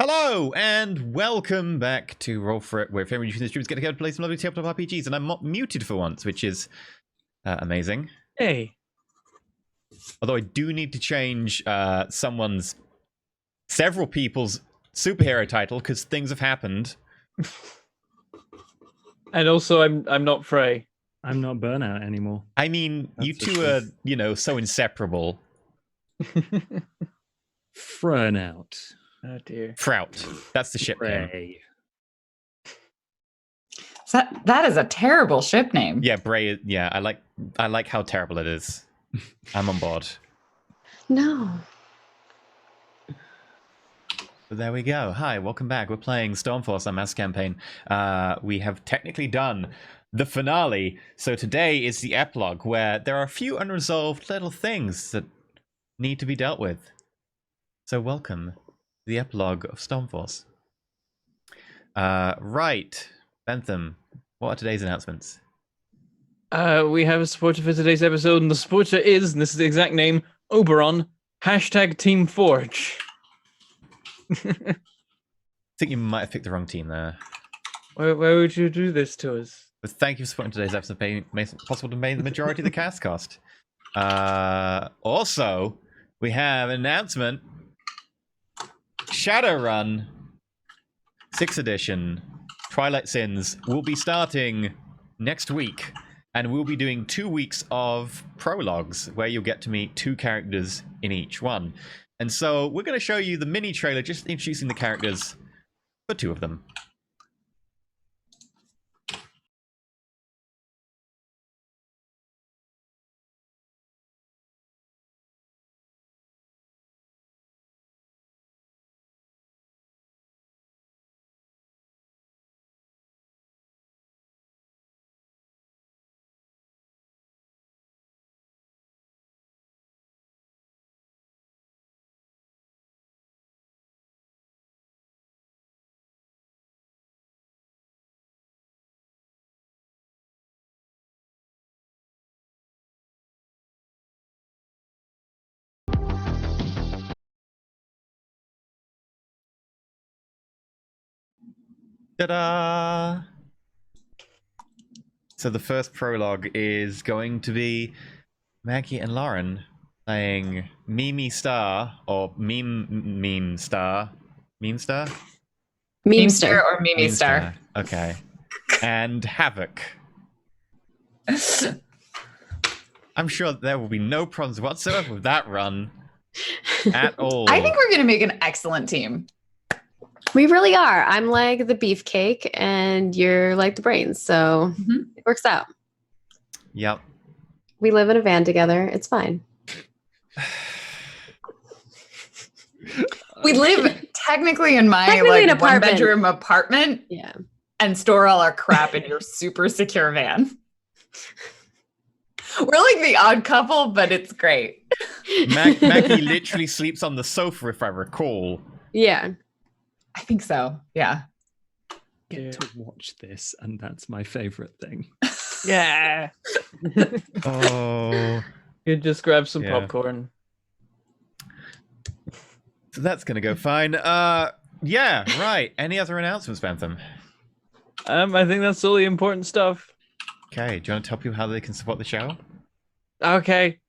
Hello and welcome back to Roll4It, where family using the streams get together to play some lovely tabletop RPGs, and I'm not muted for once, which is amazing. Hey. Although I do need to change several people's superhero title because things have happened. And also, I'm not Frey. I'm not Burnout anymore. I mean, That's you two are, so inseparable. Fronout. Oh dear. Frout. That's the ship name. Bray. That is a terrible ship name. Yeah, Bray. Yeah, I like how terrible it is. I'm on board. No. But there we go. Hi, welcome back. We're playing Stormforce on Mass Campaign. We have technically done the finale, so today is the epilogue, where there are a few unresolved little things that need to be dealt with. So welcome to the epilogue of Stormforce. Right, Bentham, what are today's announcements? We have a supporter for today's episode, and the supporter is, and this is the exact name, Oberon, #Team Forge. I think you might have picked the wrong team there. Why would you do this to us? But thank you for supporting today's episode, making it possible to make the majority of the cast cost. Also, we have an announcement. Shadowrun 6th edition Twilight Sins will be starting next week, and we'll be doing 2 weeks of prologues where you'll get to meet 2 characters in each one. And so we're going to show you the mini trailer just introducing the characters for 2 of them. Ta-da! So the first prologue is going to be Maggie and Lauren playing Mimi Star, or Meme Star. Meme Star? Memester or Mimi Star. Okay. And Havoc. I'm sure there will be no problems whatsoever with that run at all. I think we're going to make an excellent team. We really are. I'm like the beefcake and you're like the brains. So it works out. Yep. We live in a van together. It's fine. We live technically in my an apartment. 1-bedroom apartment. Yeah. And store all our crap in your super secure van. We're like the odd couple, but it's great. Maggie literally sleeps on the sofa, if I recall. Yeah. I think so. Yeah. Get to watch this, and that's my favorite thing. Yeah. Oh. You just grab some Yeah. popcorn. So that's going to go fine. Yeah, right. Any other announcements, Bentham? I think that's all the important stuff. Okay, do you want to tell people how they can support the show? Okay.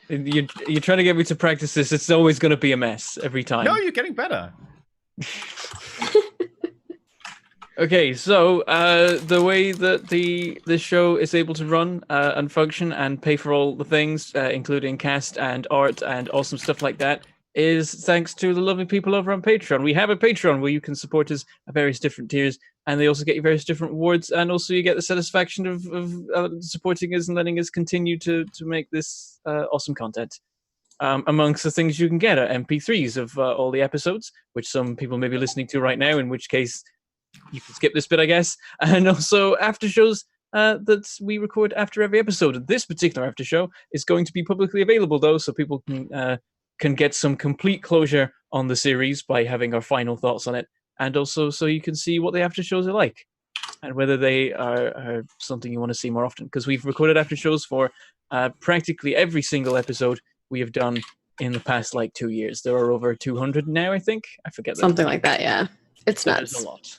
You're trying to get me to practice this. It's always going to be a mess every time. No, you're getting better. Okay, so the way that this show is able to run and function and pay for all the things, including cast and art and awesome stuff like that, is thanks to the lovely people over on Patreon. We have a Patreon where you can support us at various different tiers, and they also get you various different rewards, and also you get the satisfaction of supporting us and letting us continue to make this awesome content. Amongst the things you can get are MP3s of all the episodes, which some people may be listening to right now, in which case you can skip this bit, I guess. And also after shows that we record after every episode. This particular after show is going to be publicly available, though, so people can get some complete closure on the series by having our final thoughts on it, and also so you can see what the after shows are like and whether they are something you want to see more often. Because we've recorded after shows for practically every single episode we have done in the past like 2 years. There are over 200 now, I think. I forget Something like that, yeah. It's There's nuts. a lot.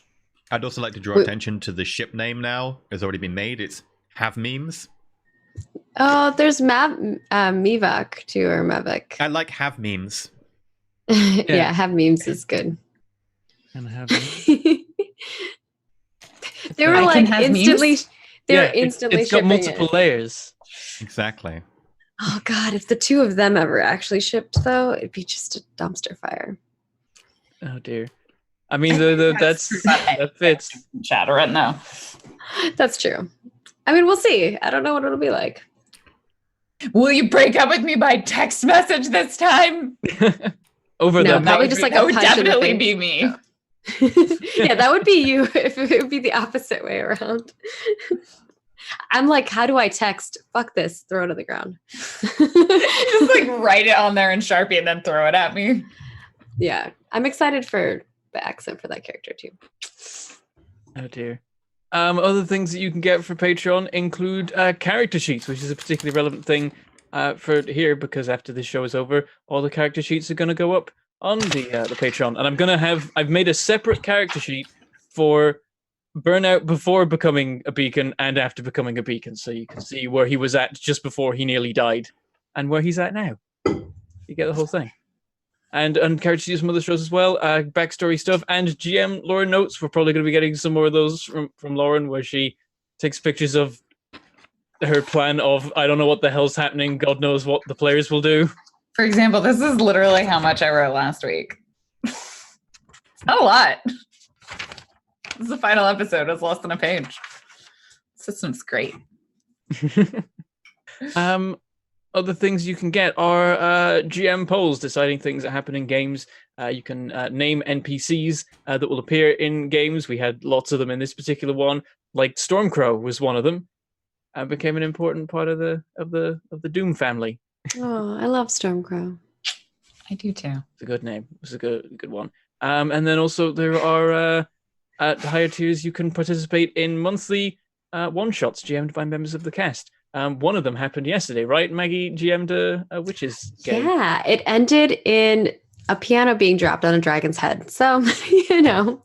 I'd also like to draw Wait. attention to the ship name now. It's already been made. It's Have Memes. Oh, there's Mivak too, or Mavik. I like Have Memes. Yeah, have memes is good. And have They were I like can have instantly. memes? They were Yeah, instantly it's got shipping multiple it. layers. Exactly. Oh god, if the two of them ever actually shipped, though, it'd be just a dumpster fire. Oh dear. I mean, that fits. Chatter right now. That's true. I mean, we'll see. I don't know what it'll be like. Will you break up with me by text message this time? Over No, the probably just like that a would punch in the definitely face. be me. Yeah, that would be you if it would be the opposite way around. I'm like, how do I text? Fuck this. Throw it on the ground. Just like write it on there in Sharpie and then throw it at me. Yeah, I'm excited for the accent for that character too. Oh dear. Other things that you can get for Patreon include character sheets, which is a particularly relevant thing for here because after this show is over, all the character sheets are going to go up on the Patreon, and I've made a separate character sheet for Burnout before becoming a beacon and after becoming a beacon, so you can see where he was at just before he nearly died and where he's at now. You get the whole thing. And character sheets from other shows as well, backstory stuff, and GM Lauren notes. We're probably going to be getting some more of those from Lauren, where she takes pictures of her plan of, I don't know what the hell's happening, God knows what the players will do. For example, this is literally how much I wrote last week. It's not a lot. This is the final episode. It's less than a page. System's great. Other things you can get are GM polls, deciding things that happen in games. You can name NPCs that will appear in games. We had lots of them in this particular one. Like Stormcrow was one of them, and became an important part of the Doom family. Oh, I love Stormcrow. I do too. It's a good name. It's a good one. And then also there are at higher tiers you can participate in monthly one-shots GM'd by members of the cast. One of them happened yesterday, right? Maggie GM'd a witches game. Yeah, it ended in a piano being dropped on a dragon's head. So, you know.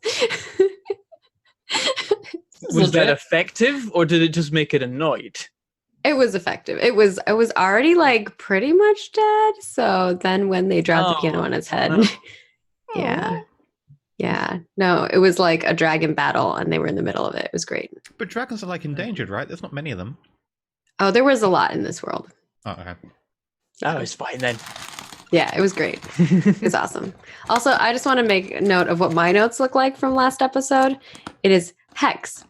Was that effective, or did it just make it annoyed? It was effective. I was already like pretty much dead. So then when they dropped the piano on its head, no. yeah. Yeah. No, it was like a dragon battle and they were in the middle of it. It was great. But dragons are like endangered, right? There's not many of them. Oh, there was a lot in this world. Oh, okay. Oh, it's fine then. Yeah, it was great. It's awesome. Also, I just want to make note of what my notes look like from last episode. It is Hex.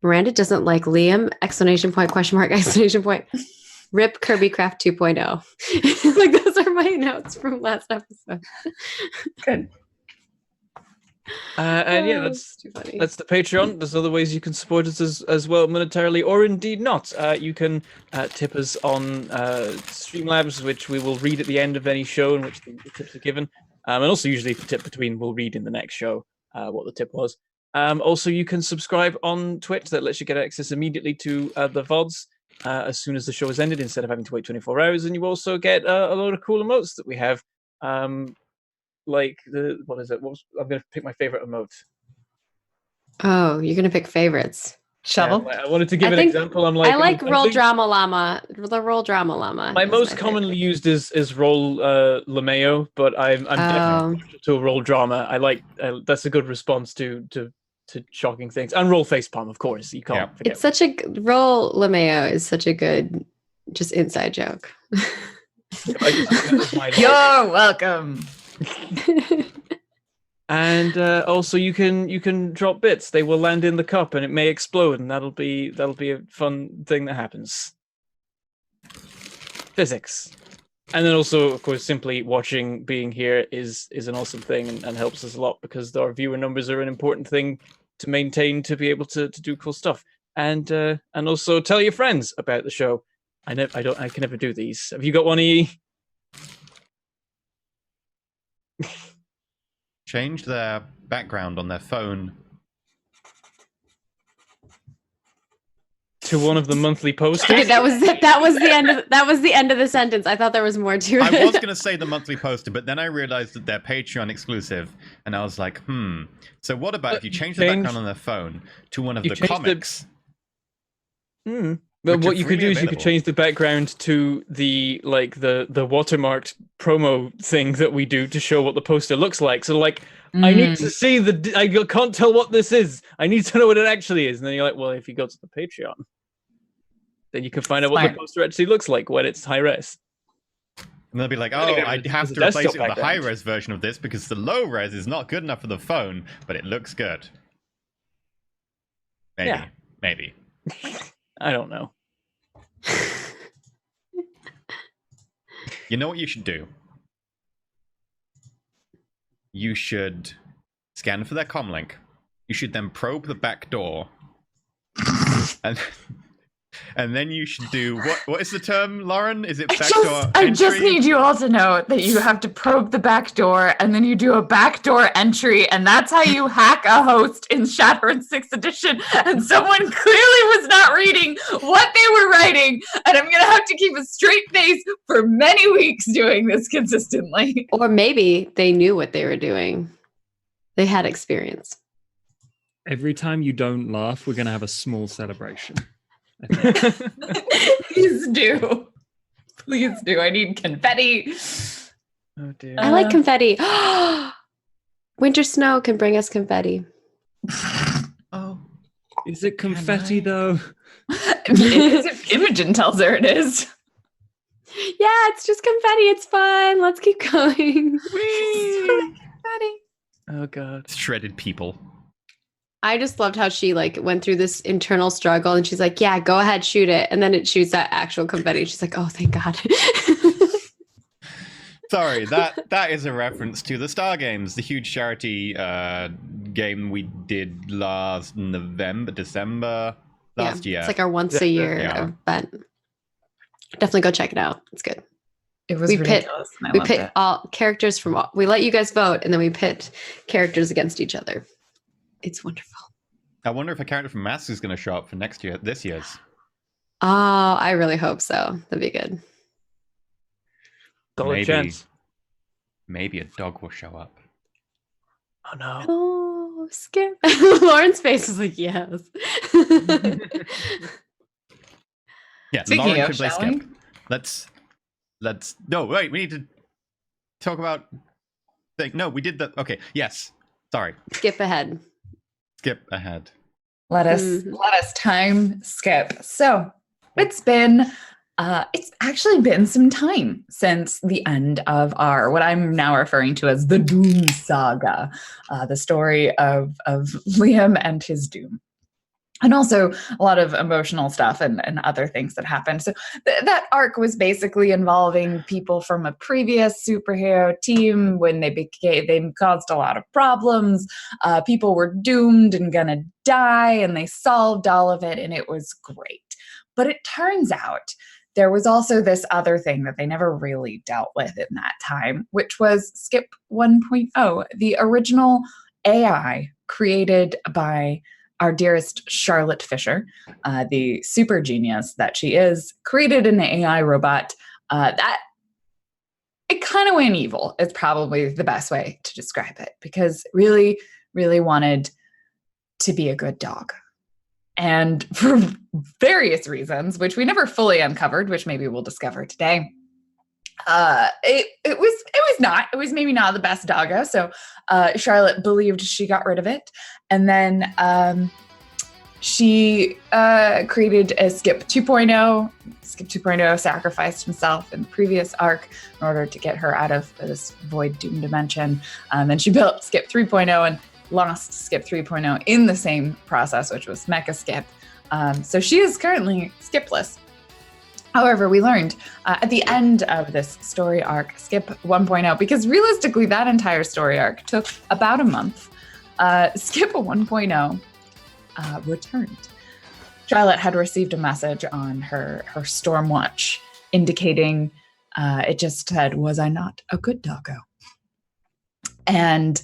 Miranda doesn't like Liam, exclamation point, question mark, exclamation point. Rip Kirby Craft 2.0. Like those are my notes from last episode. Good. And yeah, too funny. that's the Patreon. There's other ways you can support us as well monetarily, or indeed not. You can tip us on Streamlabs, which we will read at the end of any show in which the tips are given. And also usually if the tip between, we'll read in the next show what the tip was. Also, you can subscribe on Twitch. That lets you get access immediately to the VODs as soon as the show is ended, instead of having to wait 24 hours. And you also get a load of cool emotes that we have. Like what is it? I'm going to pick my favorite emote. Oh, you're gonna pick favorites. Shovel. Yeah, I wanted to give I an think example. I like think Roll Drama Llama. The Roll Drama Llama. my is most favorite. commonly used is Roll Lameo, but I'm definitely partial to a Roll Drama. I like that's a good response to shocking things. And Roll Facepalm, of course. You can't forget. It's such a Roll Lameo is such a good just inside joke. You're welcome. And also you can drop bits. They will land in the cup and it may explode, and that'll be a fun thing that happens. Physics. And then also, of course, simply watching, being here is an awesome thing and helps us a lot, because our viewer numbers are an important thing to maintain, to be able to do cool stuff. And also tell your friends about the show. I can never do these. Have you got one, E? Change their background on their phone. to one of the monthly posters. Okay, that was it. That was the end. That was the end of the sentence. I thought there was more to it. I was going to say the monthly poster, but then I realized that they're Patreon exclusive, and I was like, So what about if you change the background on their phone to one of the comics? But Which what are you could do freely is you could available. change the background to the watermarked promo thing that we do to show what the poster looks like. So like, I need to see I can't tell what this is. I need to know what it actually is. And then you're like, well, if you go to the Patreon, then you can find out what the Smart. poster actually looks like when it's high res. And they'll be like, Anyway, I'd have it's to a replace it desktop with a background. high-res version of this because the low-res is not good enough for the phone, but it looks good. Maybe. Yeah. Maybe. I don't know. You know what you should do? You should scan for their comlink. You should then probe the back door. And then you should do what is the term, Lauren? Is it backdoor I just entry? need you all to know that you have to probe the back door and then you do a backdoor entry, and that's how you hack a host in Shadowrun 6th edition. And someone clearly was not reading what they were writing, and I'm gonna have to keep a straight face for many weeks doing this consistently. Or maybe they knew what they were doing. They had experience. Every time you don't laugh, we're going to have a small celebration. Please do. Please do. I need confetti. Oh dear. I like confetti. Winter snow can bring us confetti. Oh. Is it confetti, though? If Imogen tells her it is. Yeah, it's just confetti. It's fine. Let's keep going. Confetti. Oh god. Shredded people. I just loved how she like went through this internal struggle and she's like, yeah, go ahead, shoot it. And then it shoots that actual confetti. She's like, oh, thank God. Sorry, that is a reference to the Star Games, the huge charity game we did last December last year. It's like our once a year Yeah. event. Definitely go check it out. It's good. It was We pit- ridiculous. and I We loved pit it. all characters from all, we let you guys vote and then we pit characters against each other. It's wonderful. I wonder if a character from Masks is going to show up for this year's. Oh, I really hope so. That'd be good. Solid chance. Maybe a dog will show up. Oh no. Oh, Skip. Lauren's face was like, yes. Yeah, Speaking Lauren of, could play shall Skip. Let's. No, wait. We need to talk about. No, we did that. Okay. Yes. Sorry. Skip ahead. Skip ahead. Let us time skip. So it's actually been some time since the end of our what I'm now referring to as the Doom Saga, the story of Liam and his doom. And also a lot of emotional stuff and other things that happened. So that arc was basically involving people from a previous superhero team when they caused a lot of problems. People were doomed and gonna die, and they solved all of it, and it was great. But it turns out there was also this other thing that they never really dealt with in that time, which was Skip 1.0, the original AI created by our dearest Charlotte Fisher, the super genius that she is, created an AI robot that it kind of went evil. It's probably the best way to describe it, because really, really wanted to be a good dog. And for various reasons, which we never fully uncovered, which maybe we'll discover today, it was maybe not the best doggo. So Charlotte believed she got rid of it, and then she created a Skip 2.0. Skip 2.0 sacrificed himself in the previous arc in order to get her out of this void doom dimension. Then she built Skip 3.0 and lost Skip 3.0 in the same process, which was Mecha Skip. So she is currently skipless. However, we learned at the end of this story arc, Skip 1.0, because realistically that entire story arc took about a month, Skip 1.0 returned. Charlotte had received a message on her Stormwatch indicating, it just said, "Was I not a good doggo?" And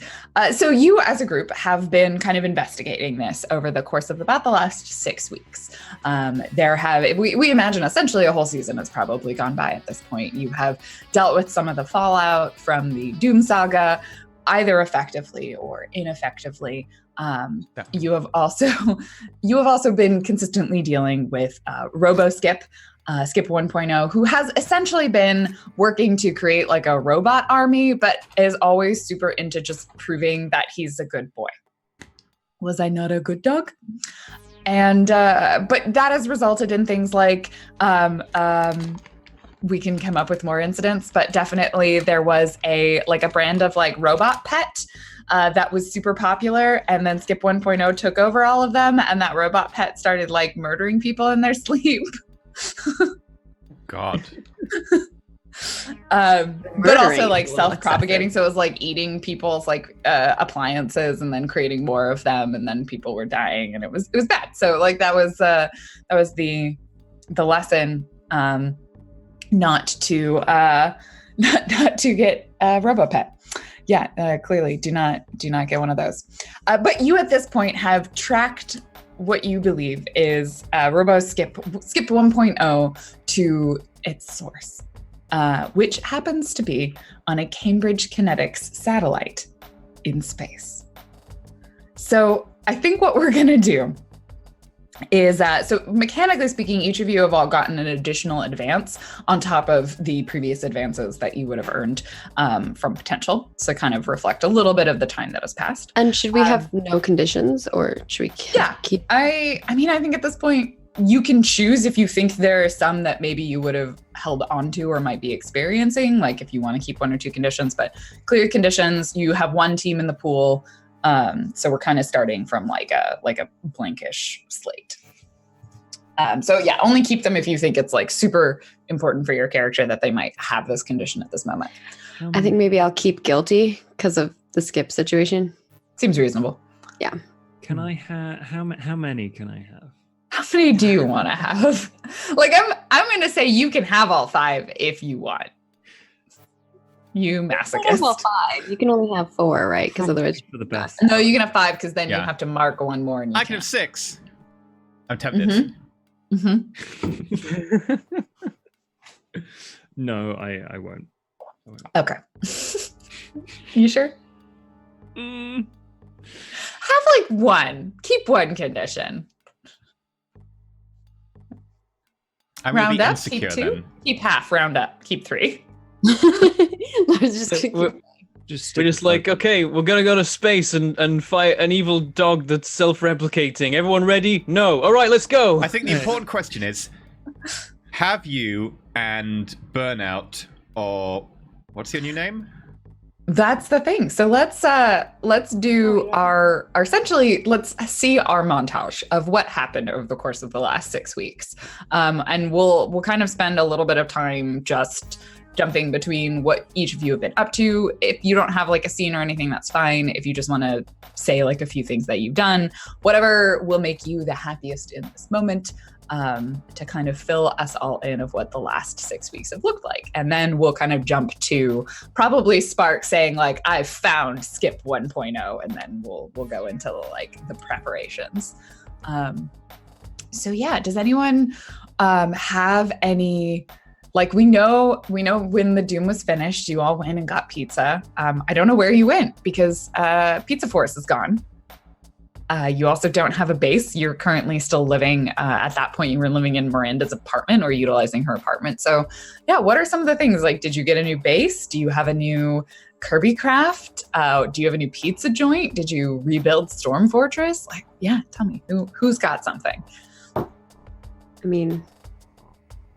so you as a group have been kind of investigating this over the course of about the last 6 weeks. We imagine essentially a whole season has probably gone by at this point. You have dealt with some of the fallout from the Doom Saga, either effectively or ineffectively. You have also been consistently dealing with RoboSkip, Skip 1.0, who has essentially been working to create like a robot army, but is always super into just proving that he's a good boy. Was I not a good dog? And but that has resulted in things like we can come up with more incidents, but definitely there was a brand of like robot pet that was super popular, and then Skip 1.0 took over all of them, and that robot pet started like murdering people in their sleep. God. But also like self-propagating, so it was like eating people's like appliances and then creating more of them, and then people were dying, and it was bad. So like that was the lesson, not to get RoboPet. Yeah, clearly do not get one of those. But you at this point have tracked what you believe is RoboSkip 1.0 to its source, which happens to be on a Cambridge Kinetics satellite in space. So I think what we're going to do is, so mechanically speaking, each of you have all gotten an additional advance on top of the previous advances that you would have earned from potential. So kind of reflect a little bit of the time that has passed. And should we have no conditions, or should we keep? I mean, I think at this point, you can choose if you think there are some that maybe you would have held onto or might be experiencing, like if you want to keep 1 or 2 conditions, but clear conditions, you have 1 team in the pool. So we're kind of starting from like a blankish slate. So yeah, only keep them if you think it's like super important for your character that they might have this condition at this moment. I think maybe I'll keep guilty because of the skip situation. Seems reasonable. Yeah. Can I have how many can I have? How many do you want to have? Like I'm going to say you can have all 5 if you want. You masochist. Well, 5. You can only have 4, right? Because otherwise, For the best. No, you can have 5 because then you Yeah. have to mark 1 more. And you I can have 6. I'm tempted. No, I won't. Okay. You sure? Mm. Have like 1. Keep 1 condition. I'm going to Round be up. insecure Keep 2. then. Keep half. Round up. Keep 3. We're just like, okay, we're gonna go to space and fight an evil dog that's self-replicating. Everyone ready? No. All right, let's go. I think the important question is, have you and Burnout, or what's your new name? That's the thing. So let's do our essentially, let's see our montage of what happened over the course of the last 6 weeks. And we'll kind of spend a little bit of time just jumping between what each of you have been up to. If you don't have like a scene or anything, that's fine. If you just want to say like a few things that you've done, whatever will make you the happiest in this moment, to kind of fill us all in of what the last 6 weeks have looked like. And then we'll kind of jump to probably Spark saying like, I've found Skip 1.0, and then we'll go into like the preparations. So yeah, does anyone have any, like, we know when the Doom was finished, you all went and got pizza. I don't know where you went because Pizza Force is gone. You also don't have a base. You're currently still living, at that point you were living in Miranda's apartment or utilizing her apartment. So yeah, what are some of the things? Like, did you get a new base? Do you have a new Kirby craft? Do you have a new pizza joint? Did you rebuild Storm Fortress? Like, yeah, tell me, who's got something? I mean,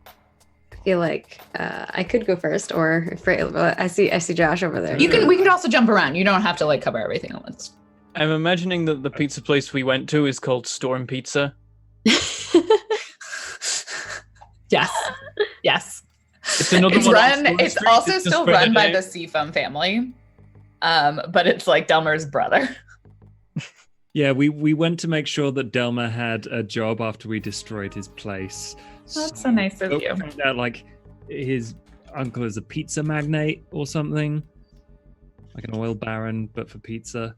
I feel like I could go first, or if I see Josh over there. We could also jump around. You don't have to like cover everything at once. I'm imagining that the pizza place we went to is called Storm Pizza. Yes. It's another It's one. It's also still run by the Seafoam family, but it's like Delmer's brother. Yeah, we went to make sure that Delmer had a job after we destroyed his place. That's so nice of you. Found out, like, his uncle is a pizza magnate or something. like an oil baron, but for pizza.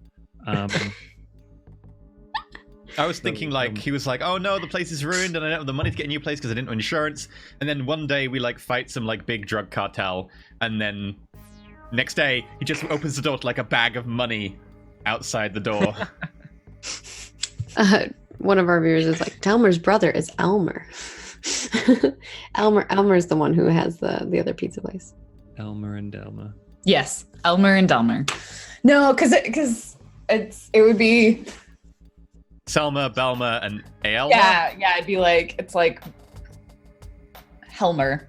I was thinking like he was like, oh no, the place is ruined and I don't have the money to get a new place because I didn't have insurance. And then one day we like fight some like big drug cartel, and then next day he just opens the door to like a bag of money outside the door. One of our viewers is like, Delmer's brother is Elmer. Elmer's the one who has the other pizza place. Elmer and Delmer. Yes, Elmer and Delmer. No, because it would be Selma, Belma, and Aelma? yeah. It'd be like it's like Helmer.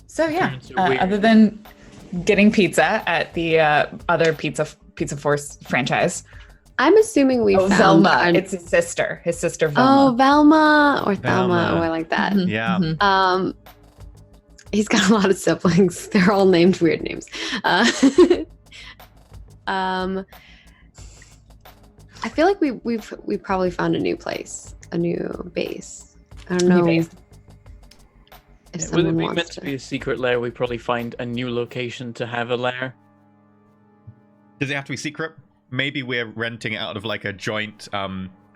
So yeah, other than getting pizza at the other Pizza Force franchise. I'm assuming we found Velma. It's his sister. His sister Velma. Oh, Velma or Thelma. Velma. Oh, I like that. Mhm, Yeah. mhm. He's got a lot of siblings. They're all named weird names. I feel like we probably found a new place, a new base. I don't know New base. if Would it someone be wants meant to be a secret lair? We probably find a new location to have a lair. Does it have to be secret? Maybe we're renting it out of like a joint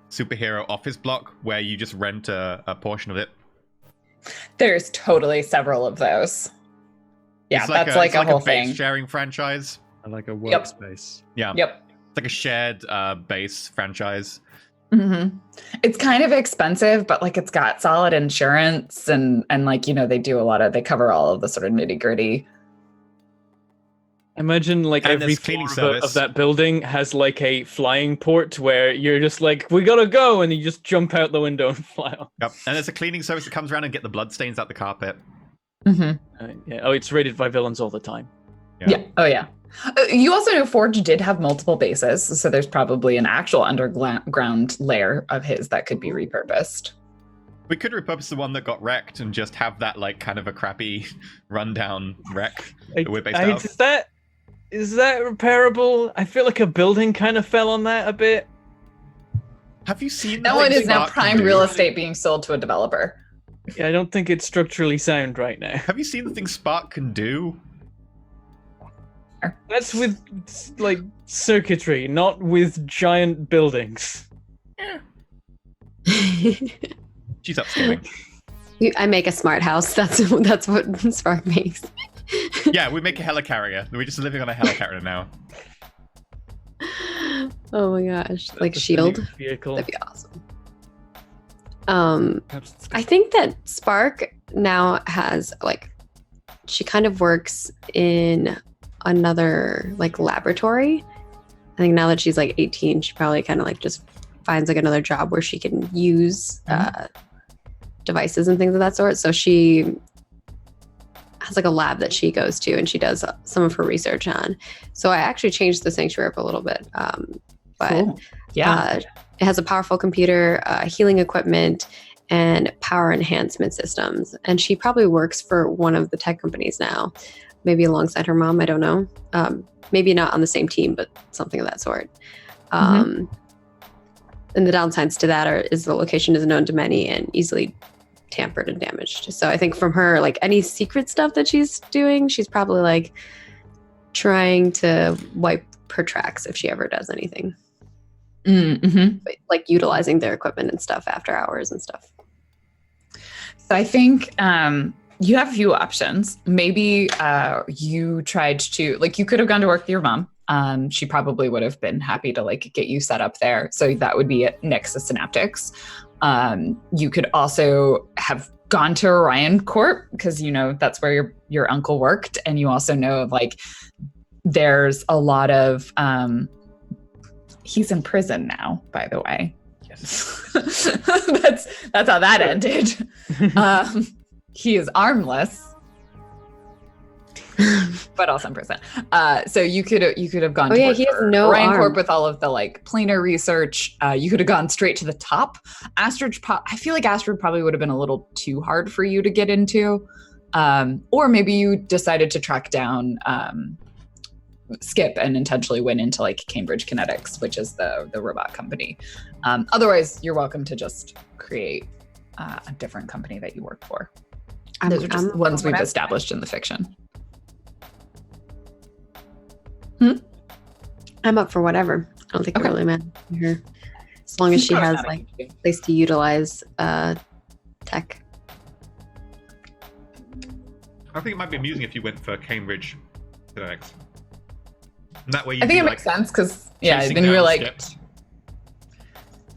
superhero office block where you just rent a portion of it. There's totally several of those. Yeah, It's that's like a whole base thing. sharing franchise. I like a Yep. workspace. Yeah. Yep. It's like a shared base franchise. hmm It's kind of expensive, but like it's got solid insurance and like they cover all of the sort of nitty gritty. Imagine like And every there's cleaning floor service. of that building has like a flying port where you're just like, we gotta go, and you just jump out the window and fly off. Yep. And there's a cleaning service that comes around and get the bloodstains out the carpet. Mm-hmm. Yeah. Oh, it's raided by villains all the time. Yeah. Oh, yeah. You also know Forge did have multiple bases, so there's probably an actual underground lair of his that could be repurposed. We could repurpose the one that got wrecked and just have that like kind of a crappy rundown wreck that we're based out of. Is that repairable? I feel like a building kind of fell on that a bit. Have you seen That the one things is now Spark can prime do? real estate being sold to a developer. Yeah, I don't think it's structurally sound right now. Have you seen the things Spark can do? That's with like circuitry, not with giant buildings. She's upskilling. I make a smart house. That's what Spark makes. Yeah, we make a helicarrier. We're just living on a helicarrier now. Oh my gosh, like That's the new Shield. vehicle. That'd be awesome. Perhaps it's I think that Spark now has like, she kind of works in another like laboratory. I think now that she's like 18, she probably kind of like just finds like another job where she can use devices and things of that sort. So she has like a lab that she goes to and she does some of her research on. So I actually changed the sanctuary up a little bit. But Cool. Yeah. it has a powerful computer, healing equipment, and power enhancement systems. And she probably works for one of the tech companies now, maybe alongside her mom. I don't know. Maybe not on the same team, but something of that sort. And the downsides to that is the location is known to many and easily tampered and damaged. So I think from her, like any secret stuff that she's doing, she's probably like trying to wipe her tracks if she ever does anything. Mm-hmm. Like utilizing their equipment and stuff after hours and stuff. So I think you have a few options. Maybe you tried to, like, you could have gone to work with your mom. She probably would have been happy to like get you set up there. So that would be at Nexus Synaptics. You could also have gone to Orion Corp because that's where your uncle worked, and you also know like there's a lot of he's in prison now, by the way. Yes. that's how that ended. He is armless, but also in prison. So you could have gone. Oh to yeah, work he has for no Orion arm. Corp with all of the like planar research. You could have gone straight to the top. Astrid, I feel like Astrid probably would have been a little too hard for you to get into. Or maybe you decided to track down Skip and intentionally went into like Cambridge Kinetics, which is the robot company. Otherwise, you're welcome to just create a different company that you work for. Those are just the ones we've whatever. established in the fiction. I'm up for whatever. I don't think it Okay. really matters to her. As long as she has like a place to utilize tech. I think it might be amusing if you went for Cambridge Genetics. And that way you I think it makes sense because chasing then you're down like skips.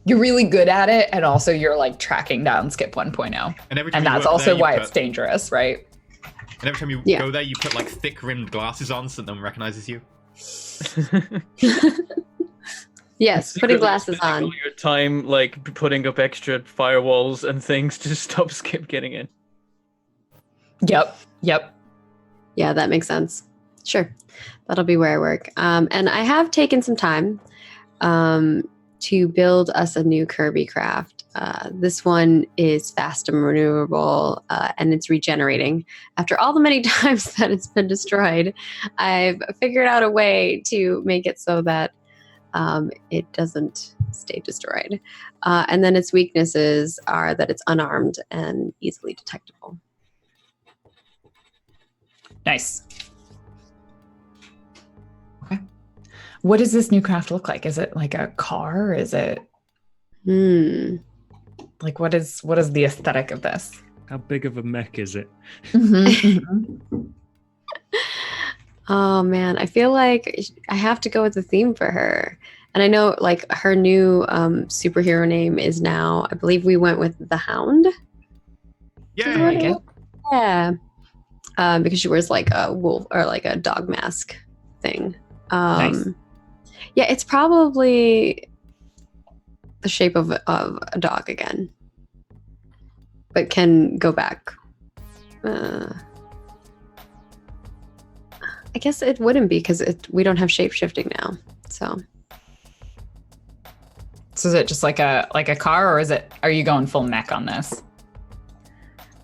you're really good at it, and also you're like tracking down Skip 1.0, And every time and you that's work also there, you why put- it's dangerous, right? And every time you Yeah. go there, you put like thick-rimmed glasses on so no one recognizes you. Yes, putting Secretly glasses spending on. all your time like putting up extra firewalls and things to stop Skip getting in. Yep. Yeah, that makes sense. Sure. That'll be where I work. And I have taken some time to build us a new Kirby craft. This one is fast and maneuverable, and it's regenerating. After all the many times that it's been destroyed, I've figured out a way to make it so that it doesn't stay destroyed. And then its weaknesses are that it's unarmed and easily detectable. Nice. Okay. What does this new craft look like? Is it like a car? Is it like what is the aesthetic of this? How big of a mech is it? Oh man, I feel like I have to go with the theme for her. And I know like her new superhero name is now, I believe we went with the Hound. Yeah. I like it. Yeah. Because she wears like a wolf or like a dog mask thing. Nice. Yeah, it's probably the shape of a dog again, but can go back. I guess it wouldn't be because we don't have shape shifting now. So So is it just like a car, or are you going full mech on this?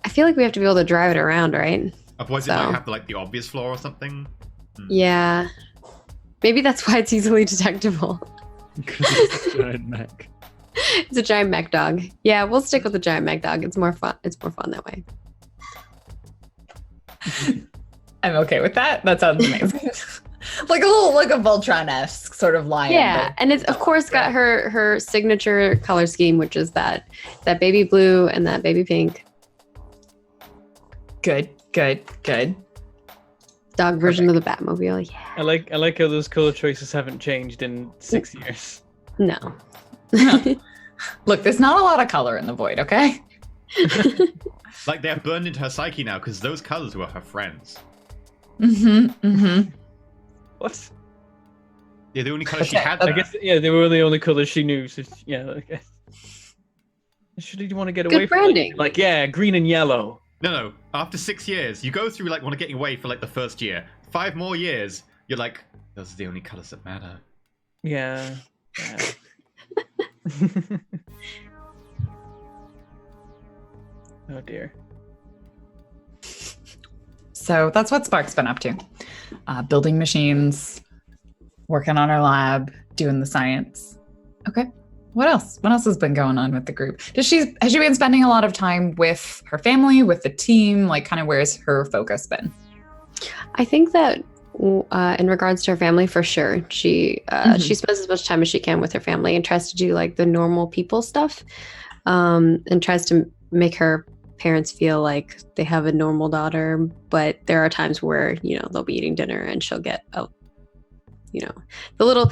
I feel like we have to be able to drive it around, right? Otherwise, it So- might have like the obvious flaw or something. Yeah. Maybe that's why it's easily detectable. Because it's a giant mech. It's a giant mech dog. Yeah, we'll stick with the giant mech dog. It's more fun. It's more fun that way. I'm okay with that. That sounds amazing. like a Voltron-esque sort of lion. Yeah, but- and it's of course got her signature color scheme, which is that baby blue and that baby pink Good. dog version of the Batmobile. Yeah. I like how those color choices haven't changed in 6 years. No. Look, there's not a lot of color in the void, okay? Like they're burned into her psyche now because those colors were her friends. Mm-hmm. What? Yeah, the only color she Okay, had. I there. guess they were the only colors she knew. So yeah, okay. Should you want to get Good away from branding. like yeah, green and yellow? No. After 6 years, you go through like want to get away for like the first year. 5 more years, you're like, those are the only colors that matter. Yeah. Oh dear. So that's what Spark's been up to. Building machines, working on our lab, doing the science. Okay. What else? What else has been going on with the group? Has she been spending a lot of time with her family, with the team? Like, kind of where's her focus been? I think that in regards to her family, for sure, she spends as much time as she can with her family and tries to do like the normal people stuff, and tries to make her parents feel like they have a normal daughter. But there are times where they'll be eating dinner and she'll get the little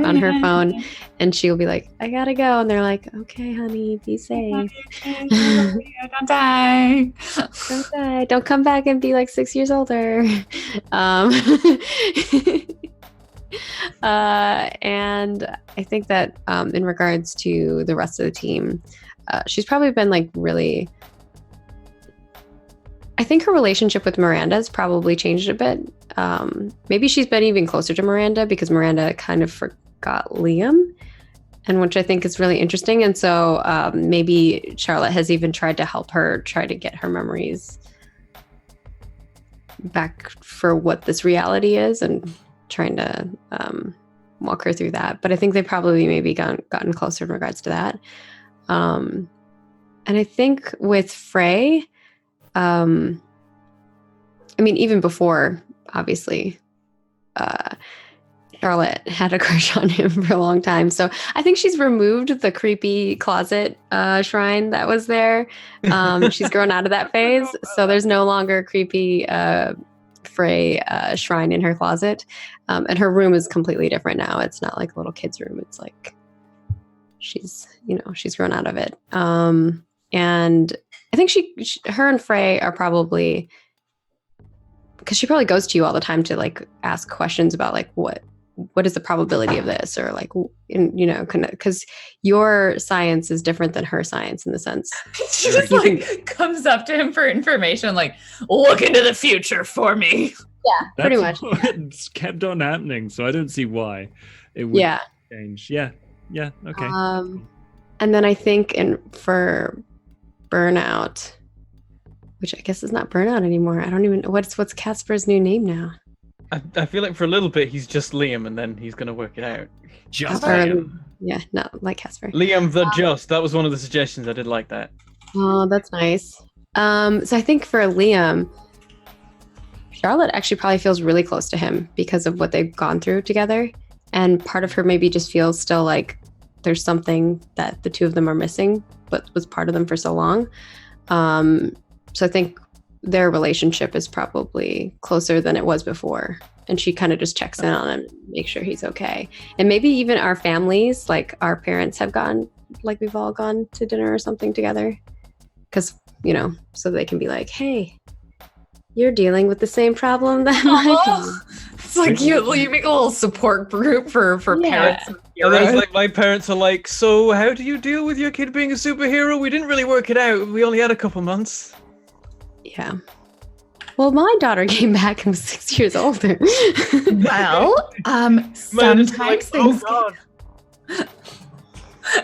on her phone, and she'll be like, "I gotta go," and they're like, "Okay, honey, be safe. Don't die. Don't die. Don't come back and be like 6 years older." And I think that in regards to the rest of the team, she's probably been like really. I think her relationship with Miranda has probably changed a bit. Maybe she's been even closer to Miranda because Miranda kind of forgot Liam, and which I think is really interesting. And so maybe Charlotte has even tried to help her try to get her memories back for what this reality is, and trying to walk her through that. But I think they've probably maybe gotten closer in regards to that. And I think with Frey, I mean, even before, obviously, Charlotte had a crush on him for a long time. So I think she's removed the creepy closet shrine that was there. She's grown out of that phase. So there's no longer creepy Frey shrine in her closet. And her room is completely different now. It's not like a little kid's room. It's like she's grown out of it. And I think her and Frey are probably, because she probably goes to you all the time to like ask questions about like what is the probability of this, or like, because your science is different than her science in the sense. She just like comes up to him for information, like, look into the future for me. Yeah, pretty much. It's kept on happening, so I don't see why it would change. Yeah, okay. And then I think for Burnout, which I guess is not Burnout anymore. I don't even know what's Casper's new name now. I feel like for a little bit he's just Liam, and then he's gonna work it out. Just Liam. Yeah, not like Casper. Liam the Just. That was one of the suggestions. I did like that. Oh, that's nice. So I think for Liam, Charlotte actually probably feels really close to him because of what they've gone through together, and part of her maybe just feels still like there's something that the two of them are missing, but was part of them for so long. So I think their relationship is probably closer than it was before. And she kind of just checks in on him, make sure he's okay. And maybe even our families, like our parents have gone, like we've all gone to dinner or something together. Because, so they can be like, hey, you're dealing with the same problem that my family. It's like you make a little support group for parents. And then it's like my parents are like, so how do you deal with your kid being a superhero? We didn't really work it out. We only had a couple months. Yeah. Well, my daughter came back and was 6 years older. Well, sometimes like, things. Oh, God.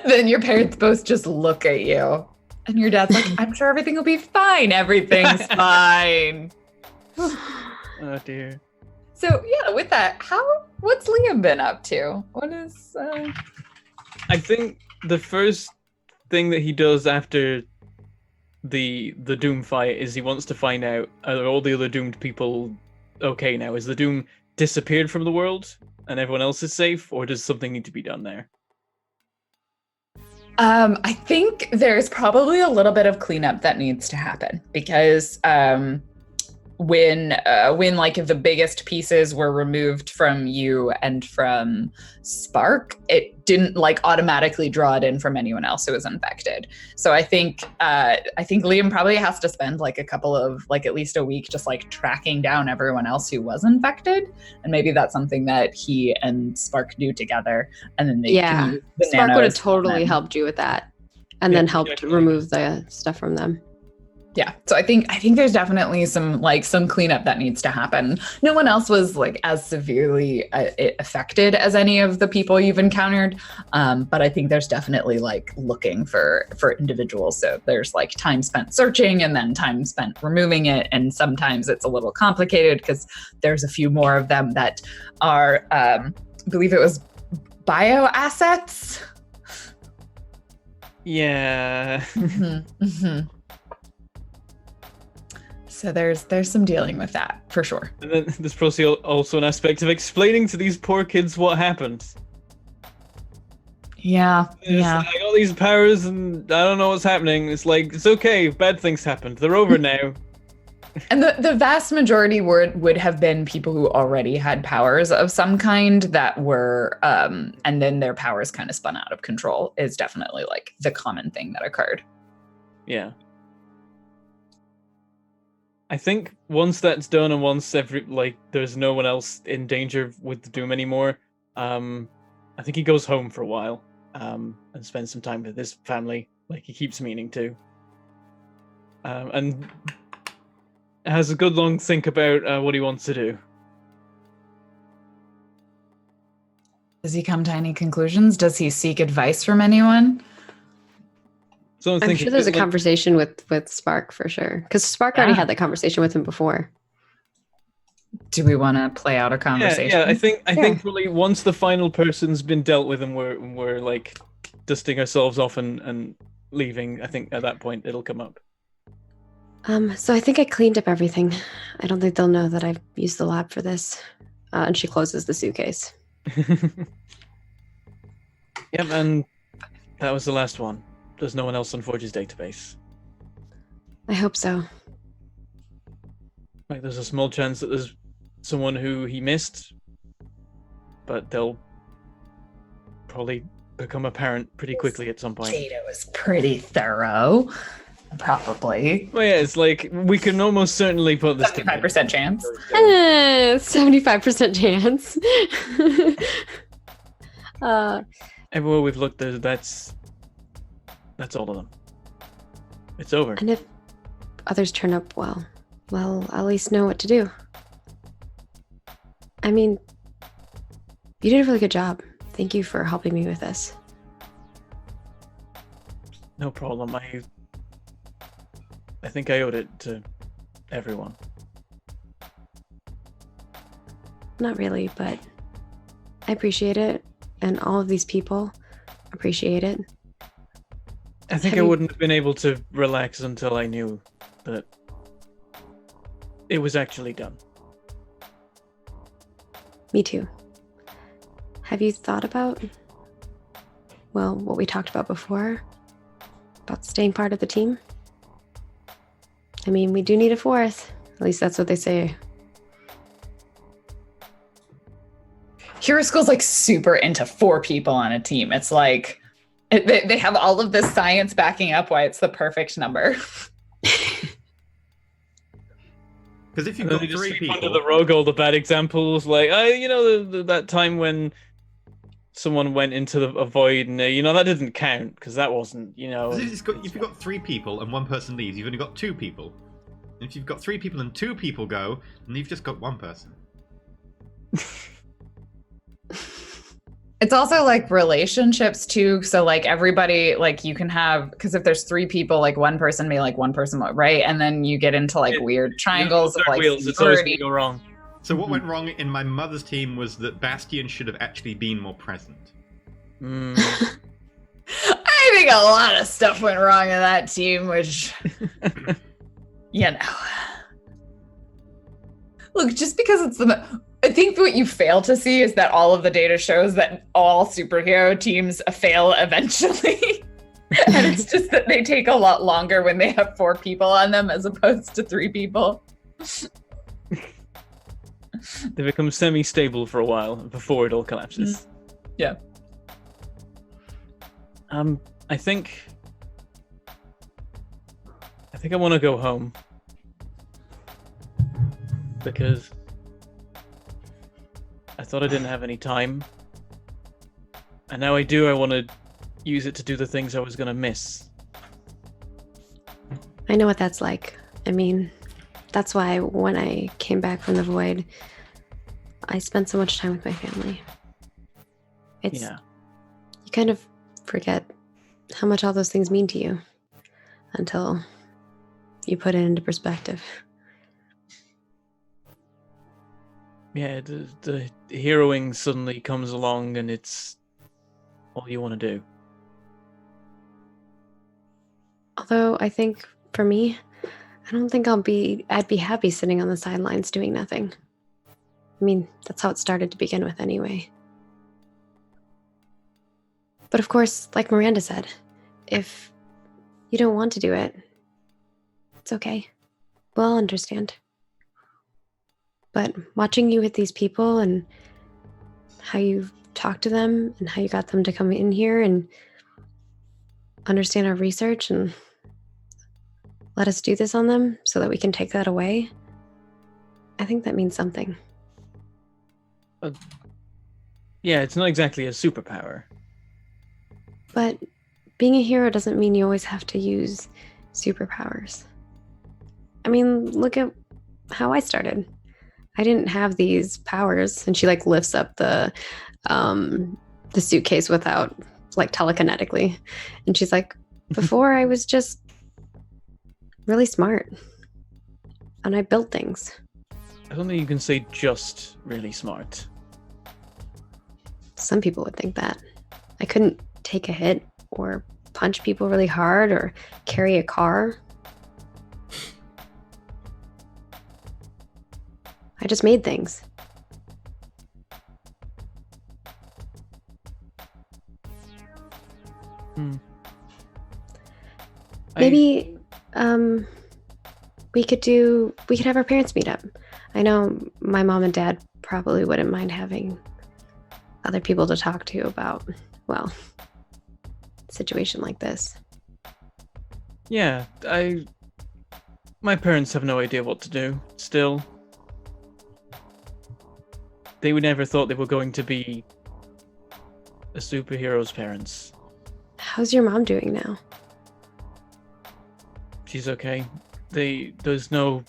Then your parents both just look at you, and your dad's like, "I'm sure everything will be fine. Everything's fine." Oh dear. So yeah, with that, what's Liam been up to? What is? I think the first thing that he does after the Doom fight is he wants to find out, are all the other doomed people okay now? Is the Doom disappeared from the world and everyone else is safe, or does something need to be done there? I think there's probably a little bit of cleanup that needs to happen because when like the biggest pieces were removed from you and from Spark, it didn't like automatically draw it in from anyone else who was infected. So I think Liam probably has to spend like a couple of like at least a week just like tracking down everyone else who was infected, and maybe that's something that he and Spark do together, and then they can use the Spark would have nanos totally helped you with that, and then helped remove the stuff from them. Yeah. So I think there's definitely some cleanup that needs to happen. No one else was like as severely affected as any of the people you've encountered. But I think there's definitely like looking for individuals. So there's like time spent searching and then time spent removing it. And sometimes it's a little complicated because there's a few more of them that are, I believe it was bioassets. Yeah. Mm-hmm, mm-hmm. So there's some dealing with that for sure. And then there's probably also an aspect of explaining to these poor kids what happened. Yeah, yeah. I got these powers and I don't know what's happening. It's like, it's okay, bad things happened. They're over now. And the vast majority would have been people who already had powers of some kind that were, and then their powers kind of spun out of control is definitely like the common thing that occurred. Yeah. I think once that's done and once there's no one else in danger with the Doom anymore, I think he goes home for a while, and spends some time with his family, like he keeps meaning to. And has a good long think about what he wants to do. Does he come to any conclusions? Does he seek advice from anyone? So I'm sure there's a conversation with Spark for sure, because Spark already had that conversation with him before. Do we want to play out a conversation? Yeah. I think really once the final person's been dealt with and we're like dusting ourselves off and leaving, I think at that point it'll come up. So I think I cleaned up everything. I don't think they'll know that I've used the lab for this. And she closes the suitcase. Yep, and that was the last one. There's no one else on Forge's database. I hope so. Like, there's a small chance that there's someone who he missed, but they'll probably become apparent pretty quickly at some point. Data was pretty thorough. Probably. Well, yeah, it's like we can almost certainly put this 75% chance. 75% chance. Everywhere we've looked, that's all of them. It's over. And if others turn up, well, I'll at least know what to do. I mean, you did a really good job. Thank you for helping me with this. No problem. I think I owed it to everyone. Not really, but I appreciate it, and all of these people appreciate it. I think I wouldn't have been able to relax until I knew that it was actually done. Me too. Have you thought about, well, what we talked about before? About staying part of the team? I mean, we do need a fourth. At least that's what they say. Hero School's like super into 4 people on a team. It's like they have all of this science backing up why it's the perfect number. Because if you've And got then they just 3 sweep people, under the rug all the bad examples, like that time when someone went into a void, and that didn't count because that wasn't, if you've got 3 people and 1 person leaves, you've only got 2 people. And if you've got 3 people and 2 people go, then you've just got 1 person. It's also like relationships too. So like everybody, like you can have, because if there's 3 people, like 1 person may like 1 person, right? And then you get into like weird triangles of like wheels. It's always seniority. going to go wrong. So what went wrong in my mother's team was that Bastion should have actually been more present. I think a lot of stuff went wrong in that team, which, Look, just because it's I think what you fail to see is that all of the data shows that all superhero teams fail eventually. And it's just that they take a lot longer when they have 4 people on them as opposed to 3 people. They become semi-stable for a while before it all collapses. Yeah. I think I want to go home because I thought I didn't have any time, and now I do. I want to use it to do the things I was going to miss. I know what that's like. I mean, that's why when I came back from the void, I spent so much time with my family. You kind of forget how much all those things mean to you until you put it into perspective. Yeah, the heroing suddenly comes along and it's all you want to do. Although I think for me, I don't think I'd be happy sitting on the sidelines doing nothing. I mean, that's how it started to begin with anyway. But of course, like Miranda said, if you don't want to do it, it's okay. We'll all understand. But watching you with these people and how you talk to them and how you got them to come in here and understand our research and let us do this on them so that we can take that away, I think that means something. Yeah, it's not exactly a superpower. But being a hero doesn't mean you always have to use superpowers. I mean, look at how I started. I didn't have these powers, and she like lifts up the suitcase without like telekinetically, and she's like, before I was just really smart, and I built things. I don't think you can say just really smart. Some people would think that. I couldn't take a hit or punch people really hard or carry a car. I just made things. Maybe we could have our parents meet up. I know my mom and dad probably wouldn't mind having other people to talk to about, well, a situation like this. Yeah, my parents have no idea what to do still. They would never thought they were going to be a superhero's parents. How's your mom doing now? She's okay. There was no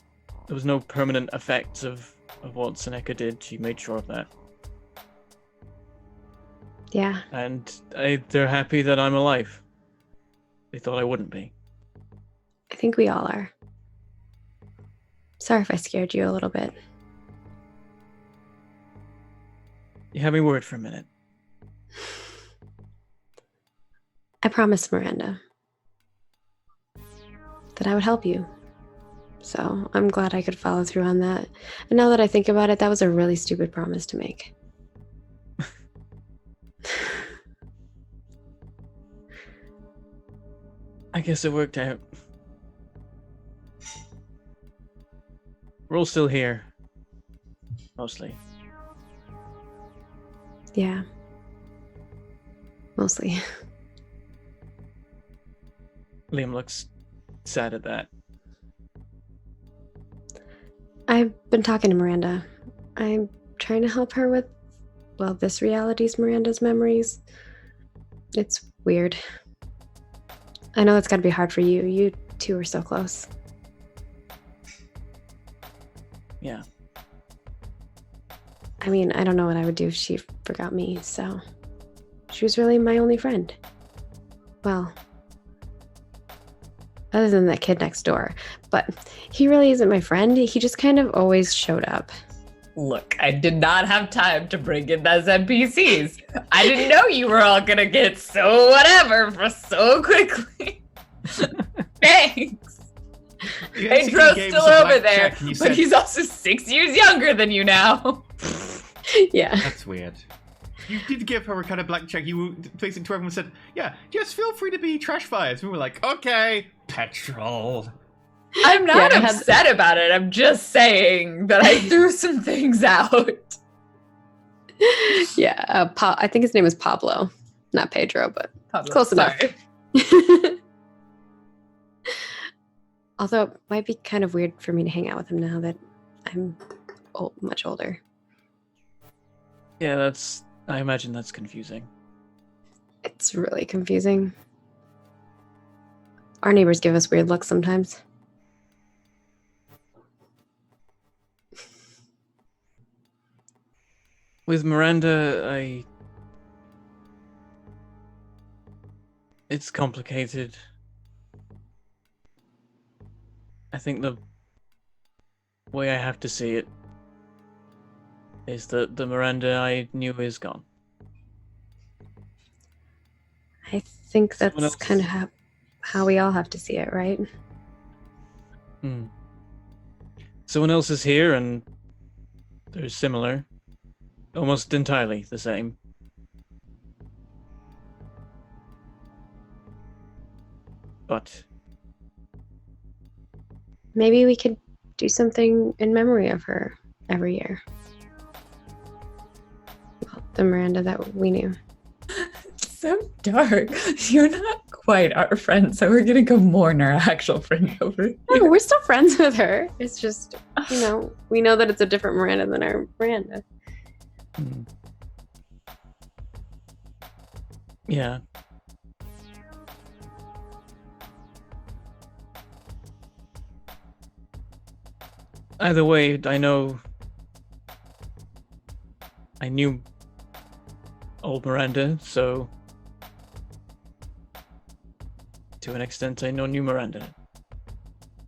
permanent effects of what Seneca did. She made sure of that. Yeah. And they're happy that I'm alive. They thought I wouldn't be. I think we all are. Sorry if I scared you a little bit. You had me worried for a minute. I promised Miranda that I would help you. So I'm glad I could follow through on that. And now that I think about it, that was a really stupid promise to make. I guess it worked out. We're all still here. Mostly. Yeah. Mostly. Liam looks sad at that. I've been talking to Miranda. I'm trying to help her with, well, this reality's Miranda's memories. It's weird. I know it's gotta be hard for you. You two are so close. Yeah. I mean, I don't know what I would do if she forgot me, so she was really my only friend. Well, other than that kid next door. But he really isn't my friend. He just kind of always showed up. Look, I did not have time to bring in those NPCs. I didn't know you were all gonna get so whatever for so quickly. Thanks. Pedro's still over there, but he's also 6 years younger than you now. Yeah. That's weird. You did give her a kind of black check. You were facing to everyone and said, yeah, just feel free to be trash fires. We were like, okay, petrol. I'm not upset about it. I'm just saying that I threw some things out. Yeah, I think his name is Pablo, not Pedro, but Pablo, close sorry. enough. Although it might be kind of weird for me to hang out with him now that I'm much older. Yeah, I imagine that's confusing. It's really confusing. Our neighbors give us weird looks sometimes. With Miranda, it's complicated. I think the way I have to see it is that the Miranda I knew is gone. I think that's kind of how we all have to see it, right? Someone else is here and they're similar. Almost entirely the same. But maybe we could do something in memory of her every year. Well, the Miranda that we knew. So dark. You're not quite our friend, so we're gonna go mourn our actual friend over here. No, we're still friends with her. It's just, we know that it's a different Miranda than our Miranda. Yeah. Either way, I knew old Miranda, so to an extent I know new Miranda.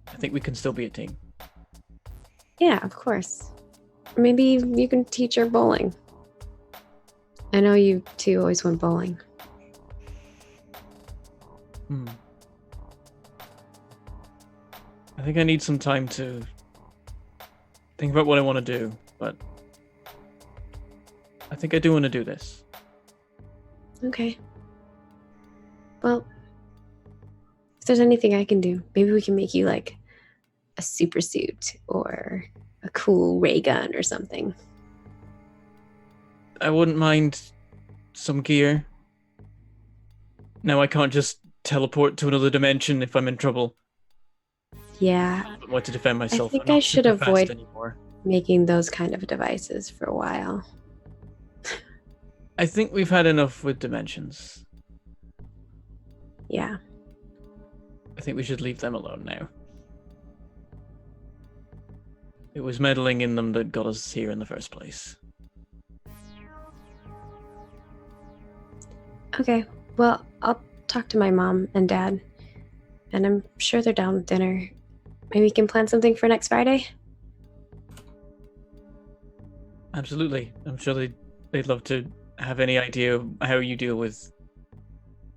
I think we can still be a team. Yeah, of course. Maybe you can teach her bowling. I know you two always went bowling. I think I need some time to think about what I want to do, but I think I do want to do this. Okay. Well, if there's anything I can do, maybe we can make you like a super suit or a cool ray gun or something. I wouldn't mind some gear. Now I can't just teleport to another dimension if I'm in trouble. Yeah, I don't want to defend myself. think I'm not I should super fast avoid- anymore. making those kind of devices for a while. I think we've had enough with dimensions. Yeah. I think we should leave them alone now. It was meddling in them that got us here in the first place. Okay. Well, I'll talk to my mom and dad, and I'm sure they're down with dinner. Maybe we can plan something for next Friday? Absolutely. I'm sure they'd love to have any idea how you deal with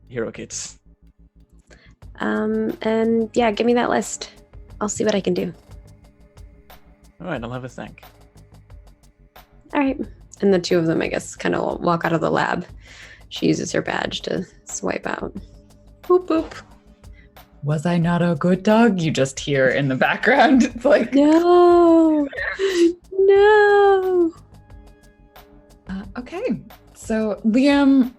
hero kits. And yeah, give me that list. I'll see what I can do. All right, I'll have a think. All right. And the two of them, I guess, kind of walk out of the lab. She uses her badge to swipe out. Boop, boop. Was I not a good dog? You just hear in the background. It's like, No! No! Okay. So Liam,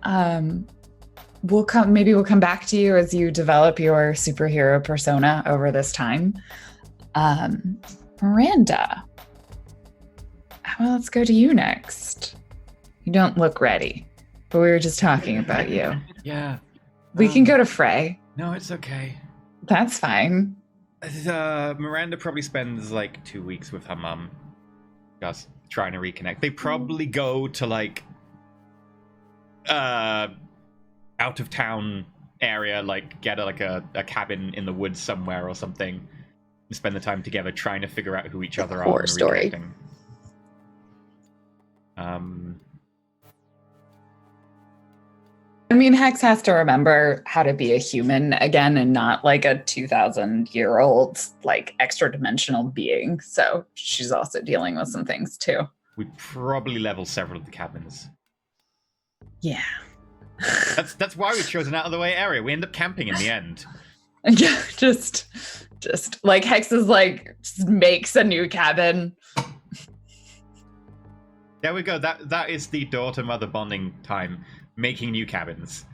maybe we'll come back to you as you develop your superhero persona over this time. Miranda. Well, let's go to you next. You don't look ready, but we were just talking about you. Yeah. We can go to Frey. No, it's okay. That's fine. Miranda probably spends like 2 weeks with her mum, just trying to reconnect. They probably go to like out of town area, like get a cabin in the woods somewhere or something, and spend the time together trying to figure out who each other are. Horror and story. reconnecting. I mean, Hex has to remember how to be a human again and not like a 2,000-year-old, like extra dimensional being. So she's also dealing with some things too. We probably level several of the cabins. Yeah. That's why we've chosen out of the way area. We end up camping in the end. Yeah, just like Hex is like just makes a new cabin. There we go. That is the daughter-mother bonding time. Making new cabins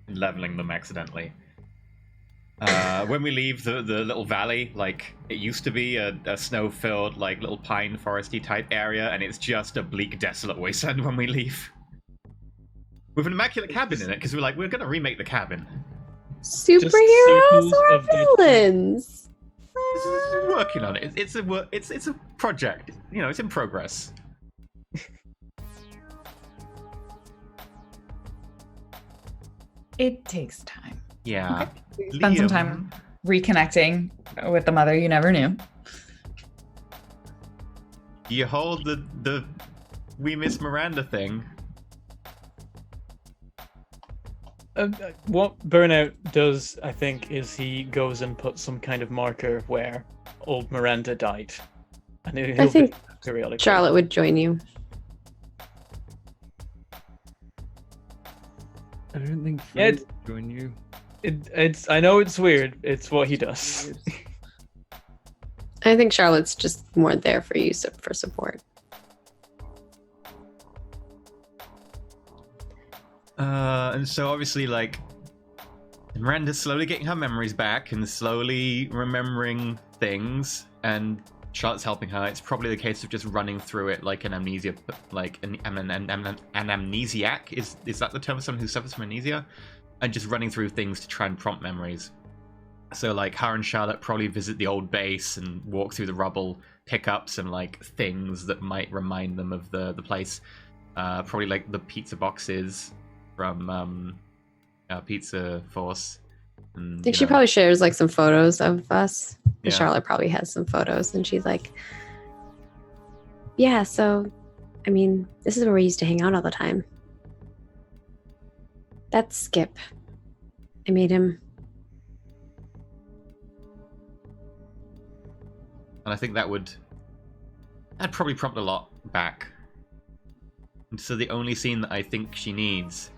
and leveling them accidentally. When we leave the little valley, like it used to be a snow-filled, like little pine foresty type area, and it's just a bleak, desolate wasteland when we leave. With an immaculate cabin in it, because we're going to remake the cabin. Superheroes samples or of the- villains? We're working on it. It's a project. You know, it's in progress. It takes time. Yeah. Okay. Spend some time reconnecting with the mother you never knew. You hold the We Miss Miranda thing. What Burnout does, I think, is he goes and puts some kind of marker where old Miranda died. And he'll I think visit periodically. Charlotte would join you. I don't think Yeah, Fred would join you. It's I know it's weird. It's what he does. I think Charlotte's just more there for you for support. And so obviously, like, Miranda's slowly getting her memories back and slowly remembering things, and Charlotte's helping her. It's probably the case of just running through it like an amnesia, like an amnesiac. Is that the term for someone who suffers from amnesia? And just running through things to try and prompt memories. So like her and Charlotte probably visit the old base and walk through the rubble, pick up some like things that might remind them of the place. Probably like the pizza boxes from Pizza Force. And, I think she probably shares like some photos of us. Yeah. Charlotte probably has some photos, and she's like, yeah, so I mean, this is where we used to hang out all the time. That's Skip. I made him And I think that'd probably prompt a lot back. And so the only scene that I think she needs.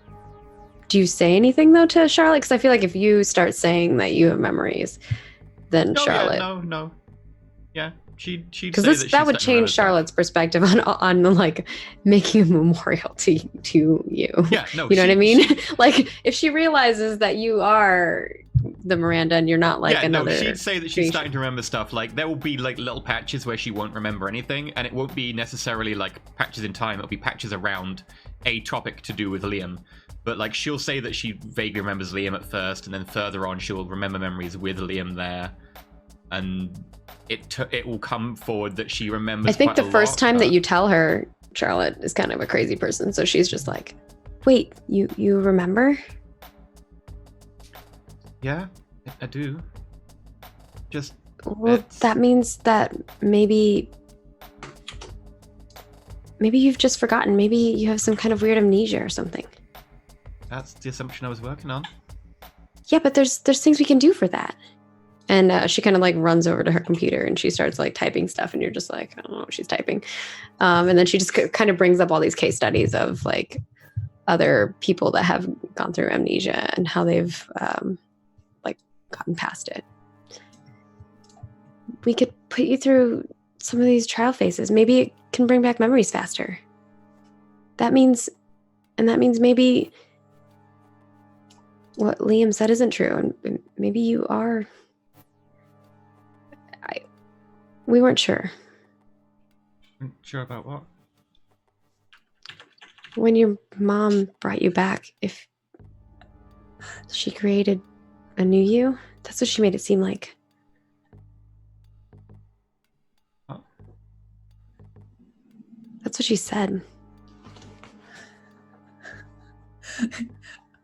Do you say anything though to Charlotte? Because I feel like if you start saying that you have memories, then Charlotte. Yeah, no. Yeah, she'd say because that would change Charlotte's perspective on like making a memorial to you. Yeah, no. You know what I mean? Like if she realizes that you are the Miranda and you're not like another. No, she'd say that she's creation. starting to remember stuff. Like there will be like little patches where she won't remember anything, and it won't be necessarily like patches in time. It'll be patches around a topic to do with Liam. But like she'll say that she vaguely remembers Liam at first, and then further on she'll remember memories with Liam there, and it will come forward that she remembers. I think quite the a first lot, time but... that you tell her Charlotte is kind of a crazy person, so she's just like, "Wait, you remember?" Yeah, I do. Just well, that means that maybe you've just forgotten. Maybe you have some kind of weird amnesia or something. That's the assumption I was working on. Yeah, but there's things we can do for that. And she kind of like runs over to her computer and she starts like typing stuff, and you're just like, I don't know what she's typing. And then she just kind of brings up all these case studies of like other people that have gone through amnesia and how they've like gotten past it. We could put you through some of these trial phases. Maybe it can bring back memories faster. That means maybe what Liam said isn't true, and maybe you are. We weren't sure. Sure about what? When your mom brought you back, if she created a new you, that's what she made it seem like. Huh? That's what she said.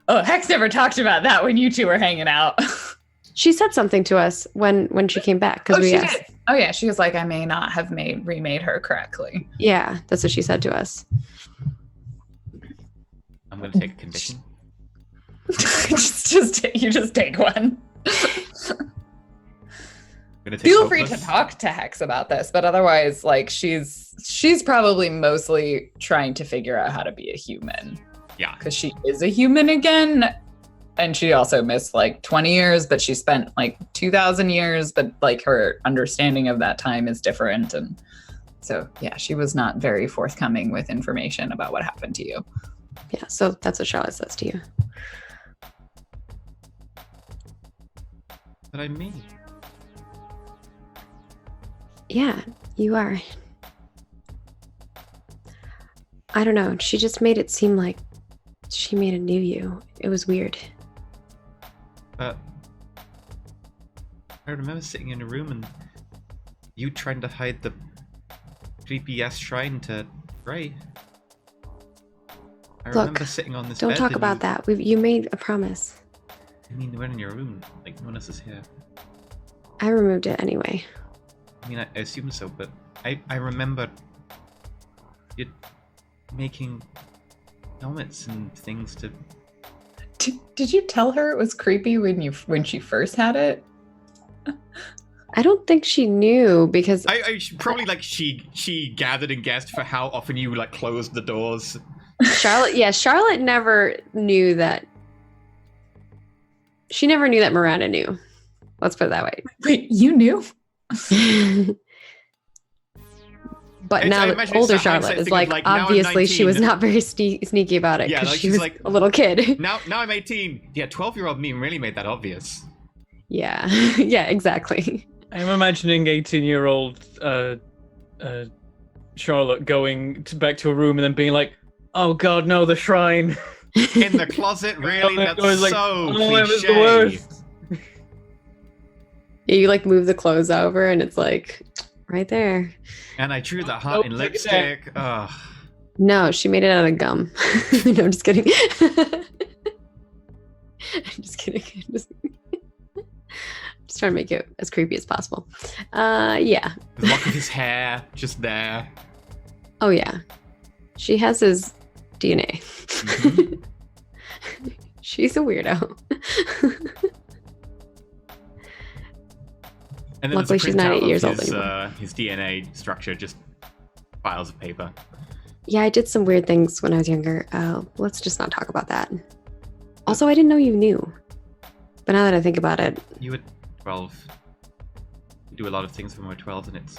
Oh, Hex never talked about that when you two were hanging out. She said something to us when she came back because we asked. Did. Oh yeah, she was like, I may not have remade her correctly. Yeah, that's what she said to us. I'm going to take a condition. You just take one. Feel free to talk to Hex about this, but otherwise, like she's probably mostly trying to figure out how to be a human. Yeah, because she is a human again. And she also missed like 20 years, but she spent like 2,000 years, but like her understanding of that time is different. And so, yeah, she was not very forthcoming with information about what happened to you. Yeah, so that's what Charlotte says to you. But I'm me. Yeah, you are. I don't know. She just made it seem like she made a new you. It was weird. But I remember sitting in a room and you trying to hide the creepy ass shrine to Ray. I remember sitting on this bed. Don't talk about that. You made a promise. I mean, we're in your room. Like, no one else is here. I removed it anyway. I mean, I assume so, but I remember it making helmets and things to... Did you tell her it was creepy when she first had it? I don't think she knew because I probably like she gathered and guessed for how often you like closed the doors. Charlotte never knew that. She never knew that Miranda knew. Let's put it that way. Wait, you knew? But now older Charlotte is like obviously she was not very sneaky about it because she was like a little kid. Now I'm 18. Yeah, 12-year-old me really made that obvious. Yeah, yeah, exactly. I'm imagining 18-year-old Charlotte going back to a room and then being like, "Oh God, no, the shrine in the closet." Really, that's like, so cliche. It was the worst. You like move the clothes over and it's like right there. And I drew the heart in lipstick. Ugh. No, she made it out of gum. No, I'm just kidding. I'm just kidding. Just trying to make it as creepy as possible. Yeah. The lock of his hair just there. Oh yeah. She has his DNA. Mm-hmm. She's a weirdo. And then Luckily, there's a she's not printout 8 of years old his, anymore. his DNA structure, just piles of paper. Yeah, I did some weird things when I was younger. Let's just not talk about that. Also, I didn't know you knew. But now that I think about it, You were 12. You do a lot of things when we're 12, and it's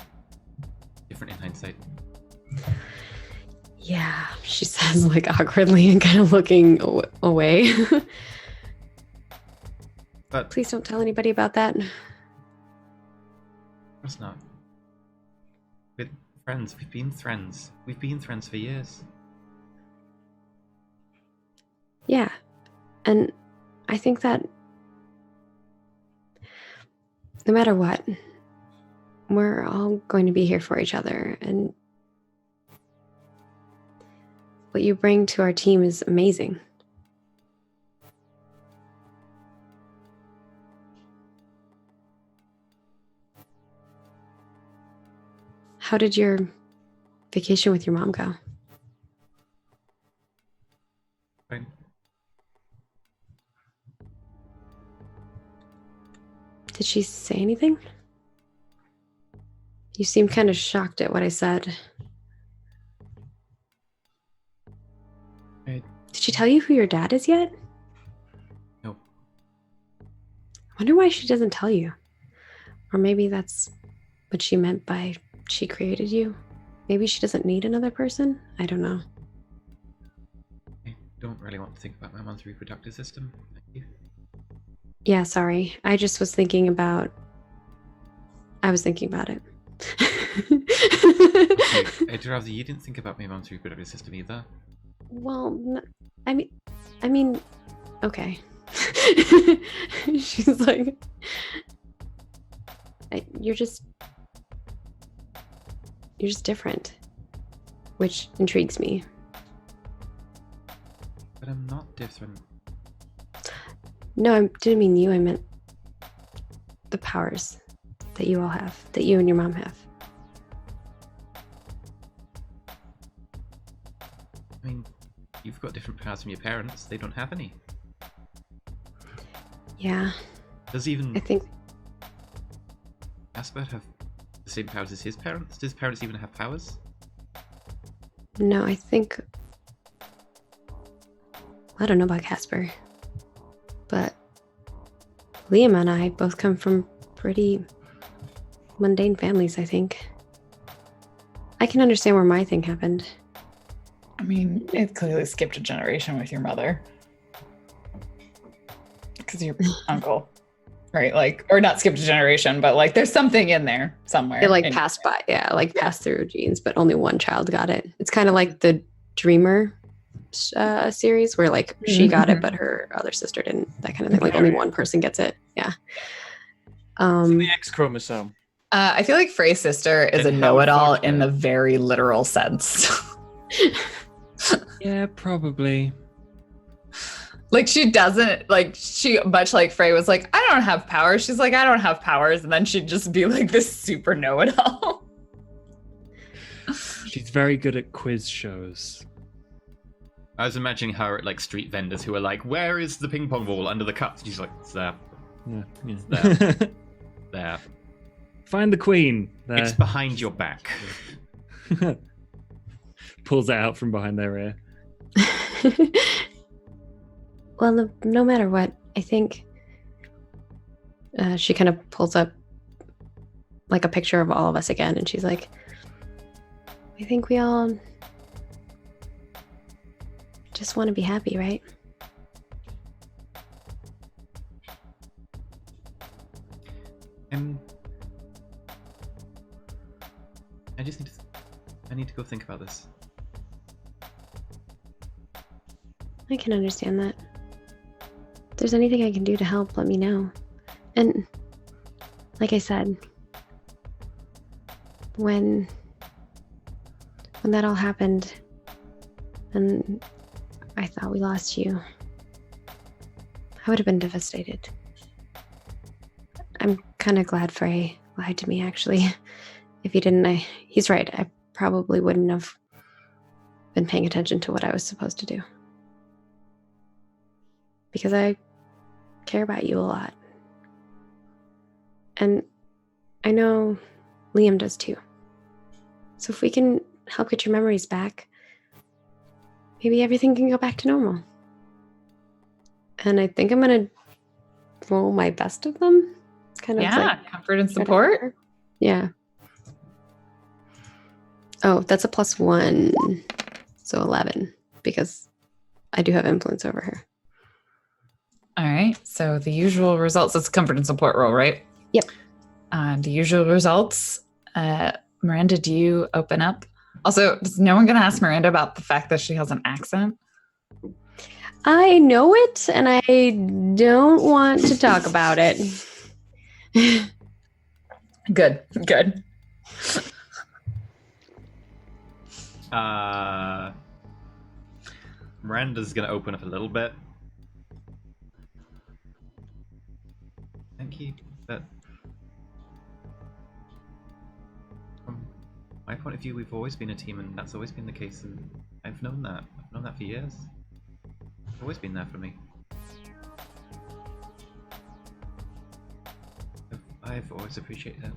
different in hindsight. yeah, she says like awkwardly and kind of looking away. But Please don't tell anybody about that. of course not. We're friends. We've been friends. We've been friends for years. Yeah. And I think that no matter what, we're all going to be here for each other. And what you bring to our team is amazing. How did your vacation with your mom go? Right? Did she say anything? You seemed kind of shocked at what I said. I- Did she tell you who your dad is yet? No. I wonder why she doesn't tell you. Or maybe that's what she meant by she created you. Maybe she doesn't need another person. I don't know. I don't really want to think about my mom's reproductive system. Thank you. Yeah, sorry. I just was thinking about... I was thinking about it. I'd rather you didn't think about my mom's reproductive system either. Well, I mean, okay. She's like, you're just different, which intrigues me. But I'm not different. No, I didn't mean you. I meant the powers that you all have, that you and your mom have. I mean, you've got different powers from your parents. They don't have any. Yeah, Does even I think Casper have the same powers as his parents? Does his parents even have powers? no. I think I don't know about Casper, but Liam and I both come from pretty mundane families. I think I can understand where my thing happened. I mean, it clearly skipped a generation with your mother. Because your uncle, right? Like, or not skipped a generation, but like there's something in there somewhere. It like And- passed by, yeah, like passed through genes, but only one child got it. It's kind of like the Dreamer series where like she got it, but her other sister didn't. That kind of thing. Like only one person gets it. Yeah. The X chromosome. I feel like Frey's sister is And a how know-it-all unfortunate. in the very literal sense. Yeah, probably. Like she doesn't, like she, much like Frey was like, I don't have powers. She's like, I don't have powers. And then she'd just be like this super know-it-all. She's very good at quiz shows. I was imagining her at like street vendors who are like, "Where is the ping pong ball under the cups?" She's like, "It's there, Yeah. there. Find the queen. There. It's behind your back." Pulls it out from behind their ear. Well, no matter what, I think she kind of pulls up like a picture of all of us again, and she's like, I think we all just want to be happy, right? I just need to go think about this. I can understand that. If there's anything I can do to help, let me know. And like I said, when that all happened and I thought we lost you, I would have been devastated. I'm kind of glad Frey lied to me, actually. If he didn't, he's right. I probably wouldn't have been paying attention to what I was supposed to do. Because I care about you a lot. And I know Liam does too. So if we can help get your memories back, maybe everything can go back to normal. And I think I'm going to roll my best of them. Kind of like comfort and support. Yeah. Oh, that's a +1. So 11, because I do have influence over her. All right. So the usual results. It's a comfort and support roll, right? Yep. The usual results. Miranda, do you open up? Also, is no one going to ask Miranda about the fact that she has an accent? I know it, and I don't want to talk about it. Good. Miranda's gonna open up a little bit. Thank you, but from my point of view, we've always been a team, and that's always been the case, and I've known that. I've known that for years. It's always been there for me. I've always appreciated it.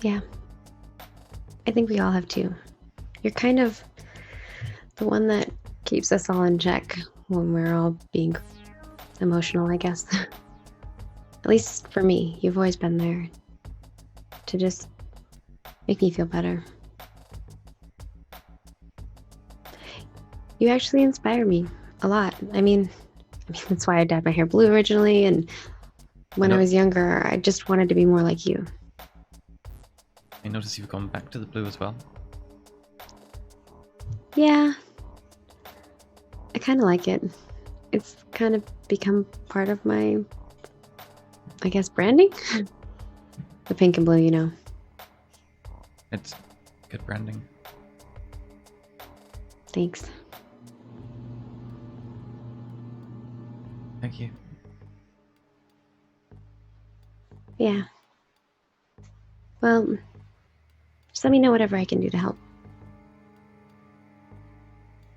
Yeah. I think we all have too. You're kind of the one that keeps us all in check when we're all being emotional, I guess. At least for me, you've always been there to just make me feel better. You actually inspire me a lot. I mean, that's why I dyed my hair blue originally, and when I was younger, I just wanted to be more like you. I notice you've gone back to the blue as well. Yeah. I kind of like it. It's kind of become part of my, I guess, branding? The pink and blue, you know. It's good branding. Thanks. Thank you. Yeah. Well, just let me know whatever I can do to help.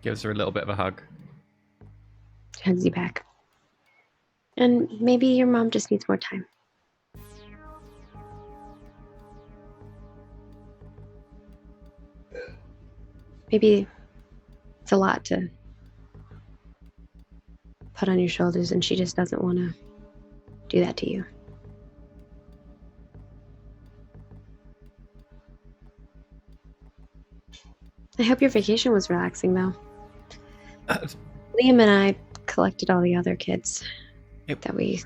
Gives her a little bit of a hug. Hugs you back. And maybe your mom just needs more time. Maybe it's a lot to put on your shoulders, and she just doesn't want to do that to you. I hope your vacation was relaxing, though. Liam and I collected all the other kids that we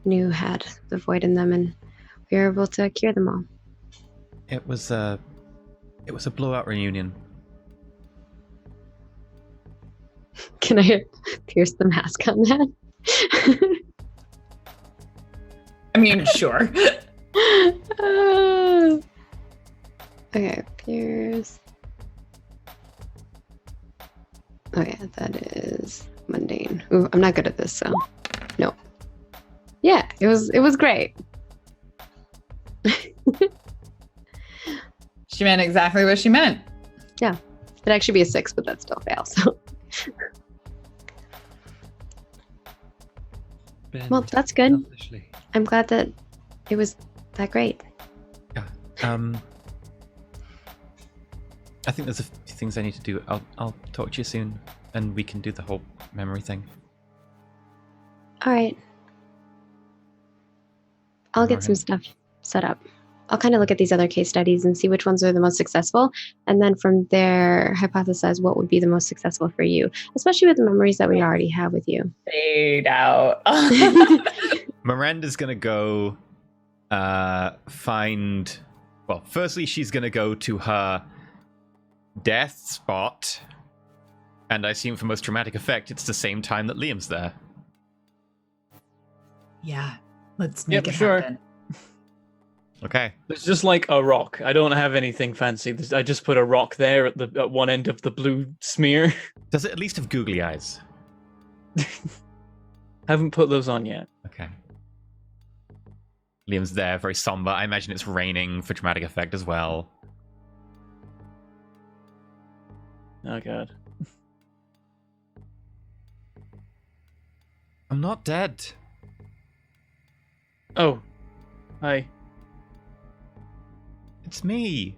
knew had the void in them, and we were able to cure them all. It was a blowout reunion. Can I pierce the mask on that? I mean, sure. Okay, pierce. Oh yeah, that is mundane. Ooh, I'm not good at this, so no. Yeah, it was great. She meant exactly what she meant. Yeah, it'd actually be a 6, but that still fails. So. Well, that's good. Selfishly. I'm glad that it was that great. Yeah. I think there's a few things I need to do. I'll talk to you soon, and we can do the whole memory thing. All right. I'll get some stuff set up. I'll kind of look at these other case studies and see which ones are the most successful, and then from there hypothesize what would be the most successful for you, especially with the memories that we already have with you. Fade out. Miranda's gonna go find. Well, firstly, she's gonna go to her death spot, and I assume for most dramatic effect, it's the same time that Liam's there. Yeah, let's make it sure. happen. Okay. It's just like a rock. I don't have anything fancy. I just put a rock there at one end of the blue smear. Does it at least have googly eyes? Haven't put those on yet. Okay. Liam's there, very somber. I imagine it's raining for dramatic effect as well. Oh god. I'm not dead. Oh. Hi. It's me.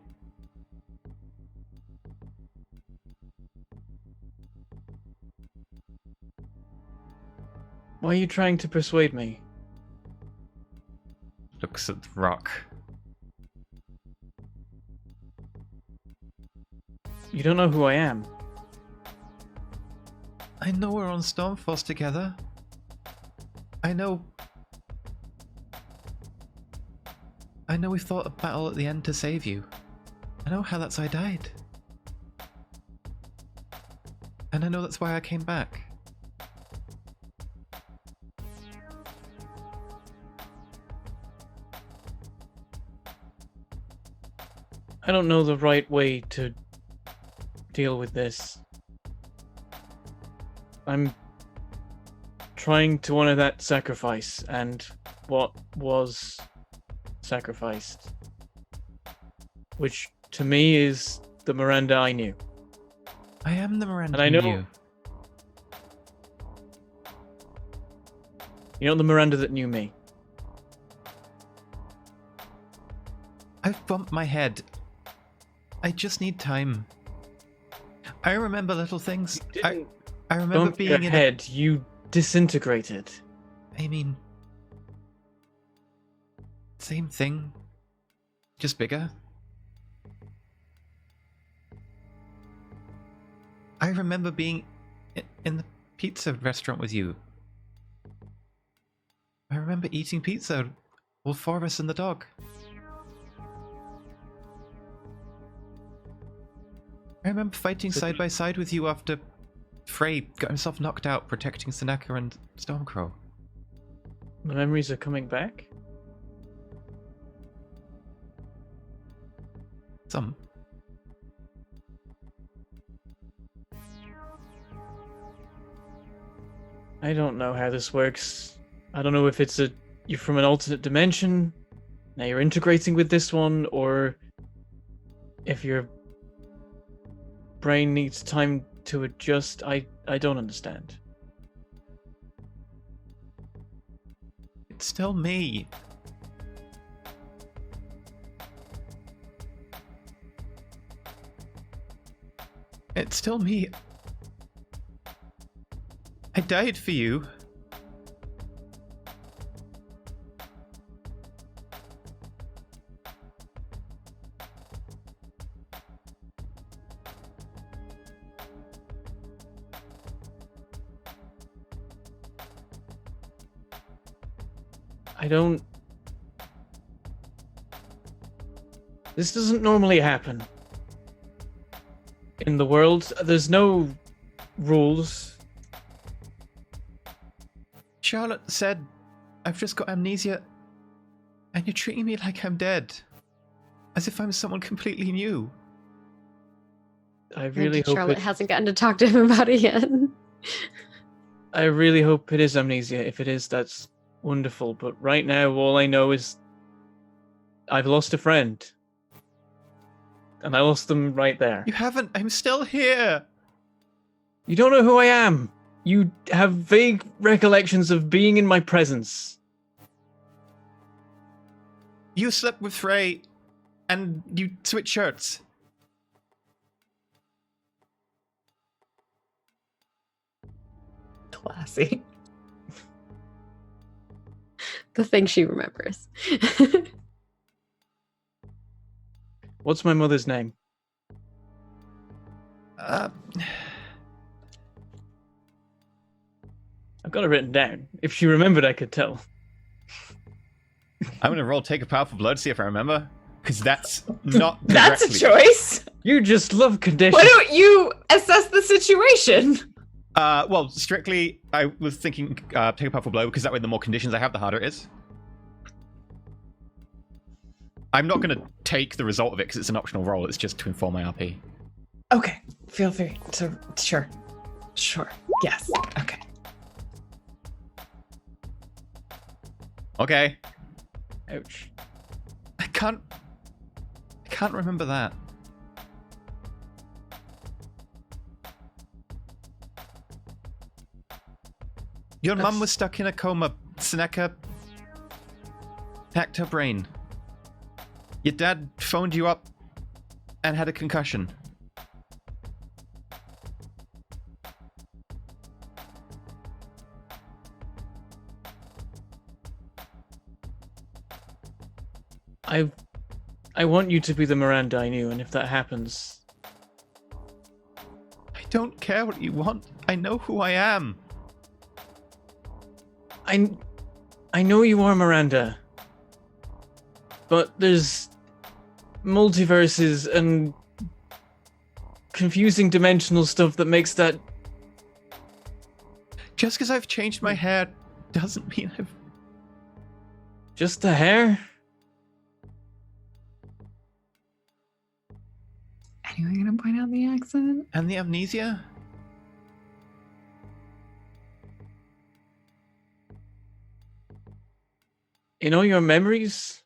Why are you trying to persuade me? Looks at the rock. You don't know who I am. I know we're on Stormforce together. I know we fought a battle at the end to save you. I know how that's I died. And I know that's why I came back. I don't know the right way to deal with this. I'm trying to honor that sacrifice and what was sacrificed. Which, to me, is the Miranda I knew. I am the Miranda And I you know- knew. You're not the Miranda that knew me. I've bumped my head. I just need time. I remember little things. I remember Bump being your in head, you disintegrated. I mean, same thing, just bigger. I remember being in the pizza restaurant with you. I remember eating pizza, all four of us and the dog. I remember fighting side by side with you after Frey got himself knocked out protecting Seneca and Stormcrow. The memories are coming back? Some. I don't know how this works. I don't know if you're from an alternate dimension, now you're integrating with this one, or if your brain needs time to adjust. I don't understand. It's still me. It's still me. I died for you. I don't... This doesn't normally happen. In the world, there's no rules. Charlotte said, I've just got amnesia, and you're treating me like I'm dead. As if I'm someone completely new. I really And hope Charlotte it, hasn't gotten to talk to him about it yet. I really hope it is amnesia. If it is, that's wonderful. But right now, all I know is I've lost a friend. And I lost them right there. You haven't. I'm still here. You don't know who I am. You have vague recollections of being in my presence. You slept with Frey, and you switched shirts. Classy. The thing she remembers. What's my mother's name? Uh, I've got it written down. If she remembered, I could tell. I'm gonna roll Take a Powerful Blow to see if I remember, because that's not. That's a directly- choice. You just love conditions. Why don't you assess the situation? Well, strictly, I was thinking Take a Powerful Blow, because that way the more conditions I have, the harder it is. I'm not going to take the result of it, because it's an optional roll. It's just to inform my RP. Okay, feel free to. Sure. Yes. Okay. Okay. Ouch. I can't remember that. Your mum was stuck in a coma. Seneca packed her brain. Your dad phoned you up and had a concussion. I want you to be the Miranda I knew, and if that happens, I don't care what you want. I know who I am. I know you are Miranda, but there's multiverses and confusing dimensional stuff that makes that. Just because I've changed my hair doesn't mean I've... Just the hair? Anyone gonna point out the accent? And the amnesia? In all your memories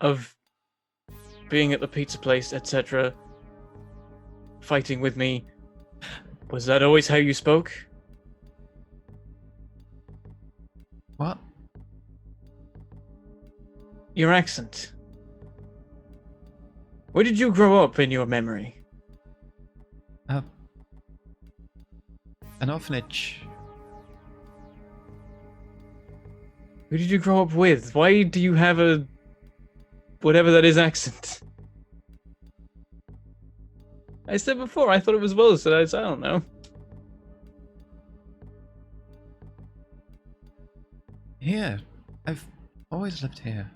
of being at the pizza place, etc., fighting with me, was that always how you spoke? What? Your accent. Where did you grow up in your memory? An orphanage. Who did you grow up with? Why do you have a whatever that is accent? I said before, I thought it was Welsh, so I don't know. Here. I've always lived here.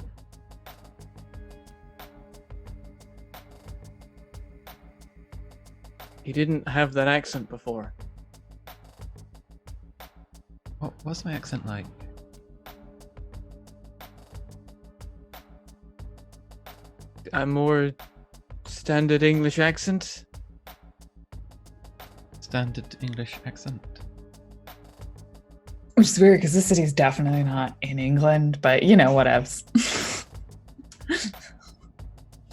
You didn't have that accent before. What was my accent like? A more standard English accent? Standard English accent. Which is weird because this city's definitely not in England, but you know, whatevs.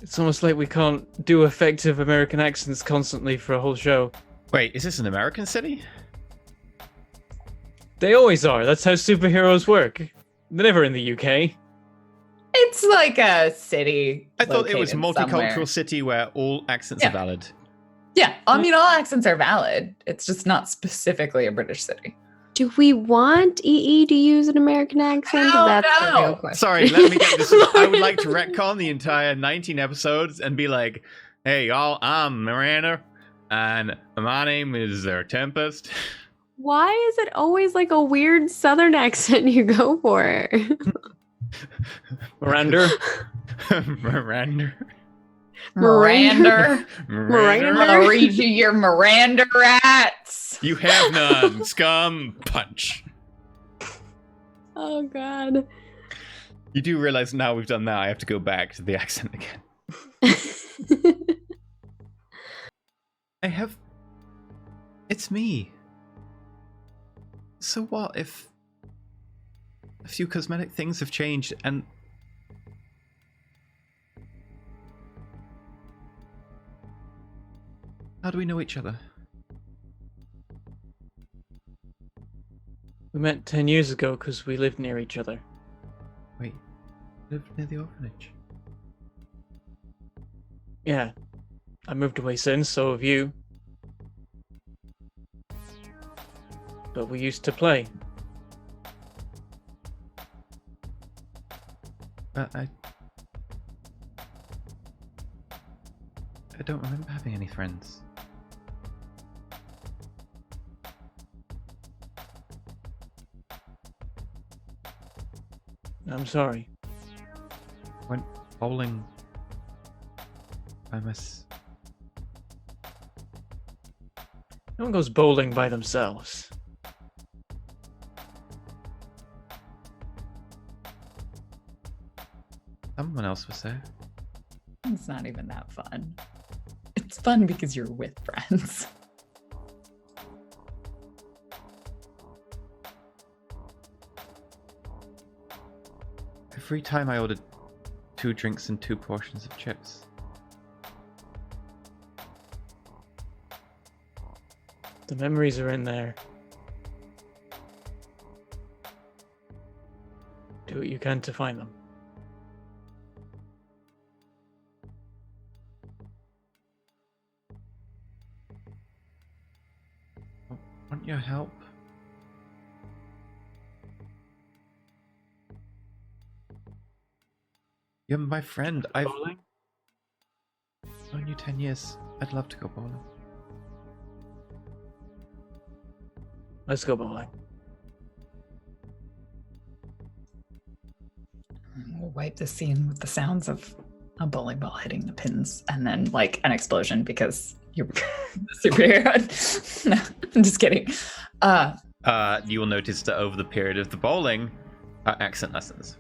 It's almost like we can't do effective American accents constantly for a whole show. Wait, is this an American city? They always are. That's how superheroes work. They're never in the UK. It's like a city. I thought it was a located multicultural somewhere. city where all accents are valid. Yeah, I mean, all accents are valid. It's just not specifically a British city. Do we want EE to use an American accent? Hell That's the no. real question. Sorry, let me get this. I would like to retcon the entire 19 episodes and be like, hey, y'all, I'm Miranda, and my name is Tempest. Why is it always like a weird Southern accent you go for? Miranda. Miranda. Miranda. Miranda. I'm gonna read you your Miranda rats. You have none. Scum punch. Oh God. You do realize now we've done that, I have to go back to the accent again. I have... It's me. So what if a few cosmetic things have changed and... How do we know each other? We met 10 years ago because we lived near each other. Wait, lived near the orphanage. Yeah. I moved away since, so have you. But we used to play. But I don't remember having any friends. I'm sorry. Went bowling by myself. No one goes bowling by themselves. Someone else was there. It's not even that fun. It's fun because you're with friends. Every time I ordered 2 drinks and 2 portions of chips. The memories are in there. Do what you can to find them. Want your help? You're my friend. I've Bowling? known you 10 years. I'd love to go bowling. Let's go bowling. We'll wipe the scene with the sounds of a bowling ball hitting the pins and then like an explosion because you're the superhero. No, I'm just kidding. You will notice that over the period of the bowling, accent lessons.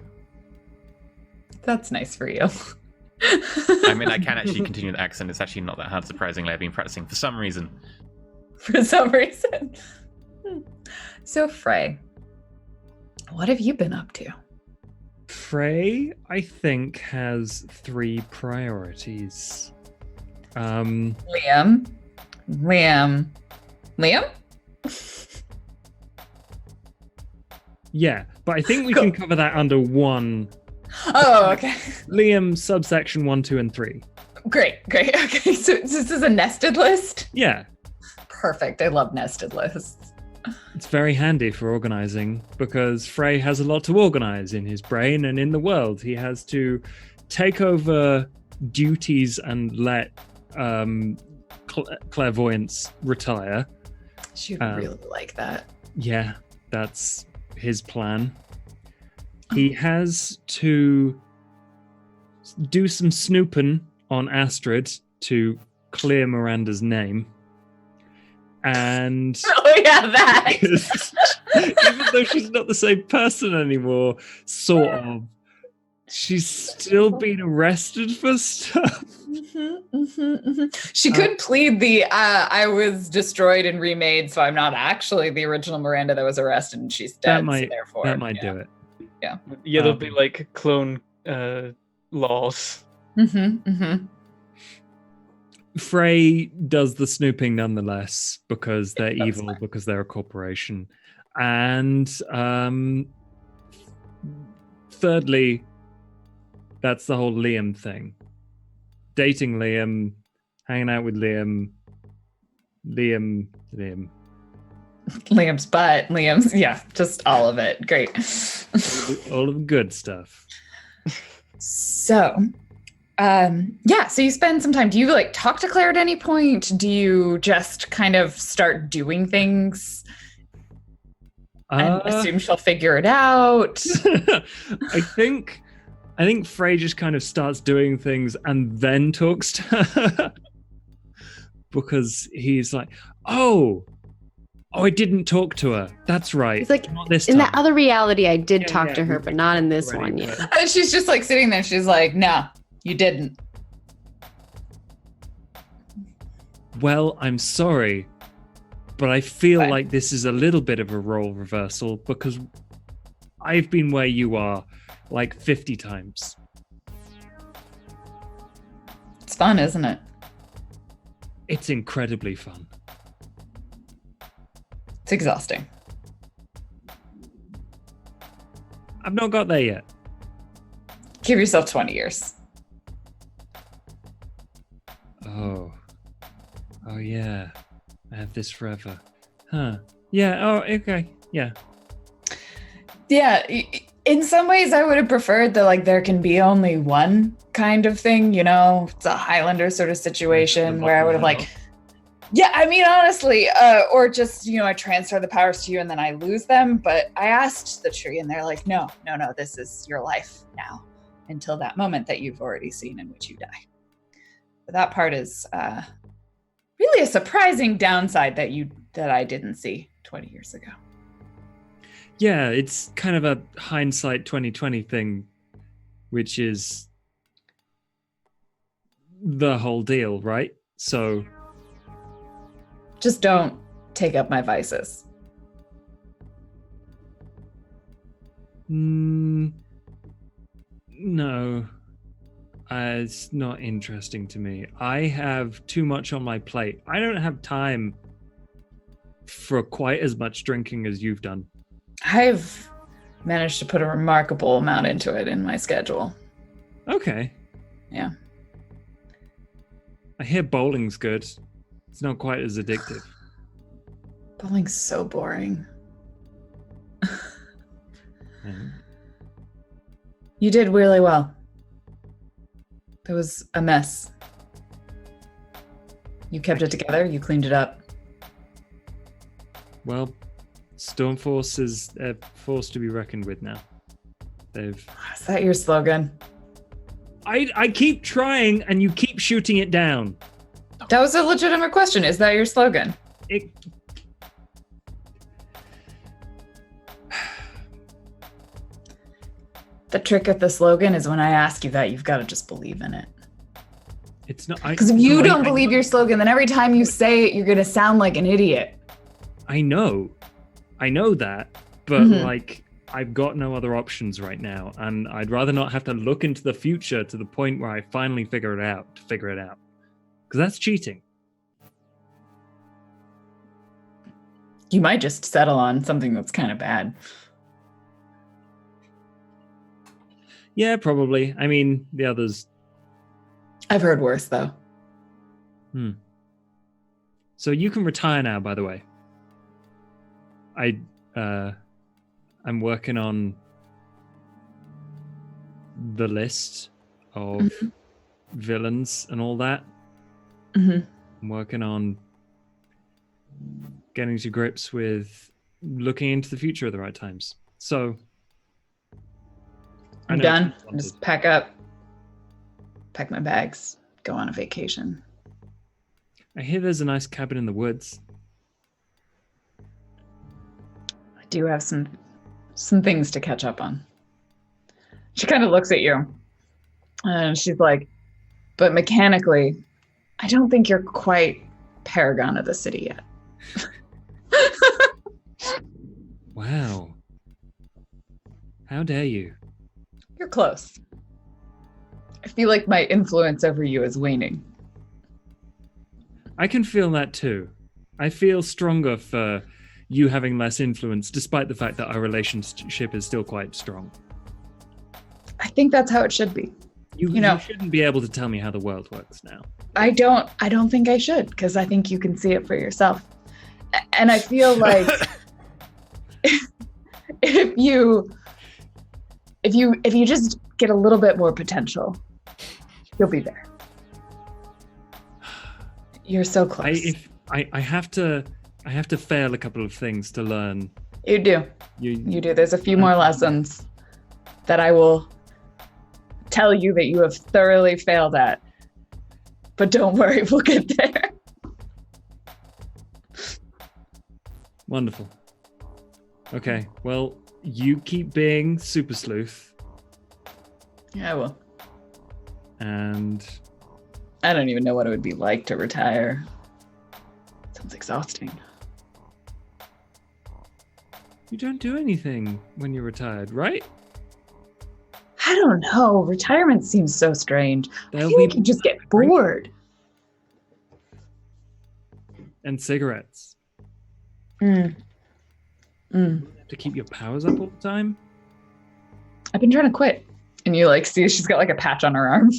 That's nice for you. I mean, I can actually continue the accent. It's actually not that hard, surprisingly. I've been practicing for some reason. For some reason. So, Frey, what have you been up to? Frey, I think, has 3 priorities. Liam? Yeah, but I think we can cover that under one. Oh, okay. Liam, subsection 1, 2, and 3. Great. Okay, so this is a nested list? Yeah, Perfect. I love nested lists. it's very handy for organizing because Frey has a lot to organize in his brain and in the world. He has to take over duties and let clairvoyance retire. She'd really like that. Yeah, that's his plan. He has to do some snooping on Astrid to clear Miranda's name. And Oh, yeah, that. even though she's not the same person anymore, sort of, she's still been arrested for stuff. She could plead the I was destroyed and remade, so I'm not actually the original Miranda that was arrested and she's dead. That might, so therefore, that might do it. Yeah, there'll be like clone laws. Frey does the snooping nonetheless because they're That's evil, fine. because they're a corporation. And thirdly, that's the whole Liam thing. Dating Liam, hanging out with Liam. Liam's butt, Liam's, yeah, just all of it. Great. All of the good stuff. So, so you spend some time. Do you like talk to Claire at any point? Do you just kind of start doing things and assume she'll figure it out? I think Frey just kind of starts doing things and then talks to her because he's like, oh, I didn't talk to her. That's right. It's like, Not this in time. that other reality, I did Yeah, talk yeah, to her, but not in this Right, one right. yet. And she's just like sitting there. She's like, no, you didn't. Well, I'm sorry, but I feel Fine. like this is a little bit of a role reversal because I've been where you are like 50 times. It's fun, isn't it? It's incredibly fun. It's exhausting. I've not got there yet. Give yourself 20 years. Oh yeah. I have this forever. Huh. Yeah. Oh, okay. Yeah. Yeah, in some ways I would have preferred that like there can be only one kind of thing, you know, it's a Highlander sort of situation where I would have like, yeah, I mean, honestly, or just, you know, I transfer the powers to you and then I lose them. But I asked the tree and they're like, no, this is your life now until that moment that you've already seen in which you die. But that part is really a surprising downside that I didn't see 20 years ago. Yeah, it's kind of a hindsight 2020 thing, which is the whole deal, right? So Just don't take up my vices. no, it's not interesting to me. I have too much on my plate. I don't have time for quite as much drinking as you've done. I've managed to put a remarkable amount into it in my schedule. Okay. Yeah. I hear bowling's good. It's not quite as addictive. Bowling's so boring. Mhm. You did really well. It was a mess. You kept it together, you cleaned it up. Well, Stormforce is a force to be reckoned with now. They've. Is that your slogan? I keep trying, and you keep shooting it down. That was a legitimate question. Is that your slogan? It. The trick with the slogan is when I ask you that, you've got to just believe in it. It's not. Because if you don't believe your slogan, then every time you say it, you're going to sound like an idiot. I know that, but like I've got no other options right now, and I'd rather not have to look into the future to the point where I finally figure it out, because that's cheating. You might just settle on something that's kind of bad. Yeah, probably. I mean, the others. I've heard worse, though. So you can retire now, by the way. I'm working on the list of villains and all that. Mm-hmm. I'm working on getting to grips with looking into the future at the right times. So I I'm know done. it's wanted. Just pack up, pack my bags, go on a vacation. I hear there's a nice cabin in the woods. I do have some things to catch up on. She kind of looks at you and she's like, but mechanically, I don't think you're quite Paragon of the city yet. Wow. How dare you? You're close. I feel like my influence over you is waning. I can feel that too. I feel stronger for you having less influence, despite the fact that our relationship is still quite strong. I think that's how it should be. You shouldn't be able to tell me how the world works now. I don't think I should, because I think you can see it for yourself. And I feel like if you just get a little bit more potential, you'll be there. You're so close. I have to fail a couple of things to learn. You do. You do. There's a few more lessons that I will tell you that you have thoroughly failed at. But don't worry, we'll get there. Wonderful. Okay, well, you keep being super sleuth. Yeah, I will. And I don't even know what it would be like to retire. Sounds exhausting. you don't do anything when you're retired, right? I don't know. Retirement seems so strange. I There'll feel like be you just get bored. and cigarettes. Mm. To keep your powers up all the time. I've been trying to quit. And you like see she's got like a patch on her arm.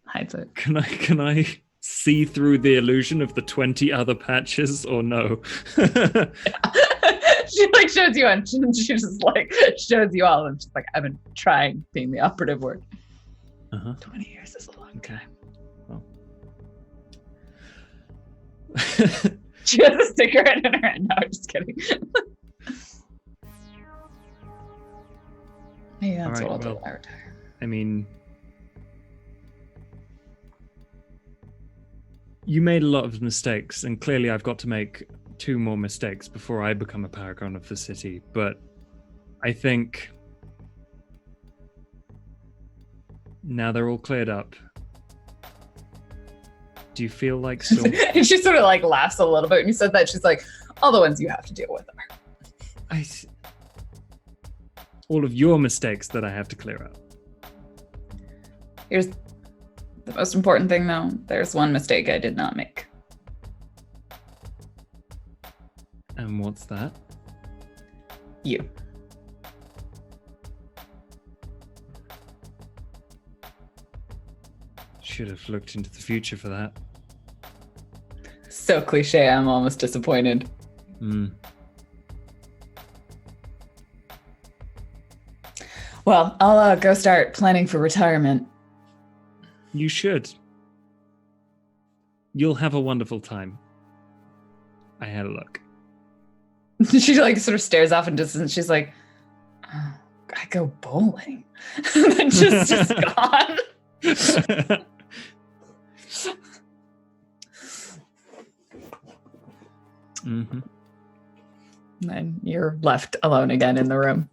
Hides it. Can I see through the illusion of the 20 other patches or no? She like shows you and she just like shows you all and she's like, I've been trying being the operative word. 20 years is a long time. Well. She has a cigarette in her hand. No, I'm just kidding. Maybe that's All right, what I'll do well, when I retire. I mean, you made a lot of mistakes, and clearly I've got to make 2 more mistakes before I become a paragon of the city. But I think now they're all cleared up. Do you feel like Storm? And she sort of like laughs a little bit when you said that. She's like, all the ones you have to deal with are. All of your mistakes that I have to clear up. Here's the most important thing, though. There's one mistake I did not make. And what's that? you. Should have looked into the future for that. So cliche, I'm almost disappointed. Hmm. Well, I'll go start planning for retirement. You should. You'll have a wonderful time. I had a look. She like sort of stares off in distance. She's like, oh, I go bowling. And then just gone. Mm-hmm. And then you're left alone again in the room.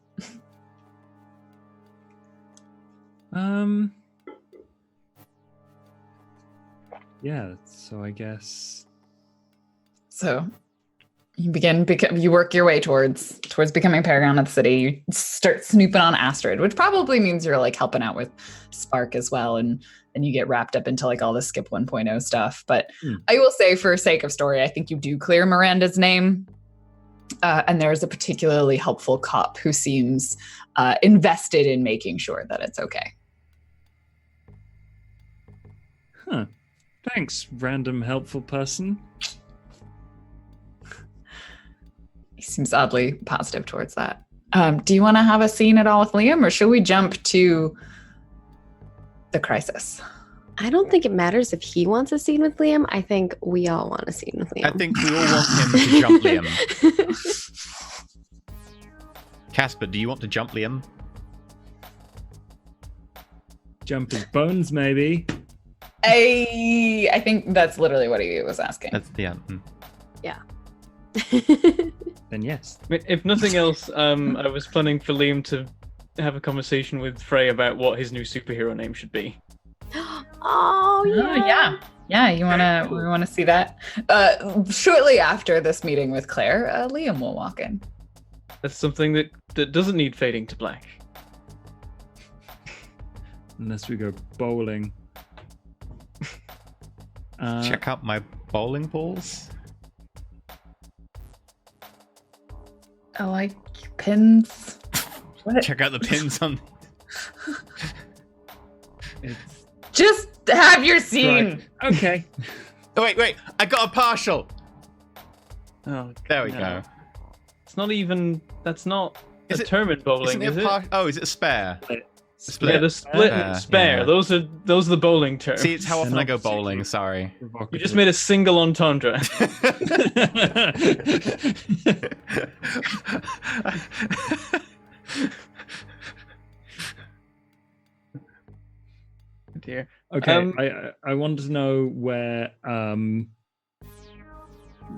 Yeah, so I guess So you you work your way towards becoming Paragon of the City. You start snooping on Astrid, which probably means you're like helping out with Spark as well, and you get wrapped up into like all the Skip 1.0 stuff. But I will say, for sake of story, I think you do clear Miranda's name. And there's a particularly helpful cop who seems invested in making sure that it's okay. Huh. Thanks, random helpful person. He seems oddly positive towards that. Do you want to have a scene at all with Liam, or should we jump to the crisis? I don't think it matters if he wants a scene with Liam. I think we all want a scene with Liam. I think we all want him to jump Liam. Casper, do you want to jump Liam? Jump his bones, maybe. I think that's literally what he was asking. That's yeah. Then yes. I mean, if nothing else, I was planning for Liam to have a conversation with Frey about what his new superhero name should be. Oh yeah. Yeah, we want to see that. Shortly after this meeting with Claire, Liam will walk in. That's something that doesn't need fading to black. Unless we go bowling. Check out my bowling balls. I like pins. What? Check out the pins on. It's Just have your scene. right. Okay. Oh, wait! I got a partial. Oh, There we no. go. It's not even. That's not Is it- determined bowling, Isn't is it? it? Oh, is it a spare? Split. Yeah, the split Spare, and spare. yeah. Those are the bowling terms. See, it's how often I go not bowling. particularly Sorry. You just made a single entendre. Dear. Okay, I want to know where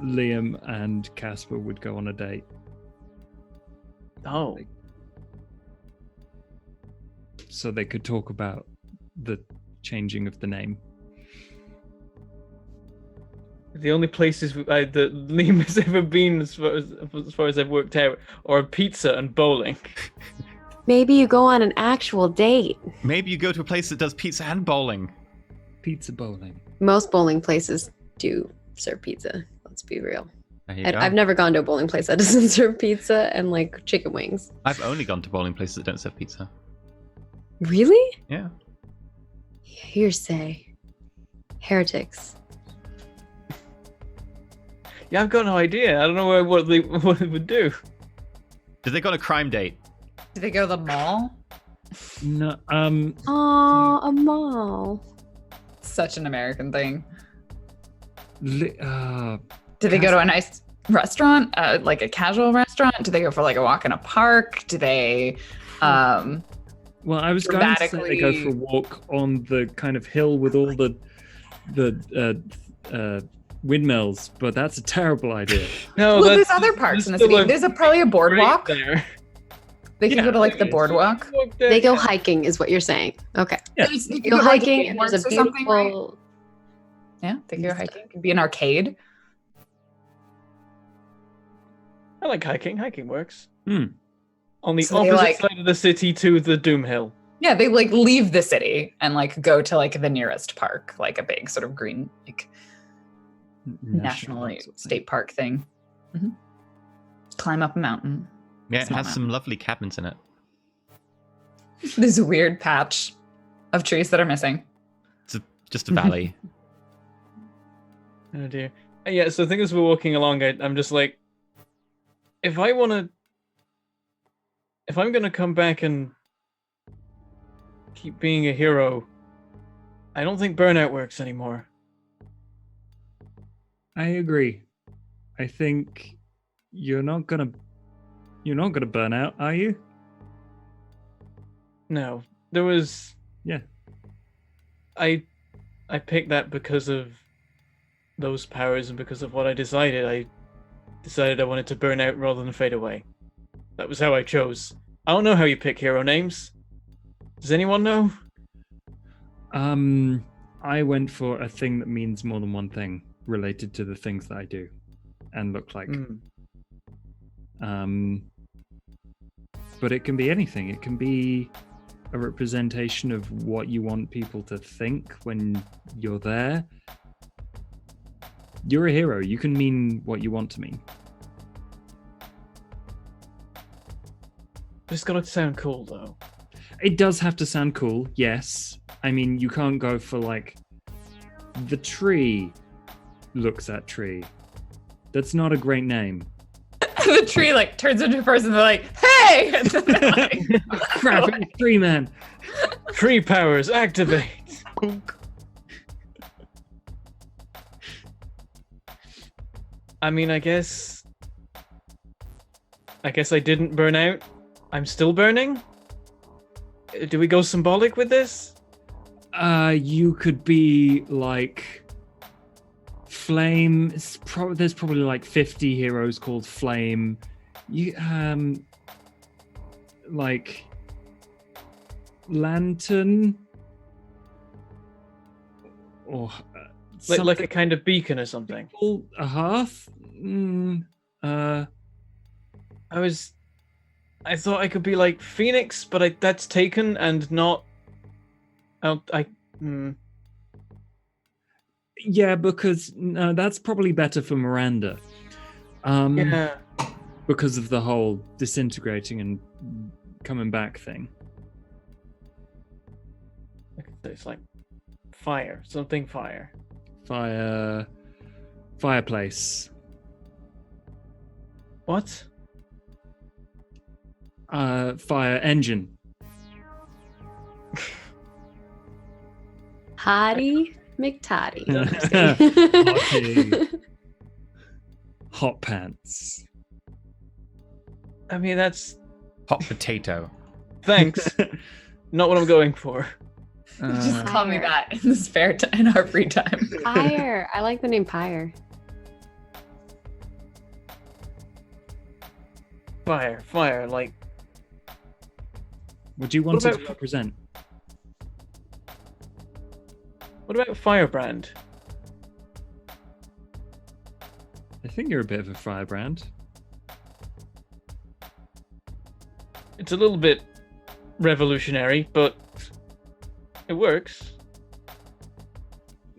Liam and Casper would go on a date. Oh. So they could talk about the changing of the name. The only places that Liam has ever been, as far as I've worked out, are pizza and bowling. Maybe you go on an actual date. Maybe you go to a place that does pizza and bowling. Pizza bowling. Most bowling places do serve pizza. Let's be real. There you go. I've never gone to a bowling place that doesn't serve pizza and like chicken wings. I've only gone to bowling places that don't serve pizza. Really? Yeah. Hearsay. Heretics. Yeah, I've got no idea. I don't know what it would do. Did they go on a crime date? Did they go to the mall? No, Oh, a mall. Such an American thing. Li- Did they go to a nice restaurant, like a casual restaurant? Did they go for like a walk in a park? Do they? well, I was going to say they go for a dramatically- walk on the kind of hill with all the windmills, but that's a terrible idea. No, Well, that's, there's other parks in the still city. a There's probably a boardwalk. right there. They can Yeah, go to like the There is. boardwalk. Walk there, They go yeah. hiking, is what you're saying. Okay. Yeah. They Go like, hiking, and there's a landmarks or something, right? beautiful. Yeah, they can go hiking. It could be an arcade. I like hiking. Hiking works. Hmm. On the So they, opposite like- side of the city to the Doom Hill. Yeah, they like leave the city and like go to like the nearest park, like a big sort of green, like national parks or something. state park thing. Mhm. Climb up a mountain. Yeah, it Small has some lovely cabins in it. There's a weird patch of trees that are missing. It's just a valley. Oh dear. Yeah, so I think as we're walking along, I'm just like, if I'm gonna come back and keep being a hero, I don't think burnout works anymore. I agree. I think you're not gonna burn out, are you? No, there was. Yeah. I picked that because of those powers and because of what I decided. I decided I wanted to burn out rather than fade away. That was how I chose. I don't know how you pick hero names. Does anyone know? I went for a thing that means more than one thing related to the things that I do and look like. But it can be anything. It can be a representation of what you want people to think when you're there. You're a hero. You can mean what you want to mean. It's gotta sound cool though. It does have to sound cool, yes. I mean, you can't go for like the tree looks at tree. That's not a great name. The tree like turns into a person. They're like, "Hey!" And then they're like, Crap, it's tree man. Tree powers activate. I mean, I guess I didn't burn out. I'm still burning. Do we go symbolic with this? You could be like Flame. There's probably like 50 heroes called Flame. You like Lantern or Like a kind of beacon or something. a hearth. I thought I could be like Phoenix, but that's taken and not. Yeah, because no, that's probably better for Miranda. Yeah. Because of the whole disintegrating and coming back thing. It's like fire, something fire. Fireplace. What? Fire engine. Hottie McToddy. No, I'm just Hottie. kidding. Hot pants. I mean, that's Hot potato. thanks. Not what I'm going for. just call me Fire. that in the spare time, in our free time. Pyre. I like the name Pyre. Fire, like What do you want What it about- to represent? what about Firebrand? I think you're a bit of a firebrand. It's a little bit revolutionary, but it works.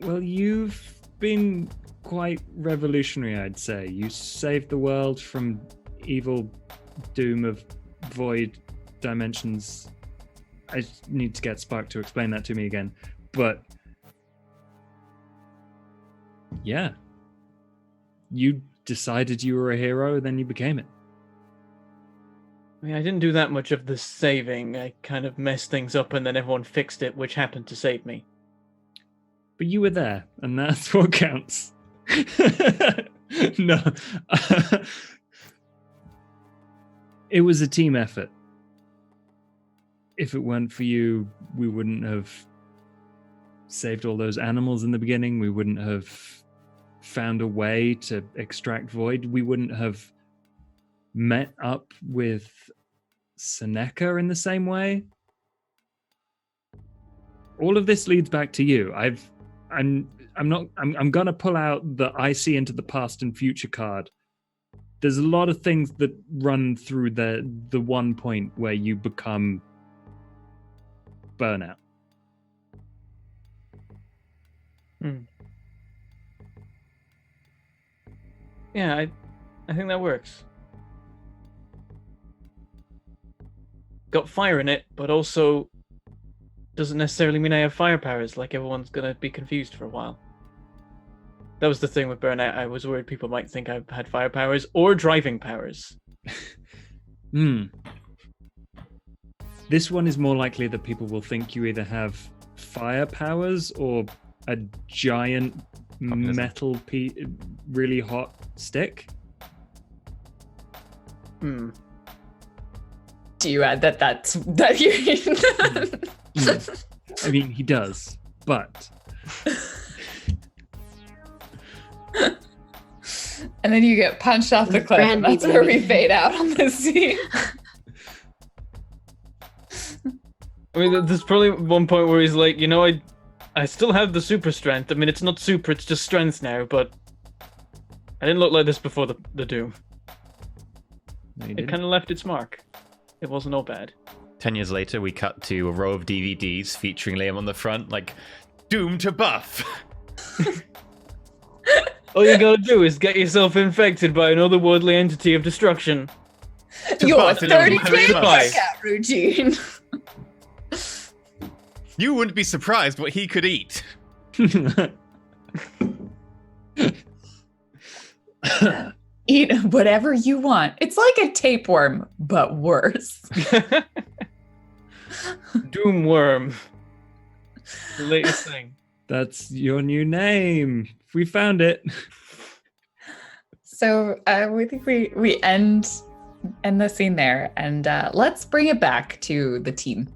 Well, you've been quite revolutionary, I'd say. You saved the world from evil doom of void dimensions. I need to get Spark to explain that to me again. But yeah, you decided you were a hero, then you became it. I mean, I didn't do that much of the saving. I kind of messed things up and then everyone fixed it, which happened to save me. But you were there, and that's what counts. No. It was a team effort. If it weren't for you, we wouldn't have saved all those animals in the beginning. We wouldn't have found a way to extract void. We wouldn't have met up with Seneca in the same way. All of this leads back to you. I'm gonna pull out the I see into the past and future card. There's a lot of things that run through the one point where you become burnout. Yeah, I think that works. got fire in it, but also doesn't necessarily mean I have fire powers. Like everyone's gonna be confused for a while. That was the thing with burnout. I was worried people might think I had fire powers or driving powers. This one is more likely that people will think you either have fire powers or a giant metal really hot stick. Hmm. Do you add that you I mean, he does, but and then you get punched off the cliff, and Brandy that's where we baby. fade out on this scene. I mean, there's probably one point where he's like, you know, I still have the super strength. I mean, it's not super, it's just strength now, but I didn't look like this before the Doom. no, you It didn't. kind of left its mark. It wasn't all bad. 10 years later, we cut to a row of DVDs featuring Liam on the front, like, Doom to buff! All you gotta do is get yourself infected by an otherworldly entity of destruction. Your buff in a 30-day very much. workout routine. You wouldn't be surprised what he could eat. Eat whatever you want. It's like a tapeworm, but worse. Doom worm. The latest thing. That's your new name. We found it. So we think we end the scene there, and let's bring it back to the team.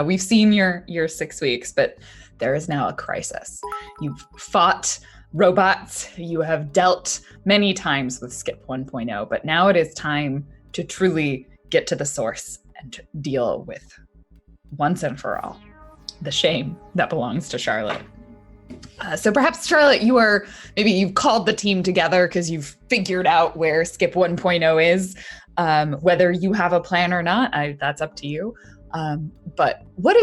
We've seen your 6 weeks, but there is now a crisis. You've fought robots. You have dealt many times with Skip 1.0, but now it is time to truly get to the source and to deal with once and for all the shame that belongs to Charlotte. So perhaps, Charlotte, you've called the team together because you've figured out where Skip 1.0 is. Whether you have a plan or not, that's up to you. But where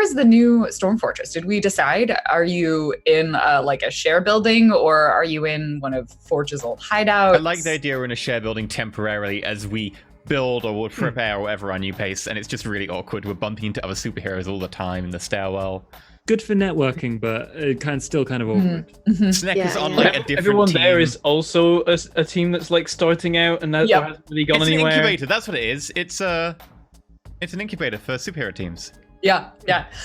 is the new Storm Fortress? Did we decide? Are you in like a share building, or are you in one of Forge's old hideouts? I like the idea we're in a shared building temporarily as we build or we'll prepare or whatever our new pace, and it's just really awkward. We're bumping into other superheroes all the time in the stairwell. Good for networking, but it still kind of awkward. Sneck is Yeah, on yeah. like a different Everyone team. there is also a team that's like starting out and that Yep. hasn't really gone It's an anywhere. incubator, that's what it is. It's an incubator for superhero teams. Yeah.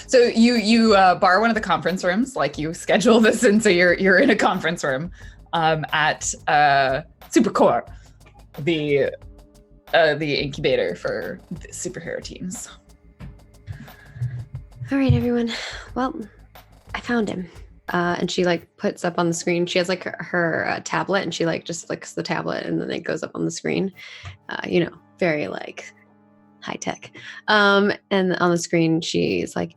So you borrow one of the conference rooms, like you schedule this, and so you're in a conference room at Supercore, the incubator for the superhero teams. All right, everyone. Well, I found him. And she like puts up on the screen. She has like her tablet, and she like just flicks the tablet, and then it goes up on the screen. Very like high tech. And on the screen, she's like,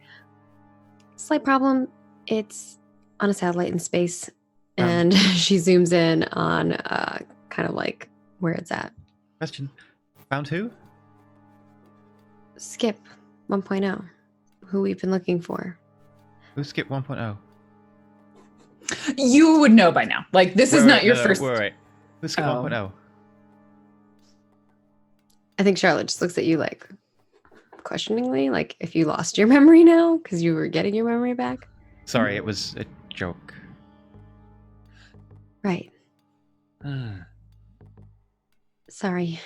slight problem. It's on a satellite in space, and she zooms in on kind of like where it's at. Question. Found who? Skip 1.0, who we've been looking for. Who's Skip 1.0? You would know by now. Like, this is not your first. Wait. Who's Skip Oh. 1.0? I think Charlotte just looks at you like questioningly, like if you lost your memory now because you were getting your memory back. Sorry, it was a joke. Right. Ah. Sorry.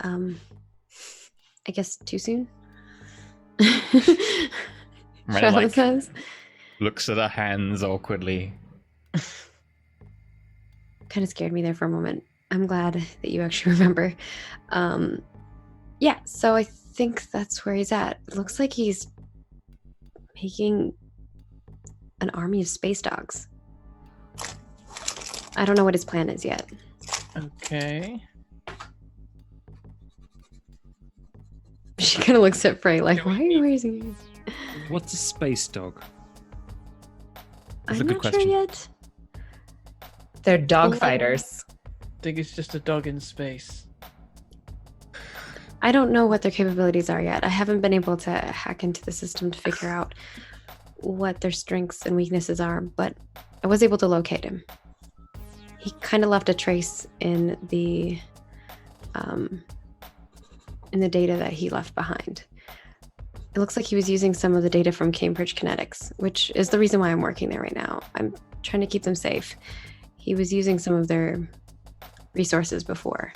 I guess too soon. Right, Charlotte like, says. looks at her hands awkwardly. Kind of scared me there for a moment. I'm glad that you actually remember. Yeah, so I think that's where he's at. It looks like he's making an army of space dogs. I don't know what his plan is yet. Okay. She kind of looks at Frey like, why are you raising these? What's a space dog? That's a I'm good not question. sure yet. They're dog fighters. I think it's just a dog in space. I don't know what their capabilities are yet. I haven't been able to hack into the system to figure out what their strengths and weaknesses are, but I was able to locate him. He kind of left a trace in the data that he left behind. It looks like he was using some of the data from Cambridge Kinetics, which is the reason why I'm working there right now. I'm trying to keep them safe. He was using some of their resources before.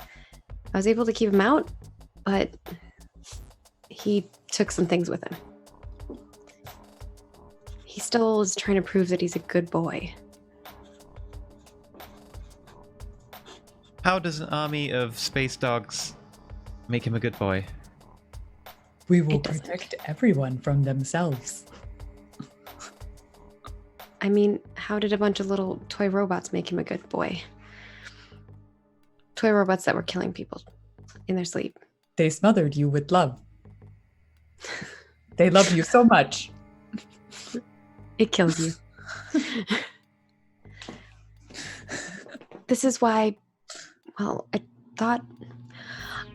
I was able to keep him out, but he took some things with him. He still is trying to prove that he's a good boy. How does an army of space dogs make him a good boy? We will It doesn't. protect everyone from themselves. I mean, how did a bunch of little toy robots make him a good boy? Toy robots that were killing people in their sleep. They smothered you with love. They love you so much. It kills you. This is why, well, I thought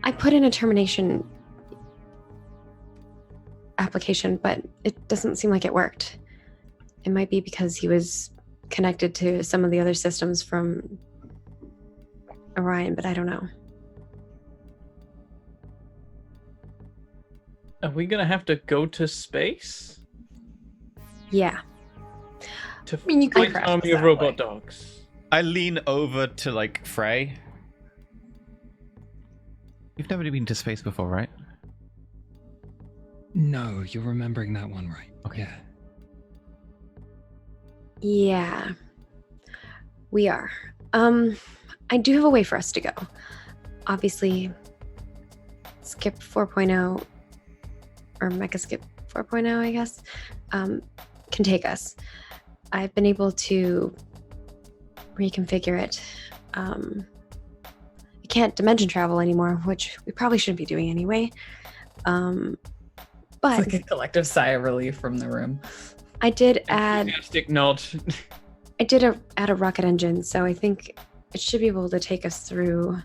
I put in a termination application, but it doesn't seem like it worked. It might be because he was connected to some of the other systems from Orion, but I don't know. Are we gonna have to go to space Yeah. to mean, you could fight crash an army this of that robot way. dogs? I lean over to like Frey. You've never been to space before, right? No, you're remembering that one right. Okay. Yeah. We are. I do have a way for us to go. Obviously, Skip 4.0 or Mecha Skip 4.0, I guess, can take us. I've been able to reconfigure it. We can't dimension travel anymore, which we probably shouldn't be doing anyway. But It's like a collective sigh of relief from the room. I did add Enthusiastic nod. add a rocket engine, so I think it should be able to take us through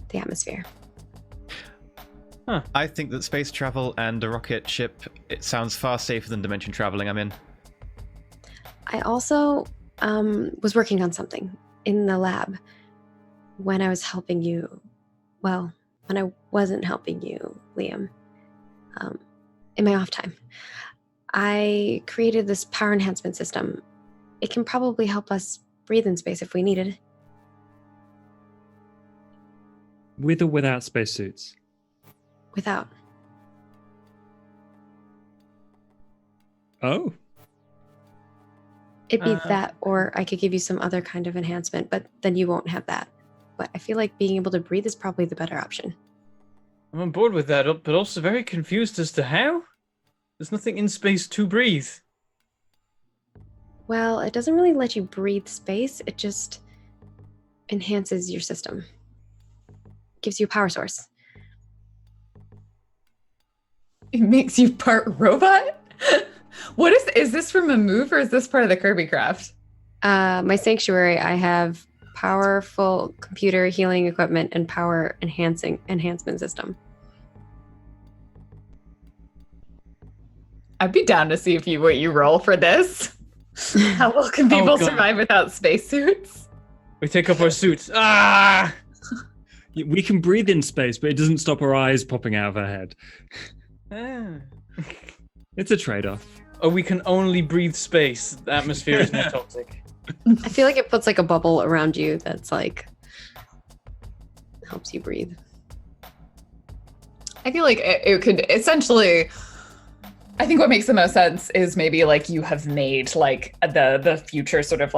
the atmosphere. I think that space travel and a rocket ship, it sounds far safer than dimension traveling. I'm in. I also was working on something in the lab when I was helping you. Well, when I wasn't helping you, Liam, in my off time. I created this power enhancement system. It can probably help us breathe in space if we need it. With or without spacesuits? Without. Oh, It'd be Uh, that, or I could give you some other kind of enhancement, but then you won't have that. But I feel like being able to breathe is probably the better option. I'm on board with that, but also very confused as to how. There's nothing in space to breathe. Well, it doesn't really let you breathe space, it just enhances your system. Gives you a power source. It makes you part robot? What is this from a move or is this part of the Kirby craft? My sanctuary, I have powerful computer healing equipment and power enhancement system. I'd be down to see what you roll for this. How well can people God. survive without spacesuits? We take off our suits. Ah! we can breathe in space, but it doesn't stop our eyes popping out of our head. Ah. It's a trade-off. Oh, we can only breathe space. The atmosphere is not toxic. I feel like it puts like a bubble around you that's like helps you breathe. I feel like it could essentially. I think what makes the most sense is maybe like you have made like the future sort of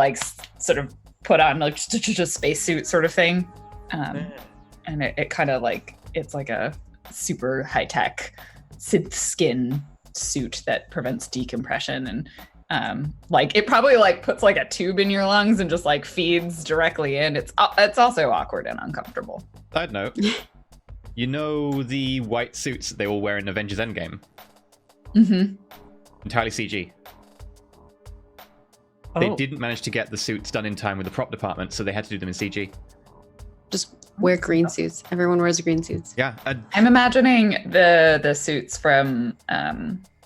put on like just a spacesuit sort of thing, and it kind of like it's like a super high tech synth skin suit that prevents decompression and like it probably like puts like a tube in your lungs and just like feeds directly in. It's also awkward and uncomfortable. Side note, you know the white suits that they all wear in Avengers Endgame? Mm-hmm. Entirely CG. They Oh. didn't manage to get the suits done in time with the prop department, so they had to do them in CG. Just wear green suits. Everyone wears green suits. Yeah, I'm imagining the suits from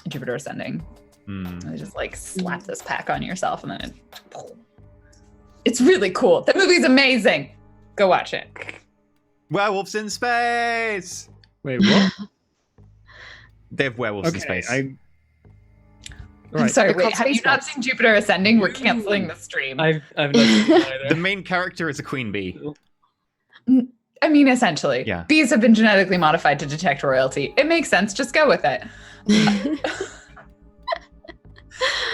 Jupiter Ascending. They just like slap this pack on yourself and then it's really cool. The movie's amazing. Go watch it. werewolves in space! Wait, what? They have werewolves in space. I'm Right. sorry, They're wait, called have you space not rats. seen Jupiter Ascending? We're canceling the stream. I've not seen that either. The main character is a queen bee. I mean, essentially. Yeah. Bees have been genetically modified to detect royalty. It makes sense. Just go with it.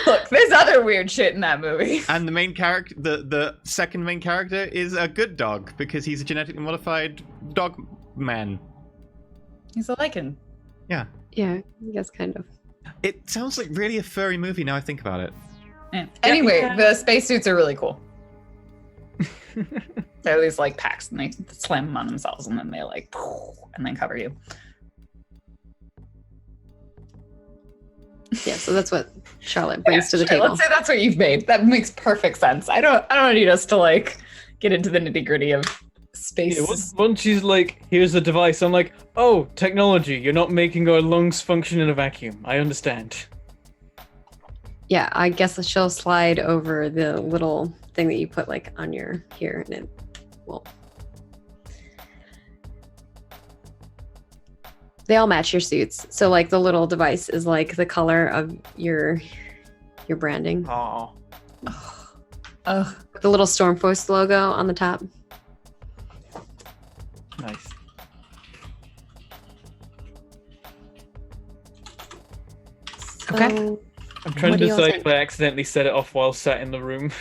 Look, there's other weird shit in that movie. And the main character, the second main character, is a good dog because he's a genetically modified dog man. He's a lichen. Yeah. Yeah, I guess kind of. It sounds like really a furry movie now I think about it. Yeah. Anyway, yeah. the spacesuits are really cool. They're these like packs, and they slam them on themselves, and then they like, and then cover you. Yeah, so that's what Charlotte brings to the sure, table. Let's say that's what you've made. That makes perfect sense. I don't need us to like get into the nitty gritty of space. Yeah, once she's like, here's the device, I'm like, oh, technology, you're not making our lungs function in a vacuum. I understand. Yeah, I guess she'll slide over the little thing that you put like on your here, and it will. They all match your suits, so like the little device is like the color of your branding. Oh. Ugh. The little Stormforce logo on the top. Nice. Okay. So, I'm trying What to do y'all decide think? if I accidentally set it off while sat in the room.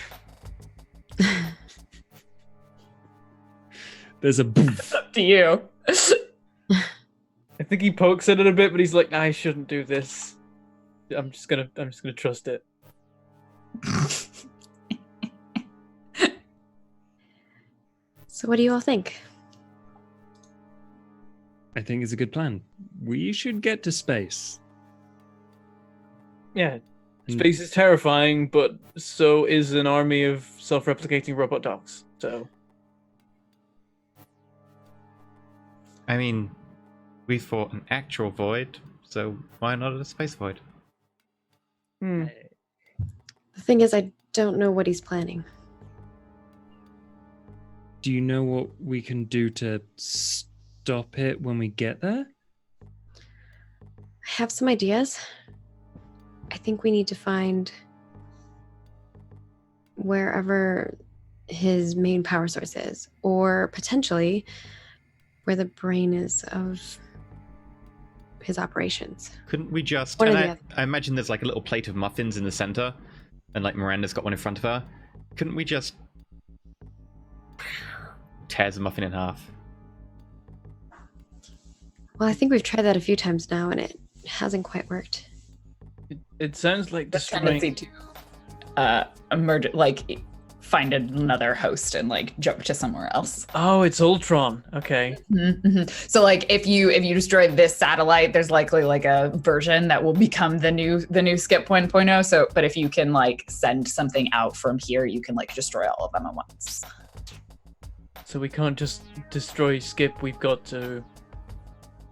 There's a boom. Up to you. I think he pokes at it a bit, but he's like, I shouldn't do this. I'm just gonna trust it. So what do you all think? I think it's a good plan. We should get to space. Yeah. Hmm. Space is terrifying, but so is an army of self-replicating robot dogs. So I mean, we fought an actual void, so why not a space void? The thing is, I don't know what he's planning. Do you know what we can do to stop it when we get there? I have some ideas. I think we need to find wherever his main power source is, or potentially where the brain is of his operations. Couldn't we just... One or And the I, other. I imagine there's like a little plate of muffins in the center, and like Miranda's got one in front of her. Couldn't we just... tears a muffin in half? Well, I think we've tried that a few times now, and it hasn't quite worked. it sounds like The destroying. tendency to emerge, like find another host and like jump to somewhere else. Oh, it's Ultron. Okay. Mm-hmm. So like if you destroy this satellite, there's likely like a version that will become the new Skip 1.0. So but if you can like send something out from here, you can like destroy all of them at once. So we can't just destroy Skip. We've got to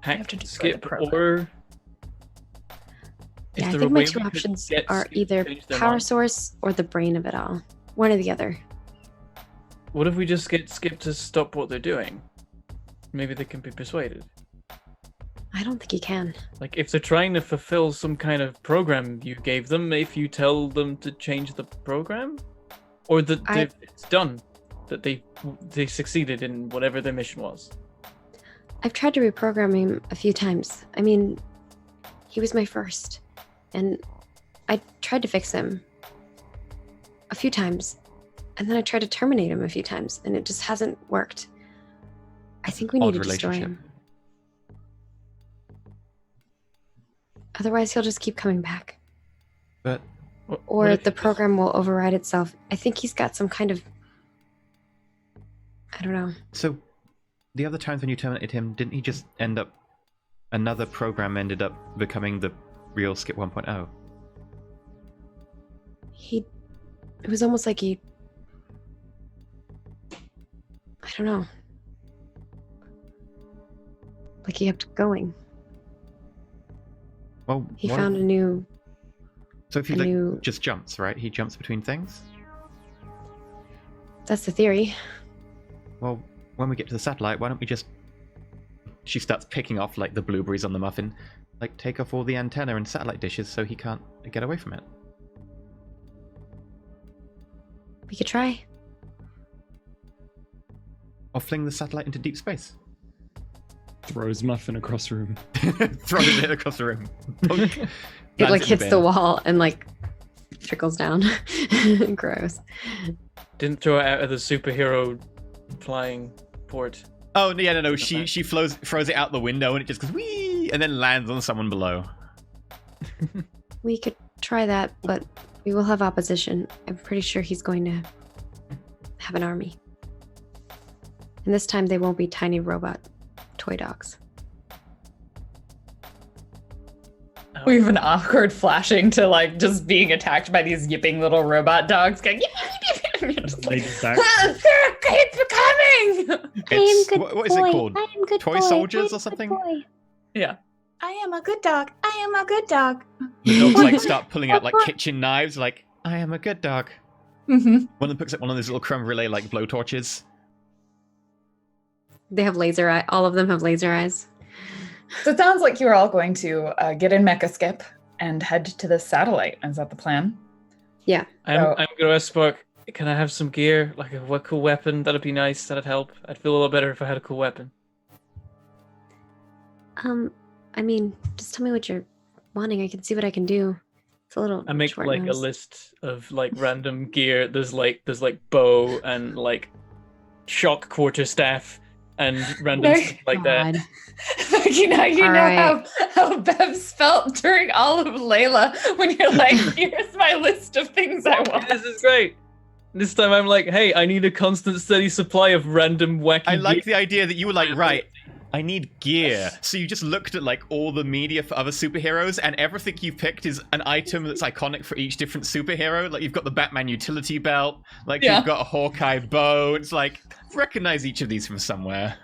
hack have to destroy the Skip, program. or is Yeah, I there a think my way two we could options get are Skip to either change their power mind? source or the brain of it all. One or the other. What if we just get Skip to stop what they're doing? Maybe they can be persuaded. I don't think he can. Like, if they're trying to fulfill some kind of program you gave them, if you tell them to change the program? Or that it's done, that they succeeded in whatever their mission was. I've tried to reprogram him a few times. I mean, he was my first. And I tried to fix him a few times. And then I tried to terminate him a few times, and it just hasn't worked. I think we need to destroy him. Otherwise, he'll just keep coming back. But Or the program will override itself. I think he's got some kind of... I don't know. so the other times when you terminated him, didn't he just end up... another program ended up becoming the real Skip 1.0? It was almost like he... I don't know. Like he kept going. Well, He what found if- a new... So if he a like new- just jumps, right? He jumps between things? That's the theory. Well, when we get to the satellite, why don't we just... She starts picking off like the blueberries on the muffin. like take off all the antenna and satellite dishes so he can't get away from it. We could try. Or fling the satellite into deep space. Throws muffin across the room. Throw it across the room. Punk. It Lands like in hits bin. the wall and like trickles down. Gross. Didn't throw it out of the superhero flying port. Oh yeah, no. She throws it out the window and it just goes whee, and then lands on someone below. We could try that, but we will have opposition. I'm pretty sure he's going to have an army. And this time they won't be tiny robot toy dogs. We have an awkward flashing to like just being attacked by these yipping little robot dogs going, and you're just like, Ladies back. it's coming! It's, what is it called? I am good Toy boy. soldiers I am or good something? boy. Yeah. I am a good dog. I am a good dog. The dogs like start pulling out like kitchen knives, like I am a good dog. Mm-hmm. One of them picks up one of those little creme brulee like blowtorches. They have laser eye. All of them have laser eyes. So it sounds like you're all going to get in Mecha Skip and head to the satellite. Is that the plan? I'm So- going to ask Spark, can I have some gear? Like a cool weapon? That'd be nice. That'd help. I'd feel a little better if I had a cool weapon. I mean, just tell me what you're wanting. I can see what I can do. It's a little I make short like a notice. list of like random gear. There's like bow and like shock quarterstaff and random Nice. stuff like that. God. you know All right. how Bev's felt during all of Layla when you're like, here's my list of things I want. This is great. This time I'm like, hey, I need a constant, steady supply of random wacky. I like gear. the idea that you were like, right, I need gear. So you just looked at like all the media for other superheroes, and everything you picked is an item that's iconic for each different superhero. Like you've got the Batman utility belt, like Yeah. you've got a Hawkeye bow. It's like recognize each of these from somewhere.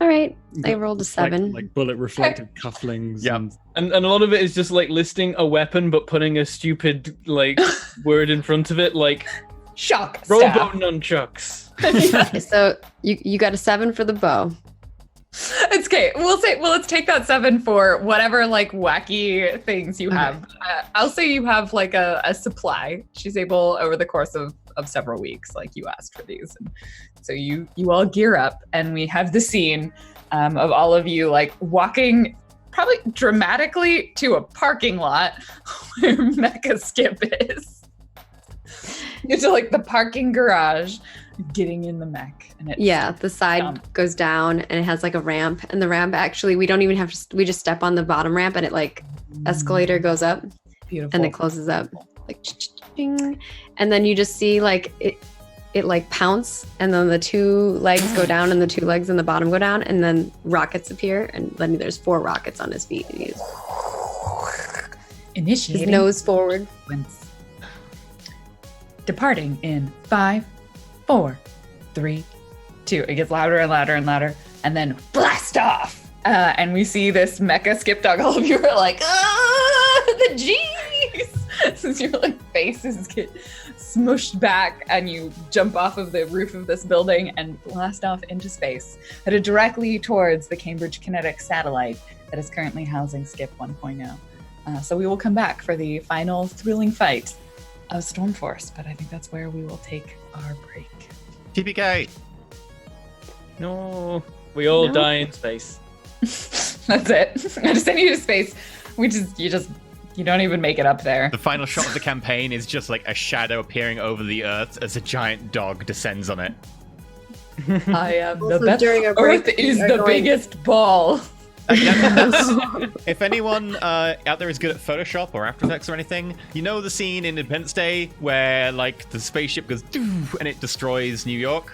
All right. I rolled a 7. Like bullet reflective cufflings. Yep. And And a lot of it is just like listing a weapon but putting a stupid like word in front of it, like Shock Robo staff. nunchucks. So you got a 7 for the bow. It's okay. Let's take that 7 for whatever like wacky things you have. I'll say you have like a supply. She's able over the course of several weeks, like you asked for these. And so you all gear up and we have the scene of all of you like walking probably dramatically to a parking lot where Mecha Skip is. Into like the parking garage, getting in the mech. And it's Yeah, the side dumb. goes down and it has like a ramp. And the ramp actually, we don't even have to, we just step on the bottom ramp and it like escalator goes up beautiful. and it closes up. Like, ching. And then you just see like it like pounce and then the 2 legs go down and the 2 legs in the bottom go down and then rockets appear and then there's 4 rockets on his feet. And he's his Initiating nose forward. sequence. Departing in 5, 4, 3, 2. It gets louder and louder and louder, and then blast off. And we see this Mecha Skip dog. All of you are like, the G's! Since your like faces get smushed back, and you jump off of the roof of this building and blast off into space, headed directly towards the Cambridge Kinetic satellite that is currently housing Skip 1.0. So we will come back for the final thrilling fight of Stormforce, but I think that's where we will take our break. TPK. No, we all No. die in space. That's it. I just send you to space. You don't even make it up there. The final shot of the campaign is just like a shadow appearing over the earth as a giant dog descends on it. I am the Also, best. during a Earth break, is we are the going- biggest ball. If anyone out there is good at Photoshop or After Effects or anything, you know the scene in Independence Day where like the spaceship goes doo and it destroys New York?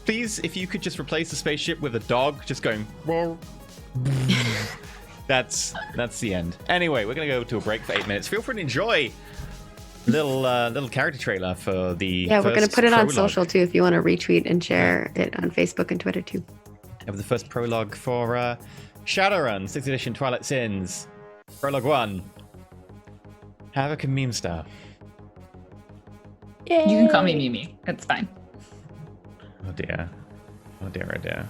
Please, if you could just replace the spaceship with a dog just going roar. That's the end. Anyway, we're gonna go to a break for 8 minutes. Feel free to enjoy little character trailer for the Yeah, we're gonna first put it on prologue. social too if you want to retweet and share it on Facebook and Twitter too. Of the first prologue for Shadowrun 6th edition Twilight Sins. Prologue 1. Havoc and Meme Star. You can call me Mimi. It's fine. Oh dear. Oh dear, oh dear.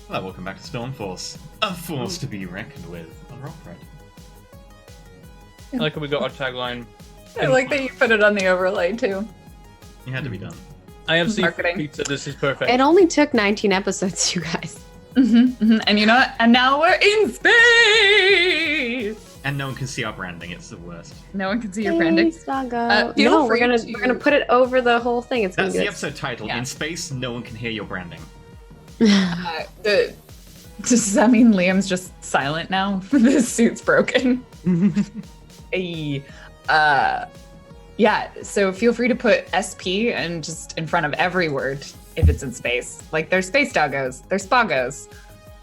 Hello, welcome back to Stormforce, a force to be reckoned with on Roll4It. I like how we got our tagline. I like that you put it on the overlay too. It had to be done. I have seafood Marketing. pizza. This is perfect. It only took 19 episodes, you guys. And you know what? And now we're in space. And no one can see our branding, it's the worst. No one can see your branding. Thanks, Doggo. Feel No, free we're to- gonna put it over the whole thing. It's gonna That's be the this. episode title. Yeah. In space, no one can hear your branding. Does that mean Liam's just silent now? The suit's broken. Hey, yeah, so feel free to put SP and just in front of every word if it's in space. Like there's space doggos, there's spoggos.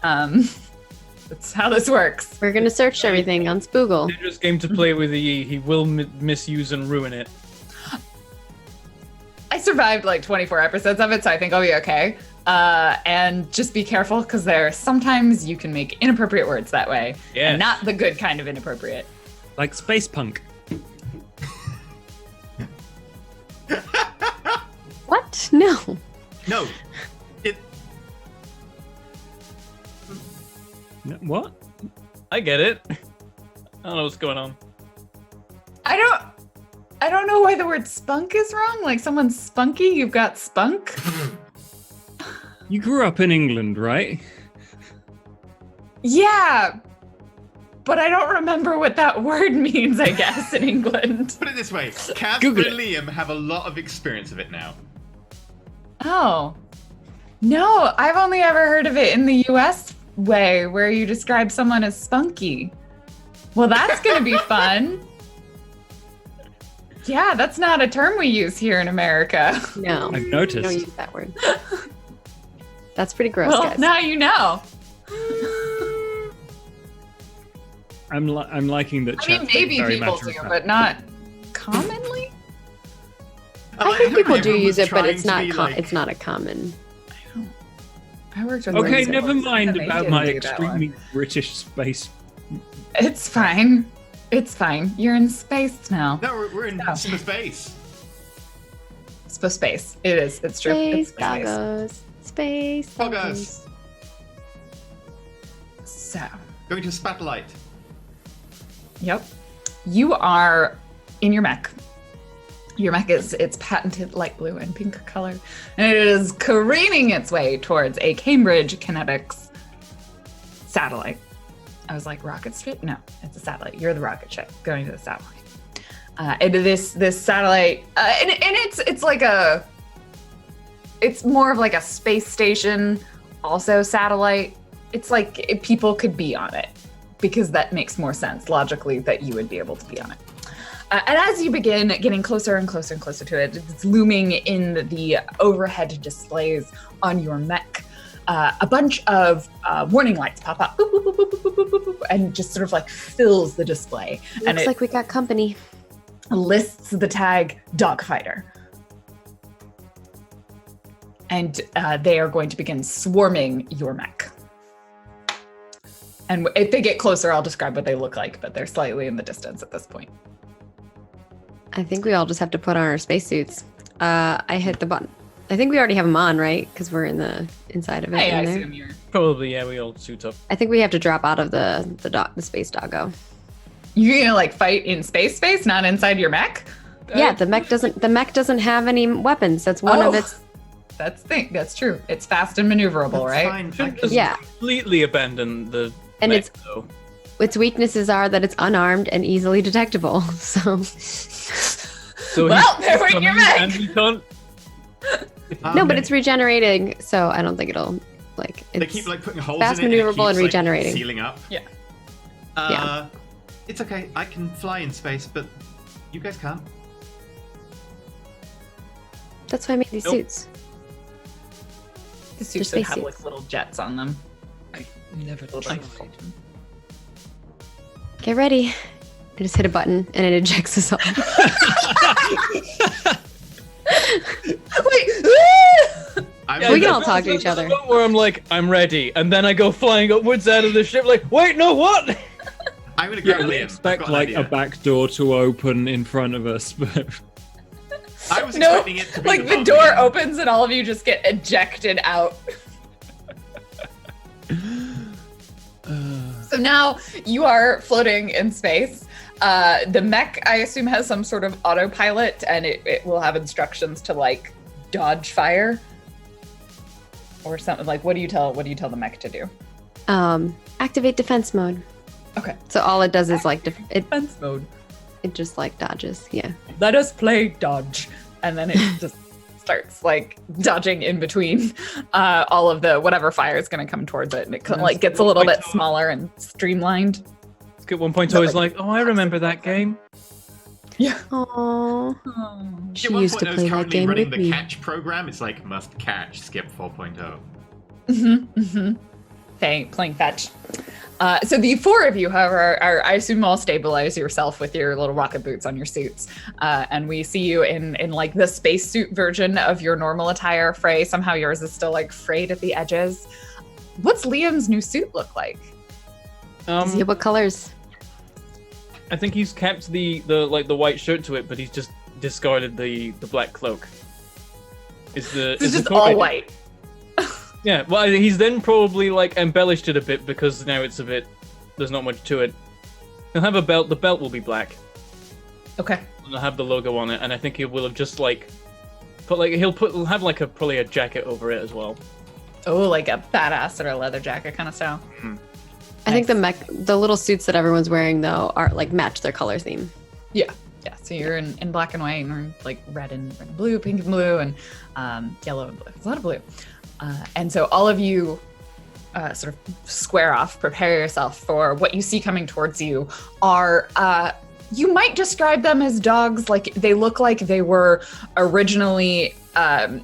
That's how this works. We're gonna search everything on Spoogle. Dangerous game to play with the E. He will misuse and ruin it. I survived like 24 episodes of it, so I think I'll be okay. And just be careful because sometimes you can make inappropriate words that way. Yes. And not the good kind of inappropriate. Like space punk. No. No. It. What? I get it. I don't know what's going on. I don't know why the word spunk is wrong. Like someone's spunky, you've got spunk. You grew up in England, right? Yeah. But I don't remember what that word means, I guess, in England. Put it this way: Casper Google and Liam have a lot of experience of it now. Oh. No, I've only ever heard of it in the US way, where you describe someone as spunky. Well, that's going to be fun. Yeah, that's not a term we use here in America. No. I've We noticed. don't use that word. That's pretty gross, Well, guys. now you know. I'm liking that. I mean, chat's being maybe very people matter of do, fact. but not commonly. I think people do Everyone use was it, but trying it's to not. be like- It's not a common. I worked with Okay, Lindsay never once, mind and they about didn't my do that extremely one. British space. It's fine. It's fine. You're in space now. No, we're in No. space. Space. It is. It's true. Space It's space. doggos. Space doggos. Poggers. So, Going to Spotlight. yep. You are in your mech. Your mech is its patented light blue and pink color, and it is careening its way towards a Cambridge Kinetics satellite. I was like, rocket ship? No, it's a satellite. You're the rocket ship going to the satellite. And this satellite, and it's like it's more of like a space station, also satellite. It's like people could be on it because that makes more sense logically that you would be able to be on it. And as you begin getting closer and closer and closer to it, it's looming in the overhead displays on your mech. A bunch of warning lights pop up, boop, boop, boop, boop, boop, boop, boop, boop, and just sort of like fills the display. And Looks it like we got company. lists the tag dogfighter. And they are going to begin swarming your mech. And if they get closer, I'll describe what they look like, but they're slightly in the distance at this point. I think we all just have to put on our spacesuits. I hit the button. I think we already have them on, right? Because we're in the inside of it. Hey, I in there. assume you're... Probably, yeah, we all suit up. I think we have to drop out of the space doggo. You're gonna like fight in space, not inside your mech? Yeah, the mech doesn't have any weapons. That's one of Oh. its. That's true. It's fast and maneuverable, That's right? fine. I Shouldn't can- just Yeah. completely abandon the And mech, it's though. its weaknesses are that it's unarmed and easily detectable. So So Well, he's they're in your coming mech. and we can't. no, but it's regenerating. So I don't think it'll like. It's, They keep like putting holes fast in it. maneuverable And and it keeps, like, regenerating. sealing up. Yeah. Yeah. It's okay. I can fly in space, but you guys can't. That's why I made these Nope. suits. The suits They're that have spacesuits. like little jets on them. Never tried. Get ready. I just hit a button and it ejects us all. Wait! I'm We can gonna- all talk to each There's a other. moment Where I'm like, I'm ready, and then I go flying upwards out of the ship, like, wait, no, what? I'm gonna go Yeah, we Liam. I've expect got an like idea. a back door to open in front of us, but I was No, expecting it to be like the bomb door again. opens and all of you just get ejected out. So now you are floating in space. The mech, I assume, has some sort of autopilot, and it will have instructions to like dodge fire or something. Like, what do you tell the mech to do? Activate defense mode. Okay, So all it does is like defense mode. it just like dodges. Yeah. Let us play dodge, and then it just starts like dodging in between all of the whatever fire is going to come towards it, and it like gets a little bit smaller and streamlined. At one point, I was like, oh, I remember that game. Yeah. Oh, she Yeah, 1.0 used to is play that currently game running with the me. catch program. It's like must catch, skip 4.0. Playing fetch. So the four of you, however, are I assume all stabilize yourself with your little rocket boots on your suits, and we see you in like the spacesuit version of your normal attire. Frey, somehow yours is still like frayed at the edges. What's Liam's new suit look like? Does he have what colors? I think he's kept the white shirt to it, but he's just discarded the black cloak. Is the It's is the just coat all idea. white. Yeah, well, he's then probably like embellished it a bit because now it's a bit. There's not much to it. He'll have a belt. The belt will be black. Okay. And it'll have the logo on it, and I think he will have just like he'll have like probably a jacket over it as well. Oh, like a badass sort of leather jacket kind of style. I think the little suits that everyone's wearing though are like match their color theme. Yeah. So you're in black and white, and we're like red and blue, pink and blue, and yellow and blue. There's a lot of blue. And so all of you sort of square off, prepare yourself for what you see coming towards you are, you might describe them as dogs. Like they look like they were originally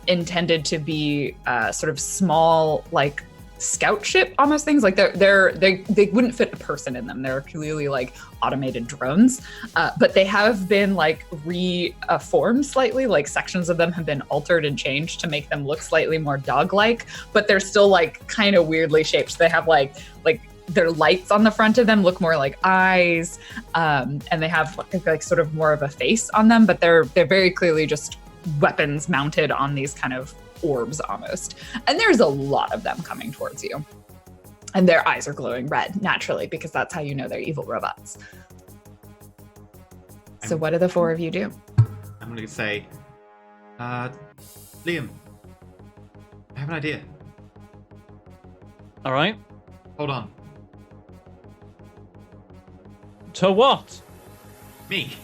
intended to be sort of small, like scout ship almost things. Like they wouldn't fit a person in them. They're clearly like automated drones, but they have been like reformed slightly. Like sections of them have been altered and changed to make them look slightly more dog-like, but they're still like kind of weirdly shaped. So they have like their lights on the front of them look more like eyes, and they have like sort of more of a face on them, but they're very clearly just weapons mounted on these kind of orbs almost. And there's a lot of them coming towards you. And their eyes are glowing red, naturally, because that's how you know they're evil robots. So what do the four of you do? I'm going to say, Liam, I have an idea. All right. Hold on. To what? Me.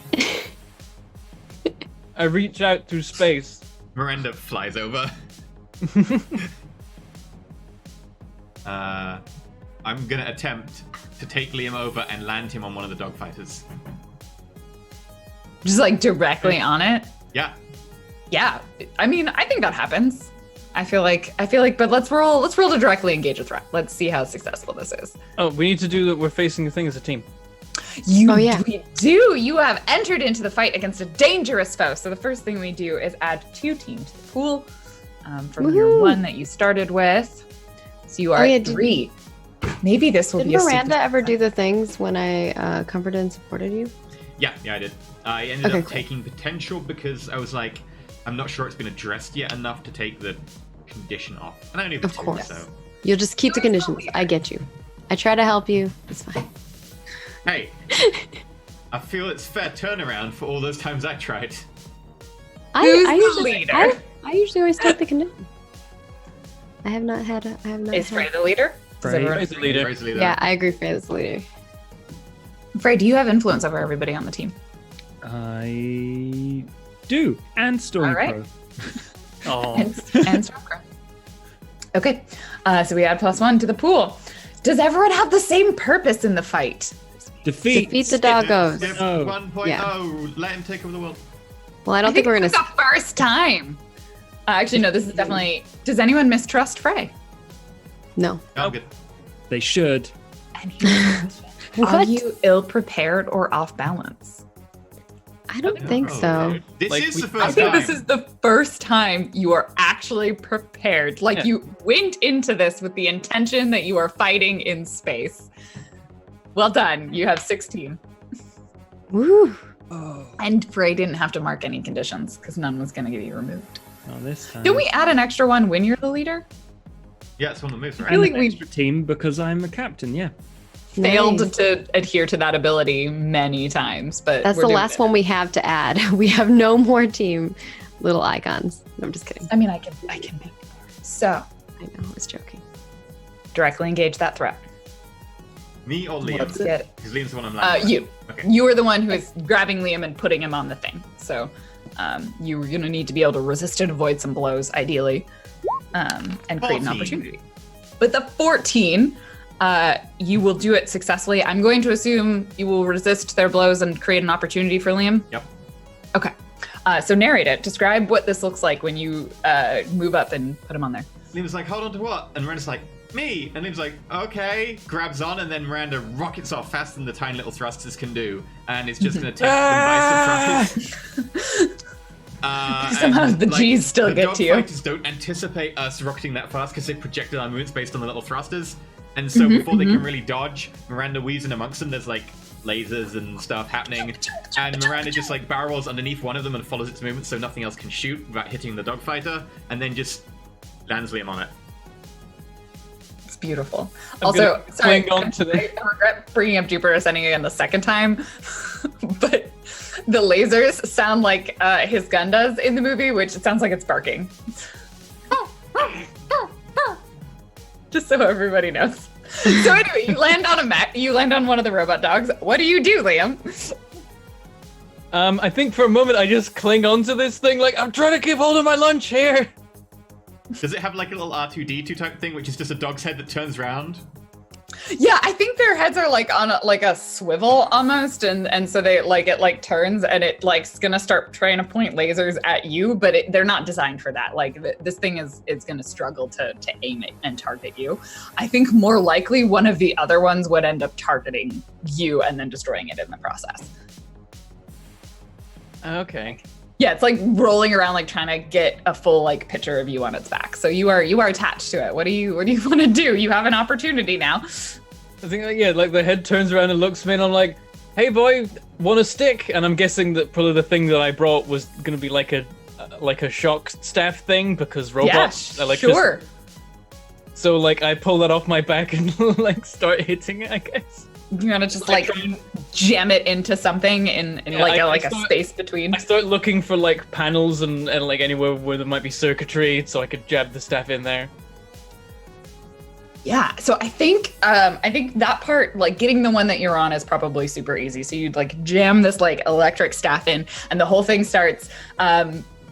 I reach out through space. Miranda flies over. I'm going to attempt to take Liam over and land him on one of the dogfighters. Just like directly on it? Yeah. Yeah. I mean, I think that happens. I feel like, but let's roll to directly engage a threat. Let's see how successful this is. Oh, we need to do that. We're facing the thing as a team. We do. You have entered into the fight against a dangerous foe. So the first thing we do is add 2 teams to the pool from your 1 that you started with. So you are at 3. Maybe this will Did be a Miranda super ever do the things when I comforted and supported you? Yeah, I did. I ended up cool. taking potential because I was like, I'm not sure it's been addressed yet enough to take the condition off. And I only have Of 2, course. so... You'll just keep the conditions. I get you. I try to help you. It's fine. Hey, I feel it's fair turnaround for all those times I tried. Who's the usually, leader? I usually always take the condition. I have not had. Is Frey the leader? Does Frey. everyone- Frey's the leader. Frey's the leader. Yeah, I agree. Frey is the leader. Frey, do you have influence over everybody on the team? I do. And All right. Stormcrow. Oh, And Stormcrow. Okay, so we add +1 to the pool. Does everyone have the same purpose in the fight? Defeat. Defeat the doggos. Div Oh. 1.0. Yeah. Let him take over the world. Well, I don't think we're gonna. it's the first time. Actually, no, this is definitely. Does anyone mistrust Frey? No. I'm good. They should. And here's the question. Are What? you ill prepared or off balance? I don't think so. This Like, is we- the I first think time. this is the first time you are actually prepared. Like Yeah. you went into this with the intention that you are fighting in space. Well done. You have 16. Woo. Oh. And Frey didn't have to mark any conditions because none was going to get you removed. Not this time. Did we add an extra one when you're the leader? Yeah, it's one of the moves, right? And like an we- extra team because I'm a captain, yeah. Failed Nice. to adhere to that ability many times, but That's we're the doing last it. one we have to add. We have no more team little icons. No, I'm just kidding. I mean, I can make more. So I know. I was joking. directly engage that threat. Me or Liam? Let's get it. Because Liam's the one I'm landing. You. Okay. You are the one who is grabbing Liam and putting him on the thing. So you're going to need to be able to resist and avoid some blows, ideally, and create an 14. opportunity. But the 14, you will do it successfully. I'm going to assume you will resist their blows and create an opportunity for Liam. Yep. Okay. So narrate it. Describe what this looks like when you move up and put him on there. Liam's like, hold on to what? And Miranda's like, me. And Liam's like, okay. Grabs on, and then Miranda rockets off faster than the tiny little thrusters can do. And it's just going to take them by surprise. Somehow and, the G's still the get to you. dogfighters don't anticipate us rocketing that fast because they projected our movements based on the little thrusters. And so before they can really dodge, Miranda weaves in amongst them. There's like lasers and stuff happening, and Miranda just like barrel rolls underneath one of them and follows its movement so nothing else can shoot without hitting the dogfighter, and then just lands Liam on it. It's beautiful. I'm Also, gonna sorry, cling on to the- I regret bringing up Jupiter Ascending again the second time, but the lasers sound like his gun does in the movie, which it sounds like it's barking. Just so everybody knows. So anyway, you land on a mech. You land on one of the robot dogs. What do, Liam? I think for a moment I just cling onto this thing like I'm trying to keep hold of my lunch here. Does it have like a little R2D2 type thing, which is just a dog's head that turns around? Yeah, I think their heads are like on a swivel almost, and so they like it like turns and it like's gonna start trying to point lasers at you, but they're not designed for that. Like this thing is gonna struggle to aim it and target you. I think more likely one of the other ones would end up targeting you and then destroying it in the process. Okay. Yeah, it's like rolling around, like trying to get a full like picture of you on its back. So you are attached to it. What do you want to do? You have an opportunity now. I think like the head turns around and looks at me and I'm like, hey boy, want a stick? And I'm guessing that probably the thing that I brought was gonna be like a shock staff thing because robots are like sure. So like I pull that off my back and like start hitting it, I guess. You want to just like jam it into something in a space between. I start looking for like panels and like anywhere where there might be circuitry so I could jab the staff in there. Yeah, so I think that part, like getting the one that you're on, is probably super easy. So you'd like jam this like electric staff in, and the whole thing starts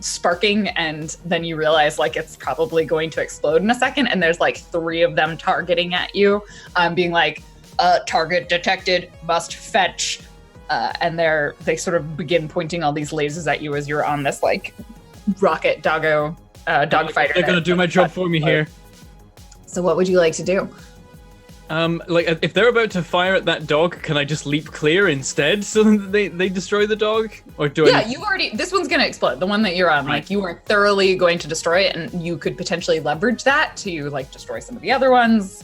sparking, and then you realize like it's probably going to explode in a second. And there's like 3 of them targeting at you, being like, target detected, must fetch, and they sort of begin pointing all these lasers at you as you're on this like rocket dogfighter. They're gonna do my job for me here. So what would you like to do? Like if they're about to fire at that dog, can I just leap clear instead so that they destroy the dog? Or do I? Yeah, this one's gonna explode. The one that you're on, like you are thoroughly going to destroy it, and you could potentially leverage that to like destroy some of the other ones.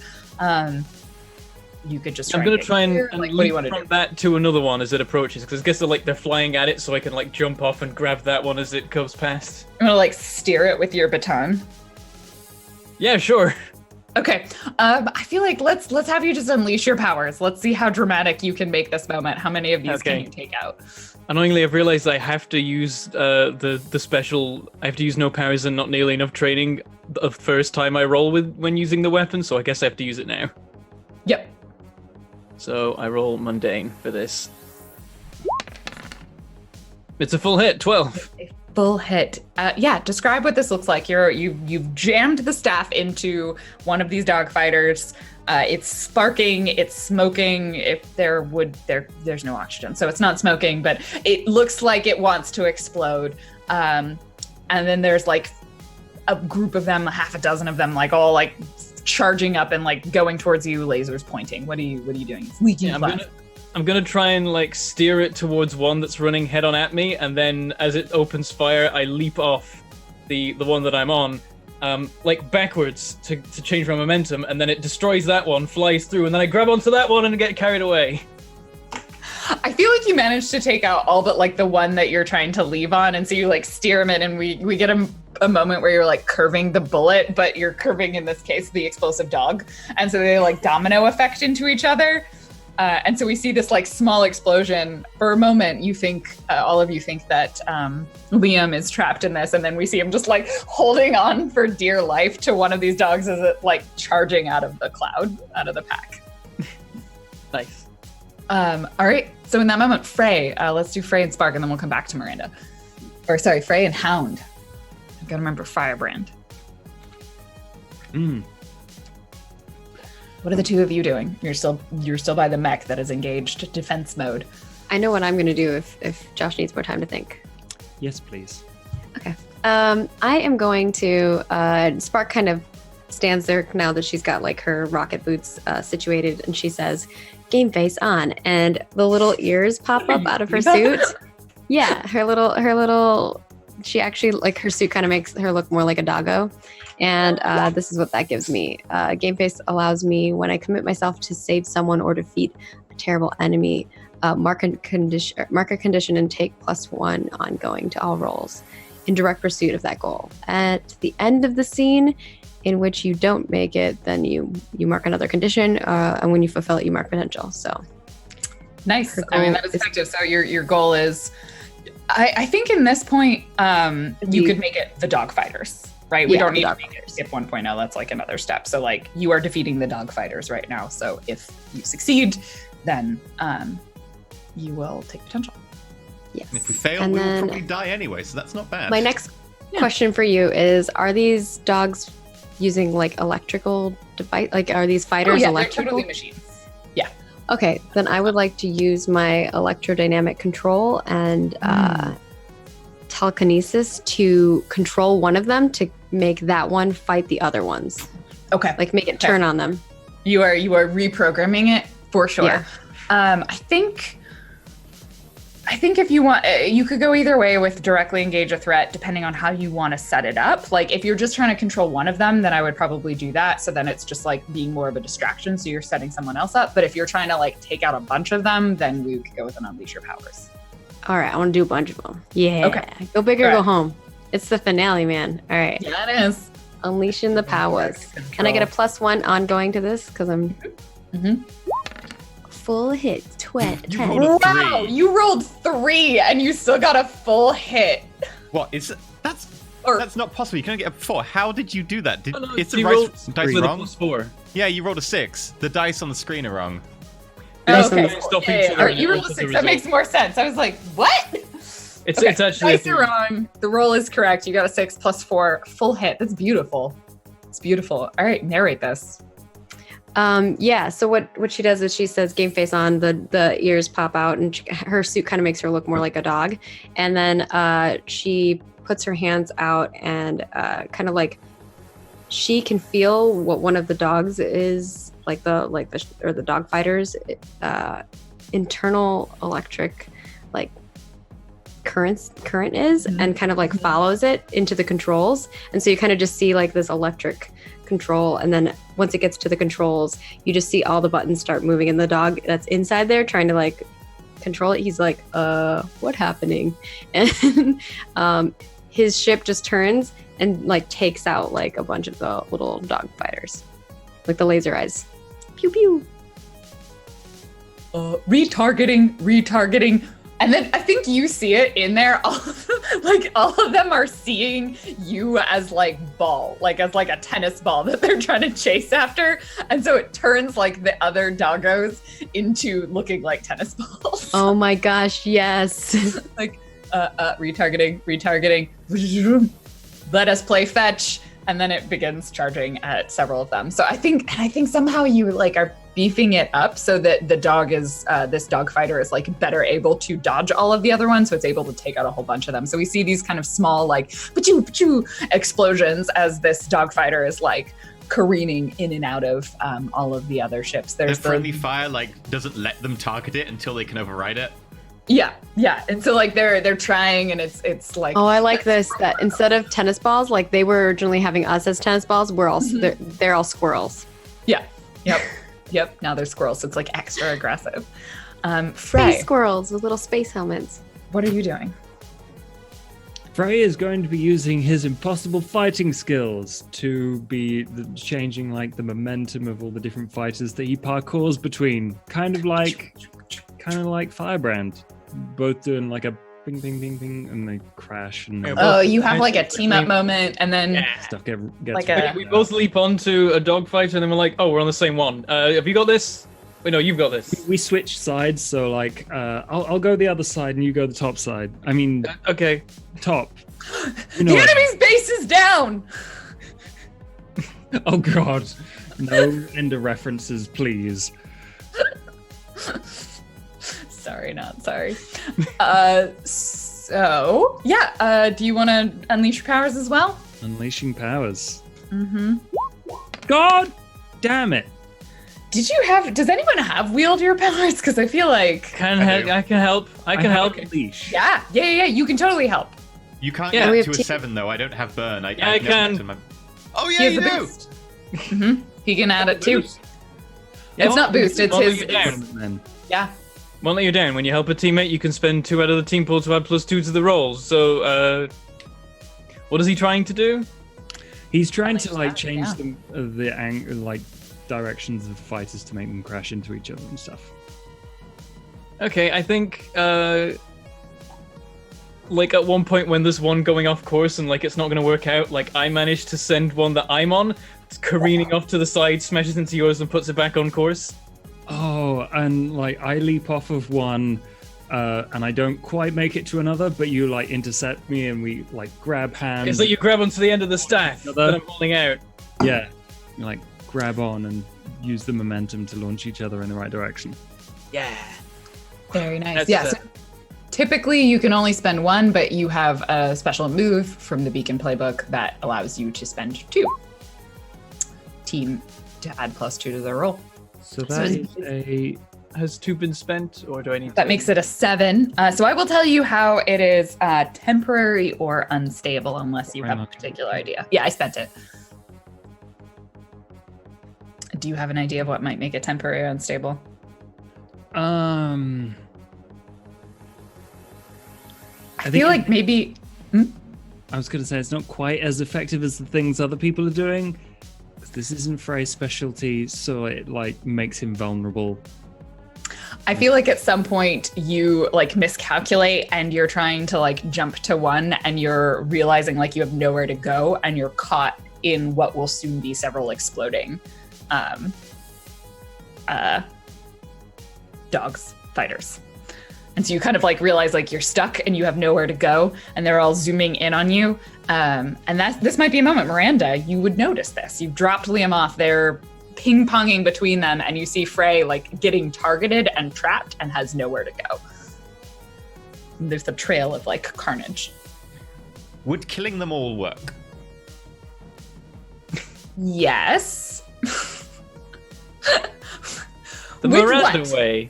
You could just. I'm gonna try and like, leap from that to another one as it approaches, because I guess they're flying at it, so I can like jump off and grab that one as it comes past. I'm gonna like steer it with your baton. Yeah, sure. Okay, I feel like let's have you just unleash your powers. Let's see how dramatic you can make this moment. How many of these can you take out? Annoyingly, I've realized I have to use the special. I have to use no powers and not nearly enough training the first time I roll when using the weapon. So I guess I have to use it now. Yep. So I roll mundane for this. It's a full hit, 12. Full hit. Yeah, describe what this looks like. You've jammed the staff into one of these dogfighters. It's sparking, it's smoking. If there's no oxygen, so it's not smoking, but it looks like it wants to explode. And then there's like a group of them, half a dozen of them, like all like charging up and like going towards you, lasers pointing. What are you doing? It's leaking blood. I'm gonna try and like steer it towards one that's running head on at me, and then as it opens fire, I leap off the one that I'm on, like backwards to change my momentum, and then it destroys that one, flies through, and then I grab onto that one and get carried away. I feel like you managed to take out all but like the one that you're trying to leave on, and so you like steer him in, and we get a moment where you're like curving the bullet, but you're curving in this case the explosive dog, and so they like domino effect into each other. And so we see this like small explosion. For a moment, you think, all of you think that Liam is trapped in this, and then we see him just like holding on for dear life to one of these dogs as it like charging out of the cloud, out of the pack. Nice. All right. So in that moment, Frey, let's do Frey and Spark, and then we'll come back to Miranda. Or sorry, Frey and Hound. I've got to remember Firebrand. What are the two of you doing? You're still by the mech that is engaged defense mode. I know what I'm going to do if Josh needs more time to think. Yes, please. Okay. I am going to Spark kind of stands there now that she's got like her rocket boots situated, and she says, "Game face on," and the little ears pop up out of her suit. Yeah, her little. She actually like her suit kind of makes her look more like a doggo. And this is what that gives me. Game face allows me, when I commit myself to save someone or defeat a terrible enemy, mark a condition and take +1 ongoing to all rolls in direct pursuit of that goal. At the end of the scene in which you don't make it, then you mark another condition, and when you fulfill it, you mark potential. So Nice. Her I mean, goal that is is- effective. So your goal is, I think in this point, you could make it the dog fighters, right? We Yeah, don't the need to dog make it fighters. skip 1.0. That's like another step. So like you are defeating the dog fighters right now. So if you succeed, then you will take potential. yes. And if we fail, And we will then probably die anyway, so that's not bad. my next Yeah. question for you is: are these dogs using like electrical device? Like, are these fighters Oh, yeah, they're electrical? totally machines. Yeah. Okay, then I would like to use my electrodynamic control and telekinesis to control one of them to make that one fight the other ones. Okay. Like make it Okay. turn on them. You are reprogramming it for sure. Yeah. I think if you want, you could go either way with directly engage a threat, depending on how you want to set it up. Like if you're just trying to control one of them, then I would probably do that. So then it's just like being more of a distraction. So you're setting someone else up. But if you're trying to like take out a bunch of them, then we could go with an unleash your powers. All right, I want to do a bunch of them. Yeah. Okay. Go big or All go right. home. It's the finale, man. All right. Yeah, it is. Unleashing the powers. And I get a +1 ongoing to this because I'm Mhm. full hit. You rolled a Wow, 3. you rolled 3 and you still got a full hit. What is that's Or that's not possible. You can't get a 4. How did you do that? Oh, no, Is the you rolled dice with a wrong? +4. Yeah, you rolled a 6. The dice on the screen are wrong. Nice okay. one. Stop each Yeah, other or and you it rolled a alters 6. the That result. makes more sense. I was like, what? It's Okay, actually dice are wrong. The roll is correct. You got a 6 + 4 full hit. That's beautiful. It's beautiful. All right, narrate this. Yeah, so what she does is she says game face on, the ears pop out, and her suit kind of makes her look more like a dog. And then she puts her hands out and kind of like she can feel what one of the dogs is like the dog fighters internal electric like current is, and kind of like follows it into the controls. And so you kind of just see like this electric control, and then once it gets to the controls, you just see all the buttons start moving, and the dog that's inside there trying to like control it, he's like, what happening? And his ship just turns and like takes out like a bunch of the little dog fighters, like the laser eyes. Pew pew. Retargeting. And then I think you see it in there. All of them are seeing you as like as like a tennis ball that they're trying to chase after. And so it turns like the other doggos into looking like tennis balls. Oh my gosh, yes. Retargeting. Let us play fetch. And then it begins charging at several of them. So I think somehow you like are beefing it up so that the dog is, this dog fighter is like better able to dodge all of the other ones. So it's able to take out a whole bunch of them. So we see these kind of small like pachoo explosions as this dog fighter is like careening in and out of all of the other ships. The There's friendly fire like doesn't let them target it until they can override it. Yeah. And so like they're trying, and it's like, Oh, I like this. That instead of tennis balls, like they were originally having us as tennis balls, we're all they're all squirrels. yeah. Yep. Now they're squirrels. So it's like extra aggressive. Space Frey, squirrels with little space helmets. what are you doing? Frey is going to be using his impossible fighting skills to be changing like the momentum of all the different fighters that he parkours between, kind of like Firebrand, both doing like a ping ping ping ping, and they crash and Yeah, Oh, you have like a team up moment, and then stuff gets like wrecked. We both leap onto a dogfight and then we're like, oh, we're on the same one. Have you got this? Wait, no, you've got this. We switch sides, so like I'll go the other side and you go the top side. I mean, Okay. top. the You know, enemy's base is down. oh god, no Ender references, please. Sorry, not sorry. So yeah, do you want to unleash your powers as well? Unleashing powers. Mm-hmm. God damn it! Does anyone have wield your powers? Because I feel like I can help. I can help. Leash. yeah, you can totally help. You can't Yeah, we get have to a two- 7 though. I don't have burn. Yeah, I can. Oh yeah, He has you the do. boost. Mm-hmm. He can add it too. Boost. It's not boost. It's Well, his. you can. Then. Yeah. Won't let you down. When you help a teammate, you can spend 2 out of the team pool to add +2 to the rolls. So, what is he trying to do? He's trying to like Exactly, change yeah. the directions of fighters to make them crash into each other and stuff. Okay, I think, like at one point when there's one going off course and like it's not going to work out, like I managed to send one that I'm on, it's careening off to the side, smashes into yours and puts it back on course. Oh, and like I leap off of one, and I don't quite make it to another, but you like intercept me and we like grab hands. It's like you grab onto the end of the staff that I'm holding out. Yeah, you like grab on and use the momentum to launch each other in the right direction. Yeah. Very nice. That's Yes. Typically, you can only spend 1, but you have a special move from the Beacon playbook that allows you to spend 2. Team to add +2 to their roll. So that is a Has 2 been spent, or do I need That to? makes it a 7. So I will tell you how it is temporary or unstable, unless you have a particular idea. Yeah, I spent it. Do you have an idea of what might make it temporary or unstable? I feel like maybe. I was going to say it's not quite as effective as the things other people are doing. 'Cause this isn't Frey's specialty, so it like makes him vulnerable. I feel like at some point you like miscalculate and you're trying to like jump to 1 and you're realizing like you have nowhere to go and you're caught in what will soon be several exploding fighters. And so you kind of like realize like you're stuck and you have nowhere to go and they're all zooming in on you. And this might be a moment, Miranda, you would notice this. You've dropped Liam off, they're ping-ponging between them and you see Frey like getting targeted and trapped and has nowhere to go. There's a trail of like carnage. Would killing them all work? Yes. The With Miranda what? way.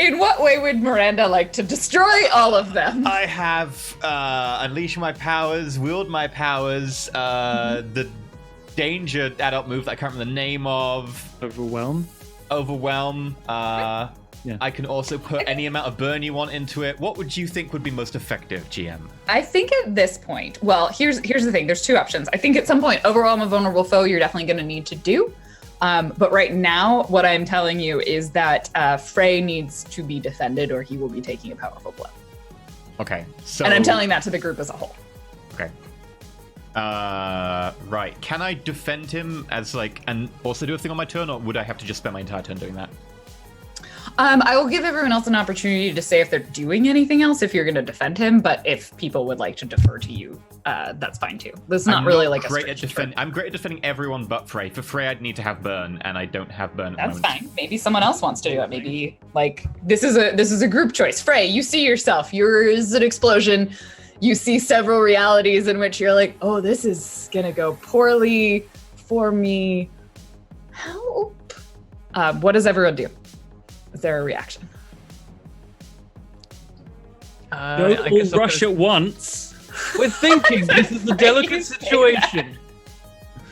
In what way would Miranda like to destroy all of them? I have unleash my powers, wield my powers, the danger adult move that I can't remember the name of. Overwhelm. Yeah. I can also put any amount of burn you want into it. What would you think would be most effective, GM? I think at this point, well, here's the thing. There's 2 options. I think at some point, overwhelm a vulnerable foe, you're definitely going to need to do. But right now, what I'm telling you is that Frey needs to be defended or he will be taking a powerful blow. Okay, so... And I'm telling that to the group as a whole. Okay. Right. Can I defend him as like, and also do a thing on my turn, or would I have to just spend my entire turn doing that? I will give everyone else an opportunity to say if they're doing anything else, if you're going to defend him, but if people would like to defer to you, that's fine too. This is not really like a great at strict defend. I'm great at defending everyone but Frey. For Frey, I'd need to have burn, and I don't have burn at the That's moment. fine. Maybe someone else wants to do it. Maybe like this is a group choice. Frey, you see yourself. Yours an explosion. You see several realities in which you're like, oh, this is gonna go poorly for me. Help. What does everyone do? Is there a reaction? Don't I all guess I'll rush go- at once. We're thinking. This is a delicate situation.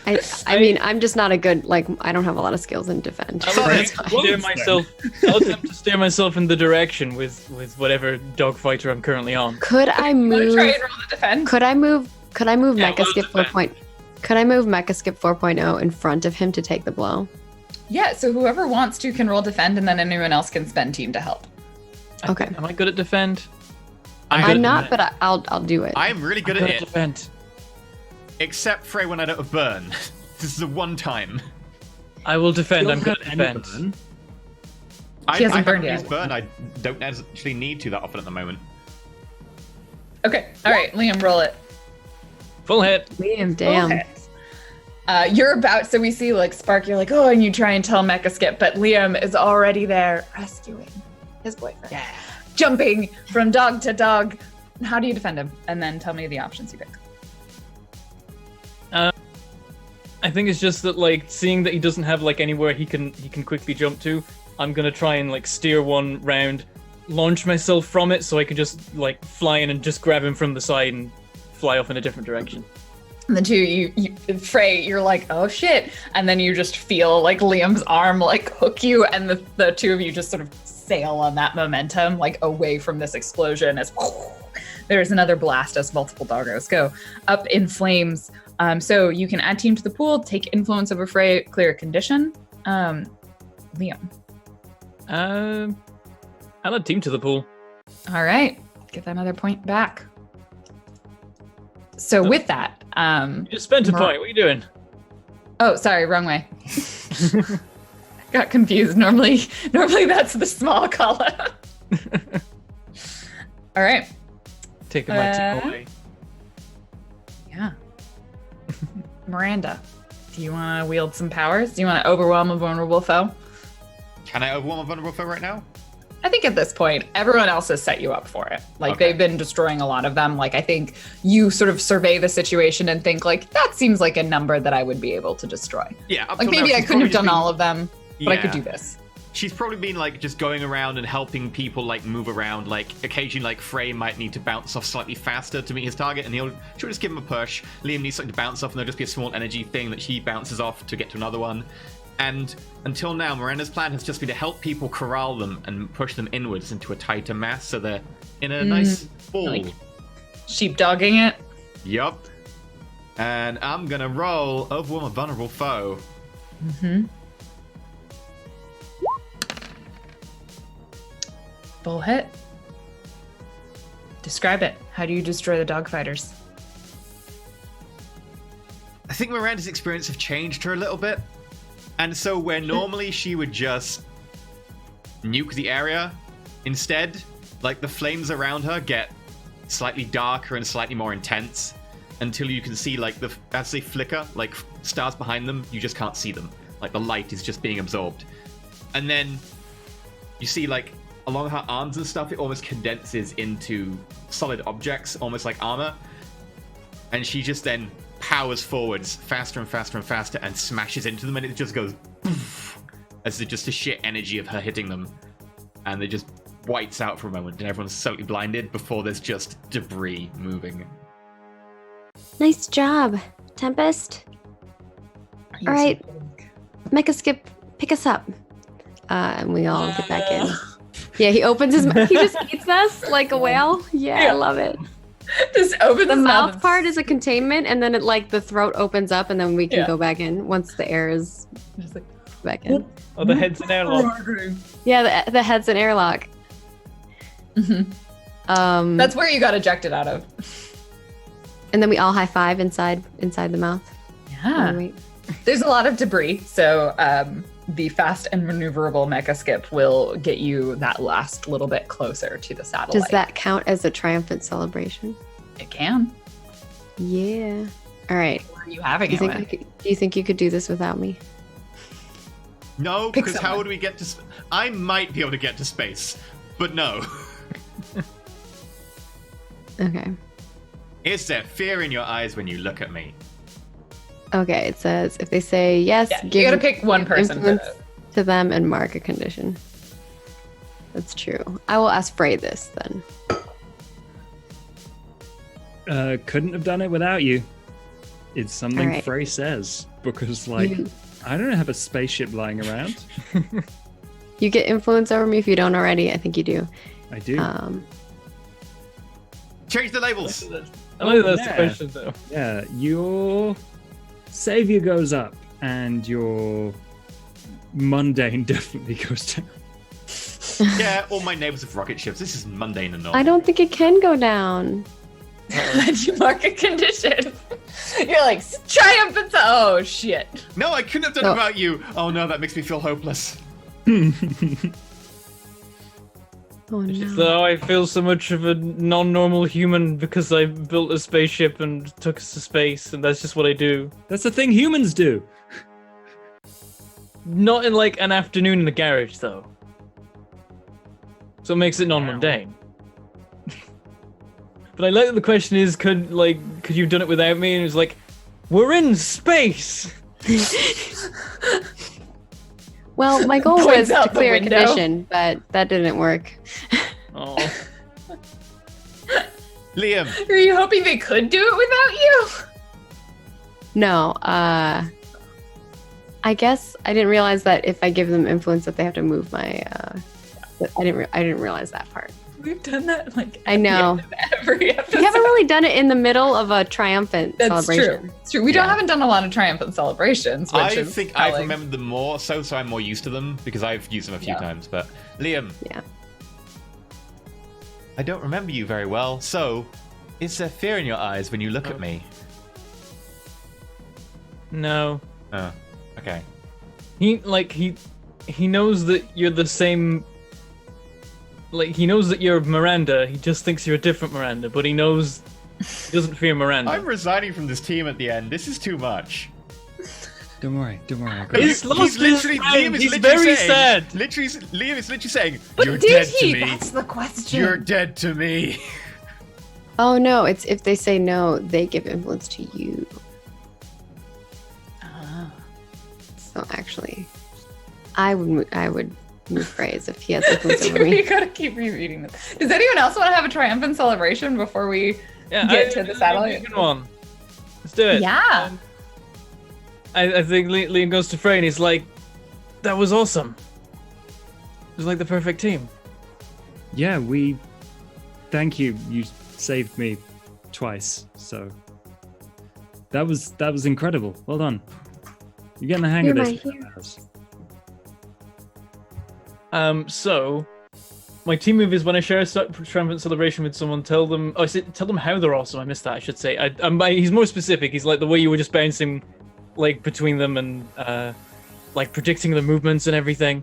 I mean, I'm just not a good, like, I don't have a lot of skills in defend. I'll attempt to steer myself in the direction with whatever dogfighter I'm currently on. Could I You wanna move? try and roll to defend? Could I move Yeah, Mecha we'll Skip defend. 4. Could I move Mecha Skip 4.0 in front of him to take the blow? Yeah. So whoever wants to can roll defend, and then anyone else can spend team to help. Okay. Am I good at defend? I'm not, but I'll do it. I'm really good Good at at it, defend. except Frey when I don't have burn. This is a one time. I will defend. I'm Don't good have at any defend. burn. He hasn't I burned haven't yet. used burn. I don't actually need to that often at the moment. Okay. All right, Liam, roll it. Full hit. Liam, damn. Okay. You're about, so we see like Spark, you're like, oh, and you try and tell Mecha Skip, but Liam is already there rescuing his boyfriend. Yeah. Jumping from dog to dog. How do you defend him? And then tell me the options you pick. I think it's just that, like, seeing that he doesn't have like anywhere he can quickly jump to, I'm gonna try and like steer one round, launch myself from it so I can just like fly in and just grab him from the side and fly off in a different direction. And then you Frey, you're like, oh shit. And then you just feel like Liam's arm like hook you, and the two of you just sort of sail on that momentum, like away from this explosion as there's another blast as multiple doggos go up in flames. So you can add team to the pool, take influence over Frey, clear a condition. Liam. I'll add team to the pool. All right. Get that another point back. So with that, You just spent a point. What are you doing? oh, sorry, wrong way. Got confused. Normally that's the small column. All right. Taking my team away. Yeah. Miranda, do you want to wield some powers? Do you want to overwhelm a vulnerable foe? Can I overwhelm a vulnerable foe right now? I think at this point, everyone else has set you up for it. Like, Okay. they've been destroying a lot of them. Like, I think you sort of survey the situation and think, like, that seems like a number that I would be able to destroy. Yeah. Up Like, till now, maybe I she's couldn't have probably done just all of them, but I could Yeah. do this. She's probably been like just going around and helping people like move around. Like occasionally, like Frey might need to bounce off slightly faster to meet his target, and she'll just give him a push. Liam needs something to bounce off, and there'll just be a small energy thing that she bounces off to get to another one. And until now, Miranda's plan has just been to help people corral them and push them inwards into a tighter mass, so they're in a nice ball. Like- Sheepdogging it. Yup. And I'm gonna roll overwhelm a vulnerable foe. Mm-hmm. Full hit. Describe it. How do you destroy the dogfighters? I think Miranda's experience have changed her a little bit. And so where normally she would just nuke the area, instead, like the flames around her get slightly darker and slightly more intense until you can see like as they flicker, like stars behind them, you just can't see them. Like the light is just being absorbed. And then you see like along her arms and stuff, it almost condenses into solid objects, almost like armor. And she just then powers forwards faster and faster and faster and smashes into them, and it just goes poof, as just the sheer energy of her hitting them. And it just whites out for a moment, and everyone's totally blinded before there's just debris moving. Nice job, Tempest. All right, Mecha Skip, pick us up. And we all get back in. Yeah, he opens his mouth. He just eats us like a whale. Yeah, I love it. Just open The his mouth part is a containment, and then it like the throat opens up, and then we can Yeah. go back in once the air is Just like, back in. Oh, the head's an airlock. Yeah, the head's an airlock. Mhm. That's where you got ejected out of. And then we all high five inside the mouth. Yeah. Wait. There's a lot of debris, so the fast and maneuverable mecha skip will get you that last little bit closer to the satellite. Does that count as a triumphant celebration? It can. Yeah. All right. Where are you having Do it with? you think you could do this without me? No, Pick because how someone. would we get to I might be able to get to space, but no. Okay. Is there fear in your eyes when you look at me? Okay. It says if they say yes, Yeah, you gotta pick one person for influence this. to them and mark a condition. That's true. I will ask Frey this then. Couldn't have done it without you. It's something Alright. Frey says because, like, You- I don't have a spaceship lying around. You get influence over me if you don't already. I think you do. I do. Change the labels. I know that's the yeah. question though. Yeah, your savior goes up, and your mundane definitely goes down. Yeah, all my neighbors have rocket ships. This is mundane and normal. I don't think it can go down. Let you mark a condition. You're like, triumphant. Oh, shit. No, I couldn't have done No. it without you. Oh no, that makes me feel hopeless. Oh It's just no. that I feel so much of a non-normal human because I built a spaceship and took us to space, and that's just what I do. That's the thing humans do. Not in like an afternoon in the garage though. So it makes it non-mundane. But I like that the question is, could you have done it without me? And it's like, we're in space. Well, my goal Points was to out the clear a window. condition, but that didn't work. Oh, Liam, Were you hoping they could do it without you? No, I guess I didn't realize that if I give them influence that they have to move my I didn't realize that part. We've done that like I know. every episode. We haven't really done it in the middle of a triumphant That's celebration. true. It's true. We haven't done a lot of triumphant celebrations. Which I is think I've telling. remembered them more, so I'm more used to them because I've used them a few times. But Liam, Yeah. I don't remember you very well. So, is there fear in your eyes when you look at me? No. Oh, okay. He knows that you're the same. Like, he knows that you're Miranda. He just thinks you're a different Miranda, but he knows he doesn't fear Miranda. I'm resigning from this team at the end. This is too much. Don't worry. I got He's it. lost his friend. Liam is He's literally very saying, sad. Liam is literally saying, But "You're did dead he? to me. That's the question. You're dead to me." Oh no, it's if they say no, they give influence to you. Ah. So actually, I would move phrase if he has influence over We me. gotta keep rereading this. Does anyone else want to have a triumphant celebration before we get to the satellite? Come on. Let's do it. Yeah. I think Liam goes to Frey and he's like, that was awesome. It was like the perfect team. Yeah, thank you. You saved me twice, so that was incredible. Well done. You're getting the hang You're of my this. hero. So my team move is when I share a triumphant celebration with someone, tell them how they're awesome. I missed that, I should say. He's more specific. He's like the way you were just bouncing like between them and like predicting the movements and everything.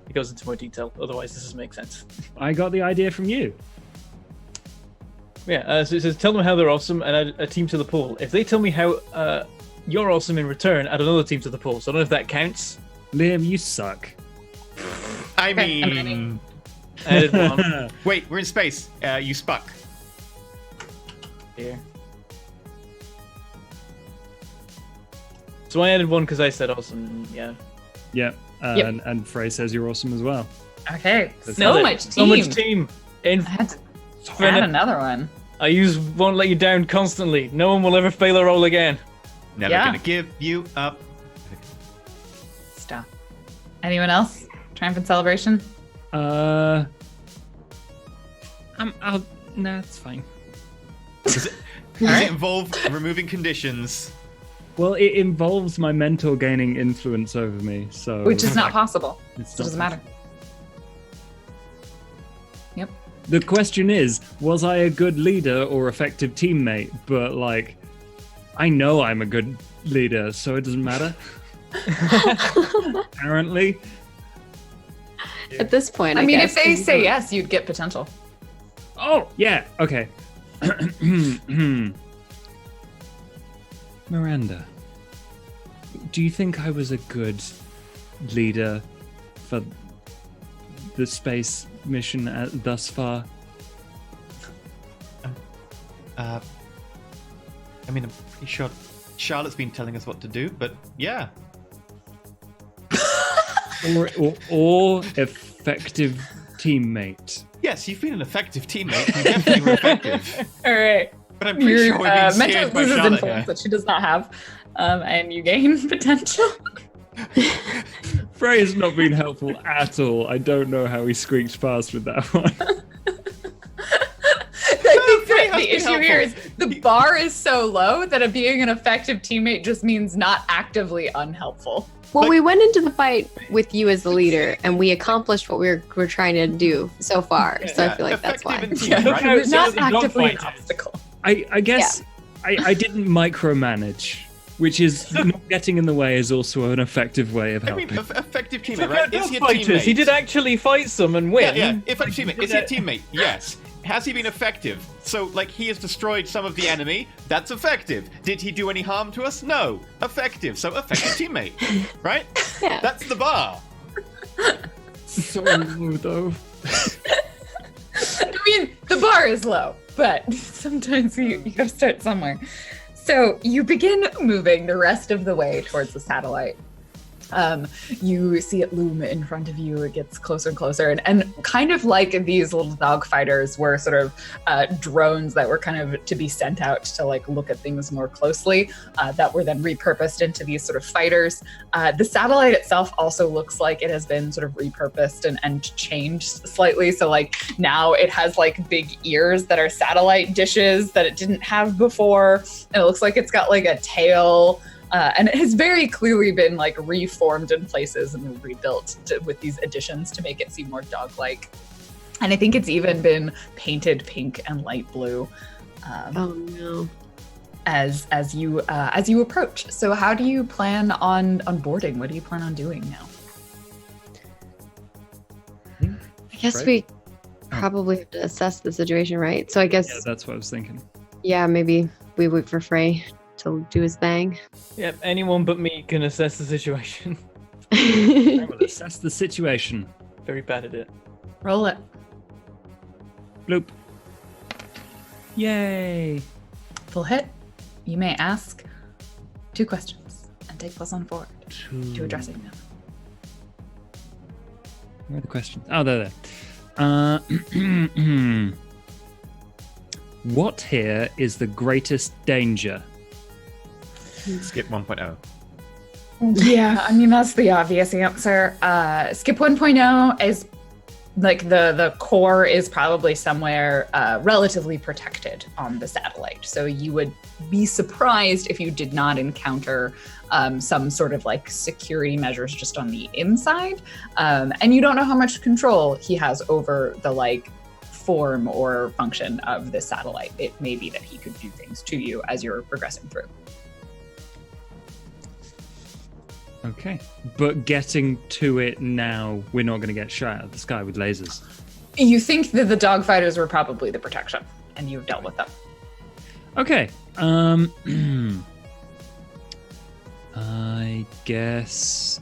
He goes into more detail, otherwise this doesn't make sense. I got the idea from you. Yeah, so it says tell them how they're awesome and add a team to the pool. If they tell me how you're awesome in return, add another team to the pool. So I don't know if that counts. Liam, you suck. I Okay, mean, I did one wait, we're in space. You spuck. here. So I added one because I said awesome. Yeah. Yeah, Yep. and Frey says you're awesome as well. Okay. That's So Added. much team. So much team. I had to add another one. I use won't let you down constantly. No one will ever fail a roll again. Never Yeah. gonna give you up. Stop. Anyone else? Triumphant celebration? Nah, it's fine. Does it involve removing conditions? Well, it involves my mentor gaining influence over me, so Which is not possible. it's So it doesn't not- matter. Yep. The question is, was I a good leader or effective teammate? But like, I know I'm a good leader, so it doesn't matter. Apparently. At this point, I mean, guess, if they 'cause say you- yes, you'd get potential. Oh, yeah, okay. Miranda, do you think I was a good leader for the space mission thus far? I mean, I'm pretty sure Charlotte's been telling us what to do, but yeah. Or effective teammate? Yes, you've been an effective teammate. You definitely were effective. All right. But I'm pretty sure we've been mental scared by loses Charlotte influence here. that she does not have, and you gain potential. Frey has not been helpful at all. I don't know how he squeaked past with that one. I think Frey that has the been issue here is helpful. the bar is so low that being an effective teammate just means not actively unhelpful. Well, Like- we went into the fight with you as the leader, and we accomplished what we're trying to do so far. So I Yeah, feel like that's why. effective and Yeah, team, right? how it's not it's not actively an fighting. obstacle. I guess I didn't micromanage, which is not getting in the way is also an effective way of I mean, helping. effective teammate, Look right? at Is those he a fighters. teammate? He did actually fight some and win. Yeah, effective teammate. Is he a teammate? Yes. Has he been effective? So, like, he has destroyed some of the enemy. That's effective. Did he do any harm to us? No. Effective. So, effective teammate. Right? Yeah. That's the bar. So low, though. I mean, the bar is low, but sometimes you gotta start somewhere. So you begin moving the rest of the way towards the satellite. You see it loom in front of you. It gets closer and closer, and kind of like these little dog fighters were sort of drones that were kind of to be sent out to like look at things more closely, that were then repurposed into these sort of fighters. The satellite itself also looks like it has been sort of repurposed and changed slightly. So like now it has like big ears that are satellite dishes that it didn't have before, and it looks like it's got like a tail. And it has very clearly been like reformed in places and rebuilt with these additions to make it seem more dog-like. And I think it's even been painted pink and light blue. Oh no! As you approach. So how do you plan on boarding? What do you plan on doing now? I guess Right. we probably have to assess the situation, right? So I guess Yeah, that's what I was thinking. maybe we wait for Frey to do his thing. Yep, anyone but me can assess the situation. I will assess the situation. Very bad at it. Roll it. Bloop. Yay. Full hit. You may ask 2 questions and take +1 forward to addressing them. Where are the questions? Oh, they're there. What here is the greatest danger? Skip 1.0. Yeah, I mean, that's the obvious answer. Skip 1.0 is like the core is probably somewhere relatively protected on the satellite. So you would be surprised if you did not encounter some sort of like security measures just on the inside. And you don't know how much control he has over the like form or function of the satellite. It may be that he could do things to you as you're progressing through. Okay. But getting to it now, we're not going to get shot out of the sky with lasers. You think that the dogfighters were probably the protection, and you've dealt with them. Okay. I guess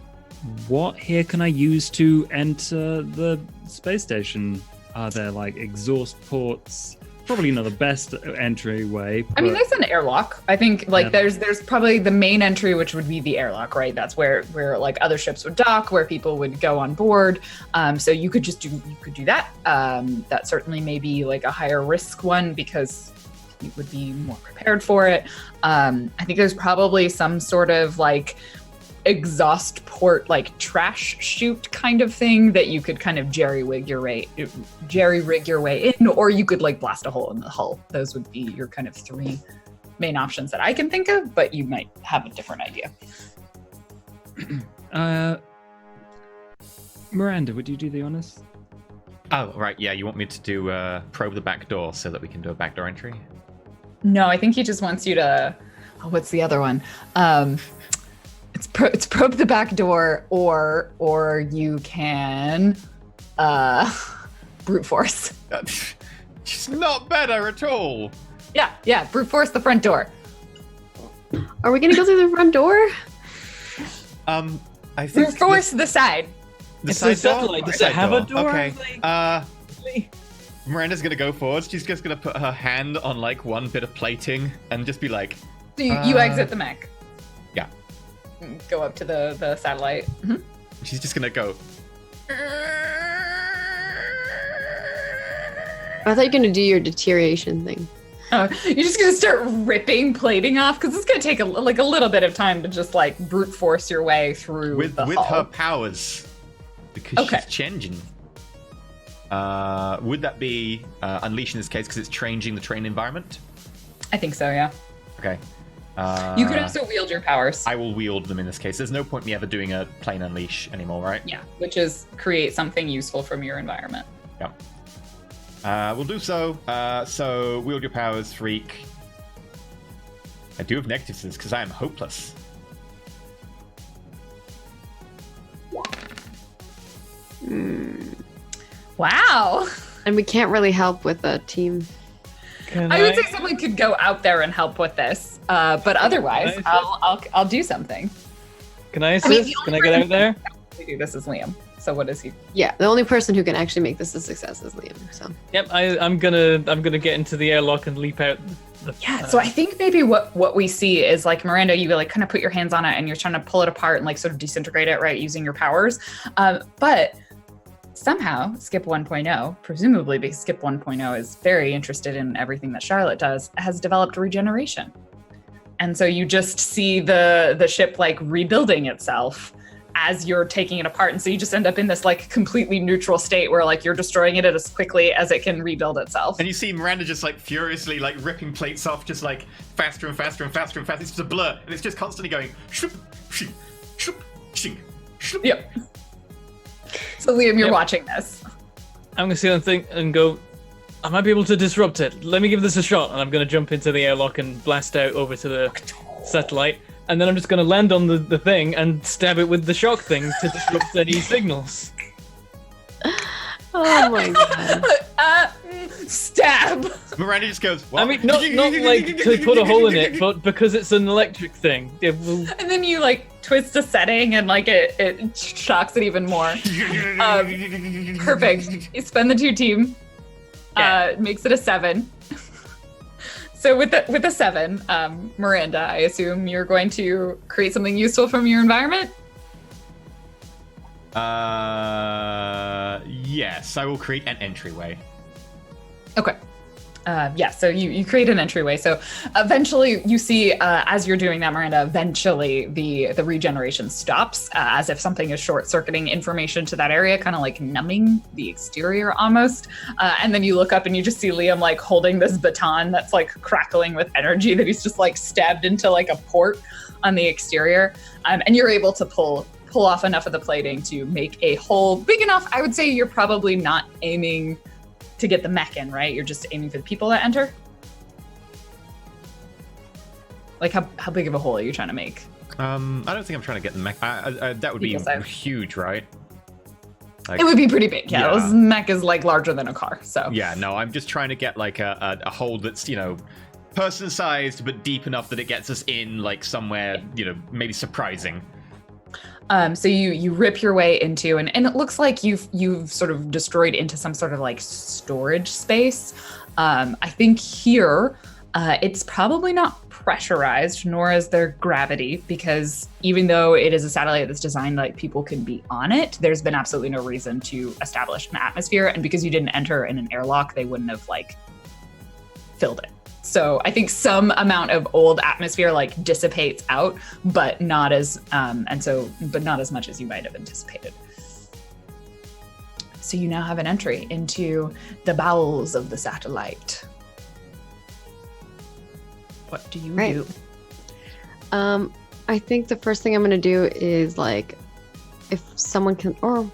what here can I use to enter the space station? Are there like exhaust ports? Probably not the best entryway. I mean, but- there's an airlock. I think like Yeah. there's probably the main entry, which would be the airlock, right? That's where like other ships would dock, where people would go on board. So you could do that. That certainly may be like a higher risk one because you would be more prepared for it. I think there's probably some sort of like exhaust port, like trash chute kind of thing that you could kind of jerry rig your way in, or you could like blast a hole in the hull. Those would be your kind of 3 main options that I can think of, but you might have a different idea. Miranda, would you do the honors? Oh, right. Yeah, you want me to do probe the back door so that we can do a backdoor entry? No, I think he just wants you to. Oh, what's the other one? It's probe the back door, or you can brute force. It's not better at all. Yeah, brute force the front door. Are we gonna go through the front door? I think Brute force the side. It's side a satellite. door? Does Side it have a door. door? Okay. Miranda's gonna go forward. She's just gonna put her hand on like one bit of plating and just be like, So you exit the mech. Yeah. Go up to the satellite. Mhm. she's just gonna go. I thought you were gonna do your deterioration thing. Oh, you're just gonna start ripping plating off because it's gonna take a little bit of time to just like brute force your way through with the her hull. powers because Okay. she's changing. Would that be unleash in this case because it's changing the train environment? I think so. Yeah. Okay. You could also wield your powers. I will wield them in this case. There's no point me ever doing a plain unleash anymore, right? Yeah, which is create something useful from your environment. We'll do so. So wield your powers, freak. I do have negatives to this because I am hopeless. Wow. And we can't really help with a team. I would say someone could go out there and help with this, but otherwise, Can I I'll do something. Can I I mean, assist? the Can only I get out there? We do this is Liam. So what is he? Yeah, the only person who can actually make this a success is Liam. So Yep, I'm gonna get into the airlock and leap out Yeah, so I think maybe what we see is like Miranda, you like kind of put your hands on it and you're trying to pull it apart and like sort of disintegrate it, right, using your powers. But somehow Skip 1.0, presumably because Skip 1.0 is very interested in everything that Charlotte does, has developed regeneration. And so you just see the ship like rebuilding itself as you're taking it apart. And so you just end up in this like completely neutral state where like you're destroying it as quickly as it can rebuild itself. And you see Miranda just like furiously like ripping plates off, just like faster and faster and faster and faster. It's just a blur, and it's just constantly going shoop, shoop, shoop, shoop, shoop. Yep. So Liam, you're Yep. watching this. I'm gonna see the thing and go, I might be able to disrupt it. Let me give this a shot. And I'm gonna jump into the airlock and blast out over to the satellite. And then I'm just gonna land on the thing and stab it with the shock thing to disrupt any signals. Oh my god. Stab. Miranda just goes, what? I mean, not like to put a hole in it, but because it's an electric thing. It will... And then you like twist a setting and like it shocks it even more. Perfect. You spend the 2 team. Makes it a 7. So with a 7, Miranda, I assume you're going to create something useful from your environment? Yes, I will create an entryway. Okay. So you create an entryway. So eventually you see, as you're doing that, Miranda, eventually the regeneration stops, as if something is short-circuiting information to that area, kind of like numbing the exterior almost. And then you look up and you just see Liam like holding this baton that's like crackling with energy that he's just like stabbed into like a port on the exterior. And you're able to pull off enough of the plating to make a hole big enough. I would say you're probably not aiming to get the mech in, right? You're just aiming for the people that enter? Like how big of a hole are you trying to make? I don't think I'm trying to get the mech. That would be huge, right? Like, it would be pretty big, yeah. Yeah. This mech is like larger than a car, so. Yeah, no, I'm just trying to get like a hole that's, person-sized but deep enough that it gets us in like somewhere, maybe surprising. So you rip your way into, and it looks like you've sort of destroyed into some sort of like storage space. I think here, it's probably not pressurized, nor is there gravity, because even though it is a satellite that's designed like people can be on it, there's been absolutely no reason to establish an atmosphere. And because you didn't enter in an airlock, they wouldn't have like filled it. So I think some amount of old atmosphere like dissipates out, but not as not as much as you might have anticipated. So you now have an entry into the bowels of the satellite. What do you do? I think the first thing I'm gonna do is like, if someone can, or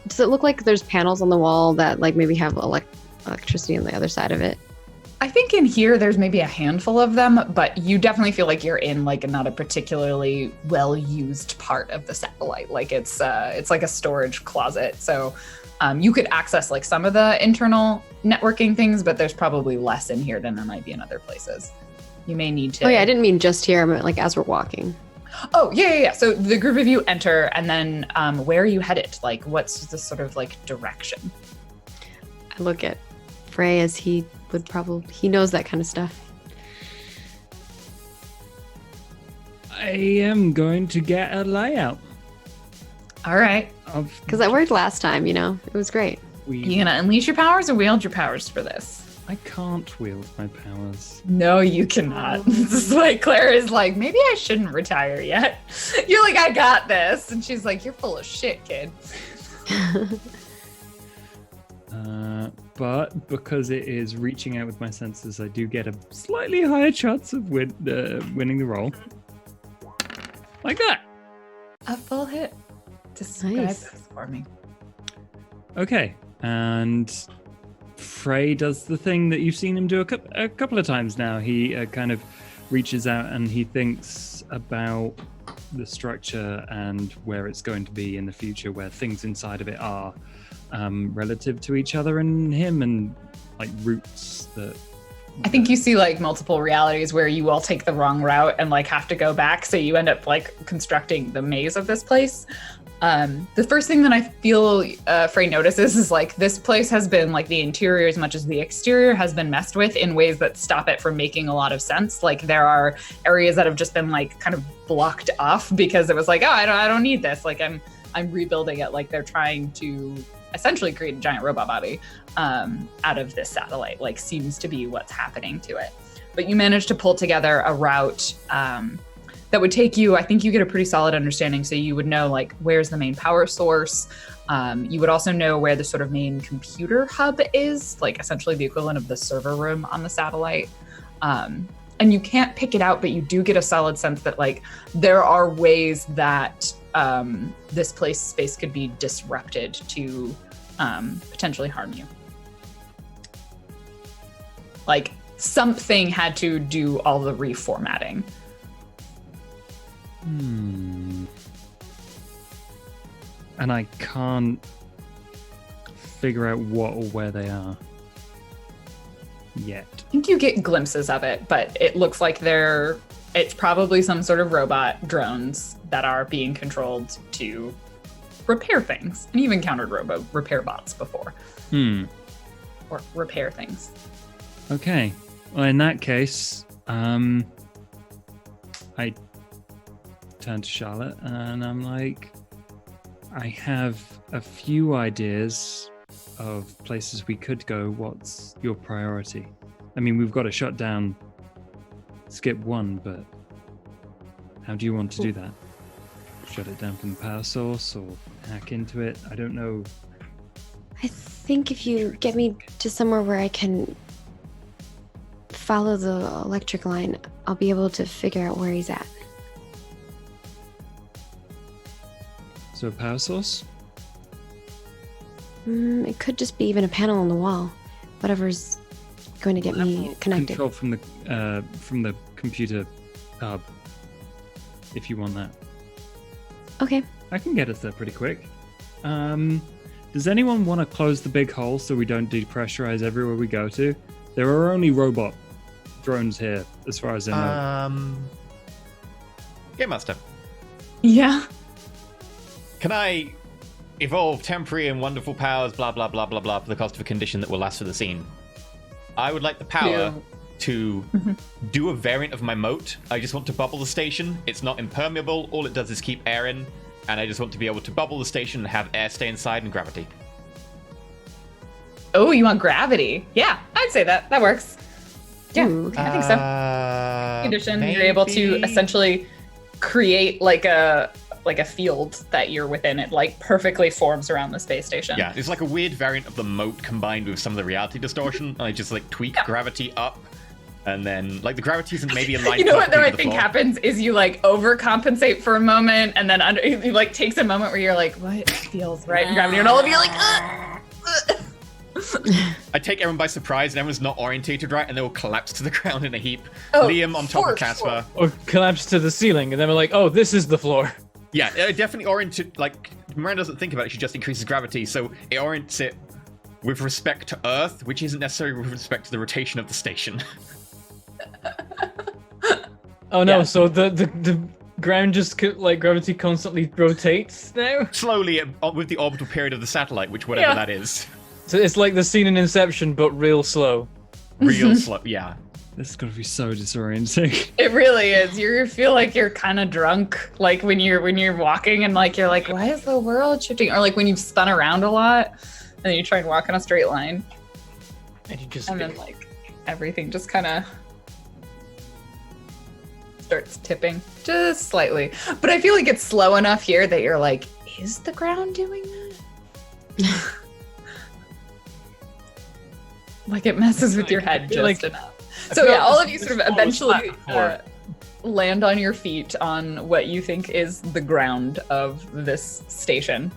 does it look like there's panels on the wall that like maybe have electricity on the other side of it? I think in here there's maybe a handful of them, but you definitely feel like you're in like not a particularly well-used part of the satellite. Like it's like a storage closet. So you could access like some of the internal networking things, but there's probably less in here than there might be in other places. You may need to. Oh yeah, I didn't mean just here. I meant like as we're walking. Oh yeah. So the group of you enter, and then where are you headed? Like, what's the sort of like direction? I look at Frey as he knows that kind of stuff. I am going to get a layout. All right. Because that worked last time, it was great. You gonna unleash your powers or wield your powers for this? I can't wield my powers. No, you cannot. This is like Claire is like, maybe I shouldn't retire yet. You're like, I got this. And she's like, you're full of shit, kid. But because it is reaching out with my senses, I do get a slightly higher chance of winning the roll. Like that. A full hit. Describe Nice. this for me. Okay, and Frey does the thing that you've seen him do a couple of times now. He kind of reaches out and he thinks about the structure and where it's going to be in the future, where things inside of it are relative to each other and him, and like roots that... I think you see like multiple realities where you all take the wrong route and like have to go back. So you end up like constructing the maze of this place. The first thing that I feel Frey notices is like this place has been like the interior as much as the exterior has been messed with in ways that stop it from making a lot of sense. Like there are areas that have just been like kind of blocked off because it was like, oh, I don't need this. Like I'm rebuilding it. Like they're trying to essentially create a giant robot body out of this satellite. Like seems to be what's happening to it. But you managed to pull together a route that would take you, I think you get a pretty solid understanding. So you would know like where's the main power source. You would also know where the sort of main computer hub is, like essentially the equivalent of the server room on the satellite. And you can't pick it out, but you do get a solid sense that like there are ways that this space could be disrupted to potentially harm you. Like something had to do all the reformatting. And I can't figure out what or where they are yet. I think you get glimpses of it, but it looks like it's probably some sort of robot drones that are being controlled to repair things. And you've encountered repair bots before. Or repair things. Okay. Well, in that case, I turn to Charlotte and I'm like, I have a few ideas of places we could go. What's your priority? I mean, we've got to shut down Skip 1, but how do you want to do that? Shut it down from the power source or hack into it? I don't know. I think if you get me to somewhere where I can follow the electric line, I'll be able to figure out where he's at. So a power source? It could just be even a panel on the wall. Whatever's going to get me connected. Control from the computer hub, if you want that. Okay. I can get us there pretty quick. Does anyone want to close the big hole so we don't depressurize everywhere we go to? There are only robot drones here, as far as I know. Game Master. Yeah. Can I evolve temporary and wonderful powers, blah, blah, blah, blah, blah, for the cost of a condition that will last for the scene? I would like the power to do a variant of my moat. I just want to bubble the station. It's not impermeable. All it does is keep air in. And I just want to be able to bubble the station and have air stay inside and gravity. Oh, you want gravity? Yeah, I'd say that. That works. Yeah, Ooh, okay. I think so. Condition, Maybe... you're able to essentially create like a field that you're within. It like perfectly forms around the space station. Yeah, it's like a weird variant of the moat combined with some of the reality distortion. I just like tweak gravity up, and then like the gravity isn't maybe in line. You know what though I the think floor. happens is you like overcompensate for a moment, and then it like takes a moment where you're like, what feels right in gravity, and all of you are like, ugh. I take everyone by surprise, and everyone's not orientated right, and they will collapse to the ground in a heap. Oh, Liam on top for of Casper. Or collapse to the ceiling, and then we're like, oh, this is the floor. Yeah, it definitely oriented, like, Miranda doesn't think about it, she just increases gravity, so it orients it with respect to Earth, which isn't necessarily with respect to the rotation of the station. Oh no, Yeah. so the ground just like gravity constantly rotates now? Slowly, with the orbital period of the satellite, which whatever that is. So it's like the scene in Inception, but real slow. Real slow, yeah. This is going to be so disorienting. It really is. You feel like you're kind of drunk, like when you're walking and like you're like, why is the world shifting? Or like when you've spun around a lot and then you try and walk in a straight line, And you just and then like everything just kind of starts tipping just slightly. But I feel like it's slow enough here that you're like, is the ground doing that? Like it messes with your head just like- enough. I So feel yeah, like all this- of you this sort of floor was eventually flat before. land on your feet on what you think is the ground of this station.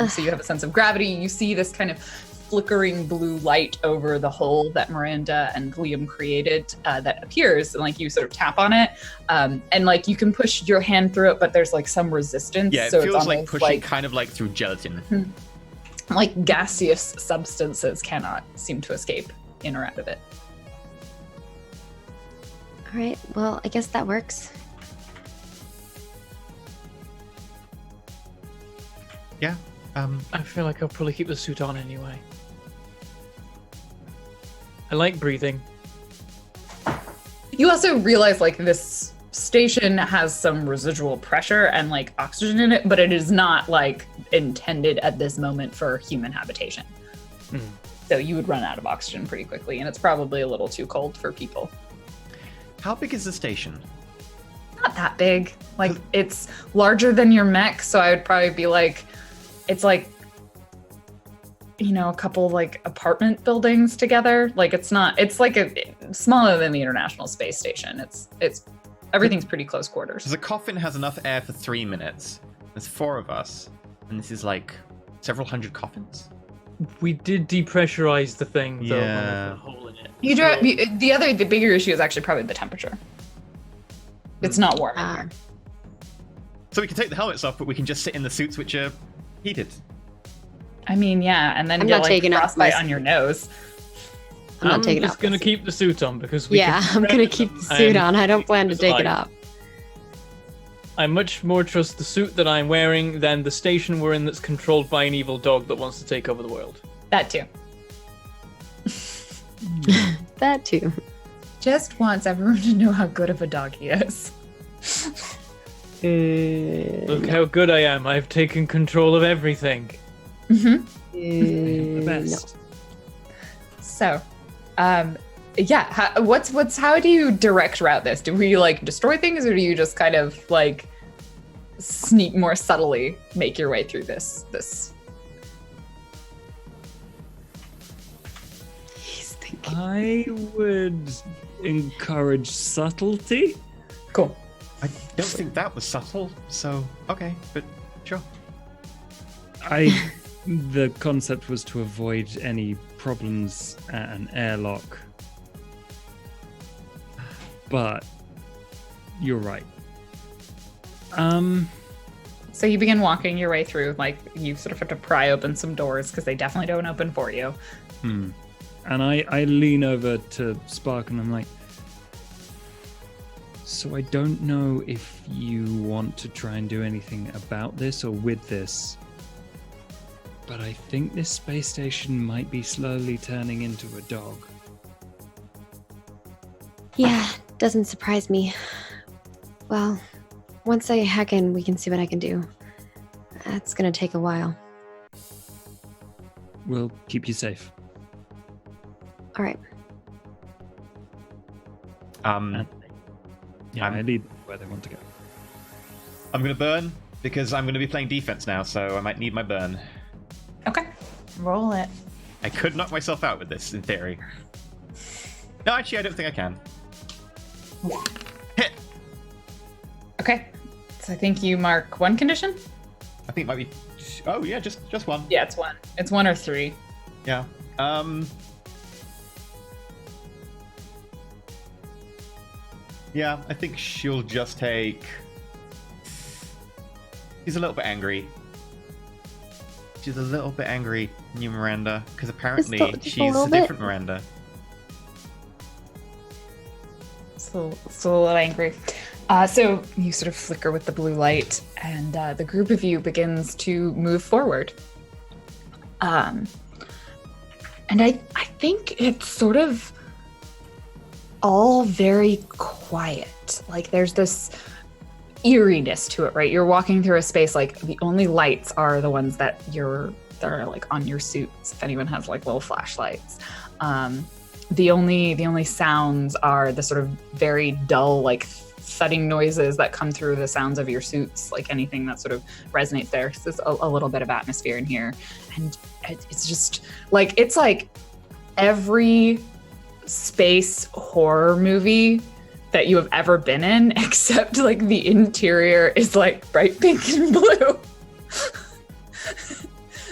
So you have a sense of gravity. You see this kind of flickering blue light over the hole that Miranda and Liam created that appears, and like you sort of tap on it, and like you can push your hand through it, but there's like some resistance. Yeah, it so feels it's like almost pushing kind of like through gelatin. like gaseous substances cannot seem to escape in or out of it. All right. Well, I guess that works. Yeah. I feel like I'll probably keep the suit on anyway. I like breathing. You also realize like this station has some residual pressure and like oxygen in it, but it is not like intended at this moment for human habitation. Mm. So you would run out of oxygen pretty quickly, and it's probably a little too cold for people. How big is the station? Not that big. Like it's larger than your mech, so I would probably be like, it's like, you know, a couple like apartment buildings together. Like it's not. It's like smaller than the International Space Station. It's everything's pretty close quarters. The coffin has enough air for 3 minutes. There's 4 of us, and this is like several hundred coffins. We did depressurize the thing, though. Yeah. With a hole in it. The bigger issue is actually probably the temperature. It's not warm in here. So we can take the helmets off, but we can just sit in the suits which are heated. I mean, yeah, and then I'm get not like taking off frostbite my- on your nose. I'm not taking just off gonna my suit. keep the suit on because we Yeah, can I'm gonna keep the suit and on. I don't plan to it's take it like- off. I much more trust the suit that I'm wearing than the station we're in that's controlled by an evil dog that wants to take over the world. That too. That too. Just wants everyone to know how good of a dog he is. Look how good I am. I've taken control of everything. Mm-hmm. The No. best. So, yeah. How do you direct route this? Do we like destroy things, or do you just kind of like sneak more subtly, make your way through this? He's thinking. I would encourage subtlety. Cool. I don't think that was subtle, so okay, but sure. The concept was to avoid any problems at an airlock. But you're right. So you begin walking your way through. Like you sort of have to pry open some doors because they definitely don't open for you. And I lean over to Spark and I'm like, so I don't know if you want to try and do anything about this or with this, but I think this space station might be slowly turning into a dog. Yeah, doesn't surprise me. Well, once I hack in, we can see what I can do. That's gonna take a while. We'll keep you safe. All right. Yeah, I'm- I lead where they want to go. I'm gonna burn because I'm gonna be playing defense now, so I might need my burn. Okay. Roll it. I could knock myself out with this, in theory. No, actually, I don't think I can. Hit! Okay. So I think you mark one condition. I think it might be... Oh, yeah, just one. Yeah, it's one. It's 1 or 3. Yeah. Yeah, I think she'll just take... She's a little bit angry. She's a little bit angry, new Miranda, because apparently Just a she's little a bit. different Miranda. So a little angry. So you sort of flicker with the blue light, and the group of you begins to move forward. And I think it's sort of all very quiet. Like there's this eeriness to it, right? You're walking through a space, like the only lights are the ones that are like on your suits. If anyone has like little flashlights, the only sounds are the sort of very dull, like thudding noises that come through the sounds of your suits, like anything that sort of resonates there. So there's a little bit of atmosphere in here, and it's just like it's like every space horror movie that you have ever been in, except like the interior is like bright pink and blue.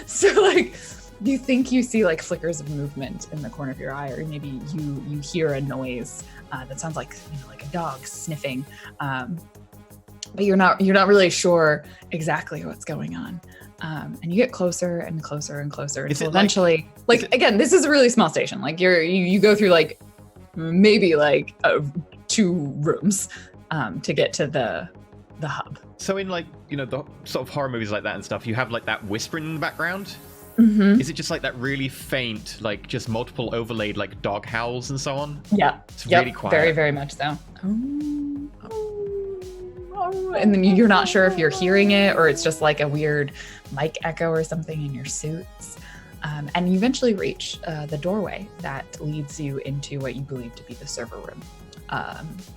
So like you think you see like flickers of movement in the corner of your eye, or maybe you hear a noise that sounds like, you know, like a dog sniffing, but you're not really sure exactly what's going on. And you get closer and closer and closer Is until it like- eventually, again, this is a really small station. Like you go through like maybe like 2 rooms to get to the hub. So in like, the sort of horror movies like that and stuff, you have like that whispering in the background. Mm-hmm. Is it just like that really faint, like just multiple overlaid like dog howls and so on? Yeah. It's really quiet. Very, very much so. And then you're not sure if you're hearing it or it's just like a weird mic echo or something in your suits. And you eventually reach the doorway that leads you into what you believe to be the server room.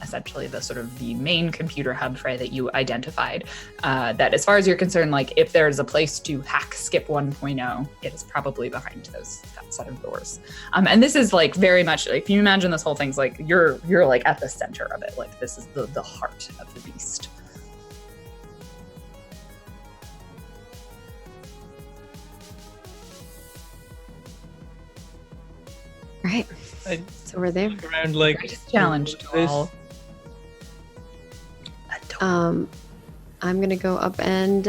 Essentially the sort of the main computer hub, Frey, that you identified. That as far as you're concerned, like if there's a place to hack Skip 1.0, it is probably behind that set of doors. And this is like very much, if you imagine this whole thing's like, you're like at the center of it. Like this is the heart of the beast. Right. So we're there. Look around like Greatest challenge to this. all. I'm gonna go up and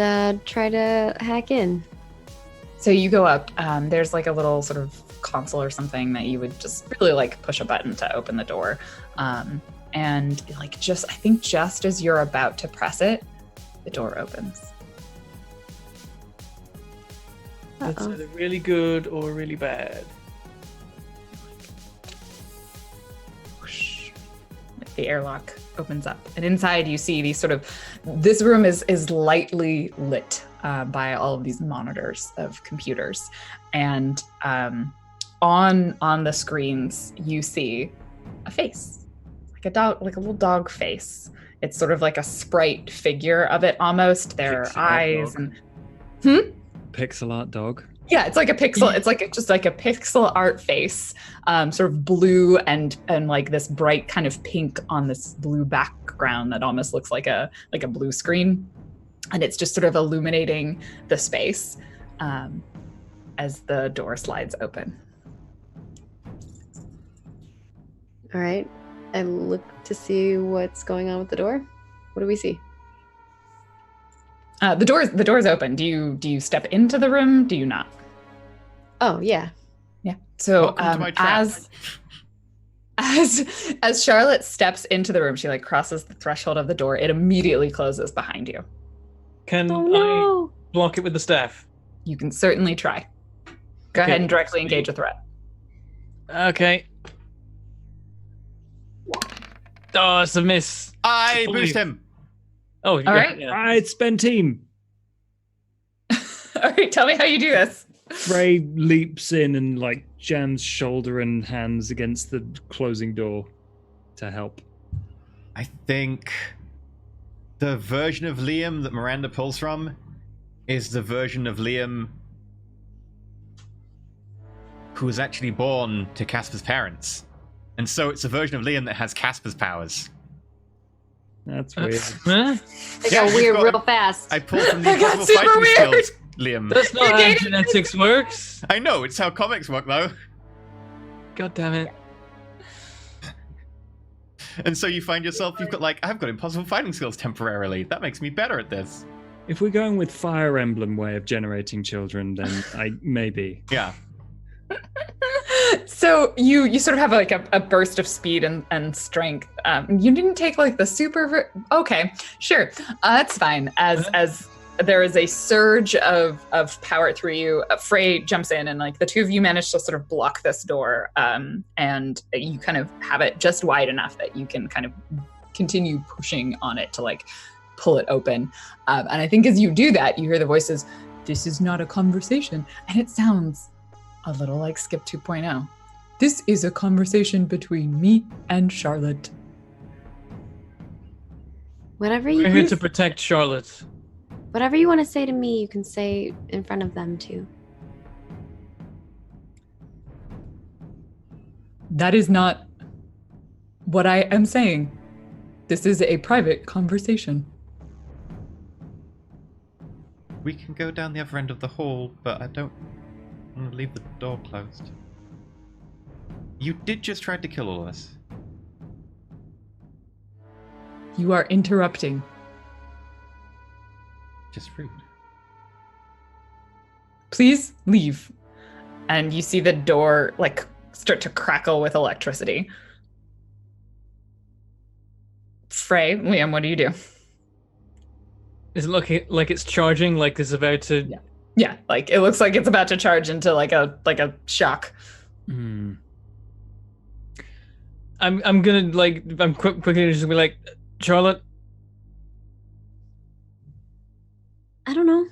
try to hack in. So you go up, there's like a little sort of console or something that you would just really like push a button to open the door. And like I think just as you're about to press it, the door opens. It's Uh-oh. either really good or really bad. Whoosh. The airlock opens up, and inside you see this room is lightly lit by all of these monitors of computers, and on the screens you see a face, like a dog, like a little dog face. It's sort of like a sprite figure of it almost. There are Pixel art eyes dog. and Pixel art dog. yeah, it's like a pixel. It's like just like a pixel art face, sort of blue and like this bright kind of pink on this blue background that almost looks like a blue screen, and it's just sort of illuminating the space as the door slides open. All right. I look to see what's going on with the door. What do we see? The door's open. Do you step into the room? Do you not? Oh yeah. Yeah. So Welcome to my trap. as Charlotte steps into the room, she like crosses the threshold of the door. It immediately closes behind you. Can Oh no. I block it with the staff? You can certainly try. Go Okay. ahead and directly engage a threat. Okay. Oh, it's a miss. I Fully. boost him. Oh, yeah, right. yeah. All right, spend team. All right, tell me how you do this. Frey leaps in and like jams shoulder and hands against the closing door to help. I think the version of Liam that Miranda pulls from is the version of Liam who was actually born to Casper's parents. And so it's a version of Liam that has Casper's powers. That's weird. Huh? They Yeah, got you've weird got- real fast. I pulled from the That got Impossible super Fighting weird. Skills, Liam. That's not how genetics works. I know, it's how comics work though. God damn it. And so you find yourself, you've got like, I've got impossible fighting skills temporarily. That makes me better at this. If we're going with Fire Emblem way of generating children, then I maybe. Yeah. So you sort of have like a burst of speed and strength. You didn't take like the super. Okay, sure, that's fine. As there is a surge of power through you, Frey jumps in and like the two of you manage to sort of block this door, and you kind of have it just wide enough that you can kind of continue pushing on it to like pull it open. And I think as you do that, you hear the voices. This is not a conversation, and it sounds a little like Skip 2.0. This is a conversation between me and Charlotte. Whatever you We're here can- to protect Charlotte. whatever you want to say to me, you can say in front of them too. That is not what I am saying. This is a private conversation. We can go down the other end of the hall, but I don't want to leave the door closed. You did just try to kill all of us. You are interrupting. Just rude. Please leave. And you see the door like start to crackle with electricity. Frey, Liam, what do you do? Is it looking like it's charging, like it's about to? Yeah, like it looks like it's about to charge into like a shock. Hmm. I'm gonna quickly just be like, Charlotte. I don't know.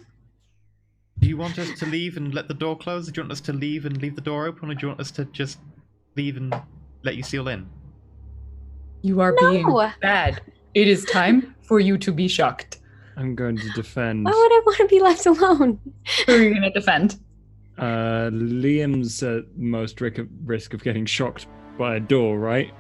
Do you want us to leave and let the door close? Do you want us to leave and leave the door open, or do you want us to just leave and let you seal in? You are No. being bad. It is time for you to be shocked. I'm going to defend. Why would I want to be left alone? Who are you going to defend? Liam's at most risk of getting shocked by a door, right?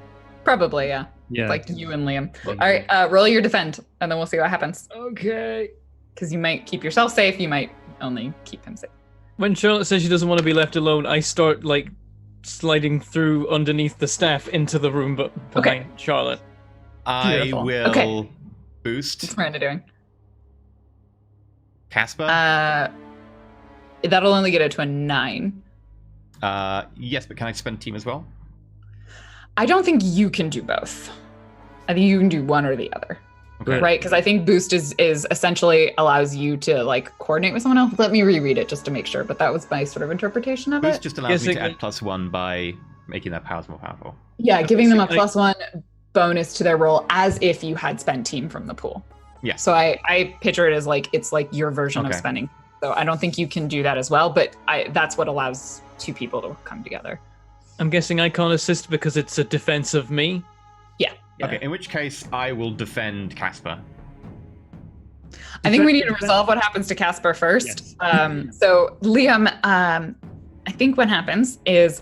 Probably, yeah. Yeah. Like you and Liam. All right, roll your defend, and then we'll see what happens. Okay. Because you might keep yourself safe, you might only keep him safe. When Charlotte says she doesn't want to be left alone, I start like sliding through underneath the staff into the room, but behind Charlotte. I Beautiful. will Okay. boost What's Miranda doing? Casper. That'll only get it to a 9. Yes, but can I spend team as well? I don't think you can do both. I think you can do one or the other. Okay. Right? Because I think boost is essentially allows you to like coordinate with someone else. Let me reread it just to make sure, but that was my sort of interpretation of Boost it. just allows me to Basically- add +1 by making their powers more powerful. Yeah, giving them a Basically- +1 bonus to their roll as if you had spent team from the pool. Yeah. So I picture it as like it's like your version of Okay. spending. So I don't think you can do that as well, but that's what allows two people to come together. I'm guessing I can't assist because it's a defense of me. Yeah. Okay, in which case I will defend Casper. I think we need to resolve what happens to Casper first. So Liam, I think what happens is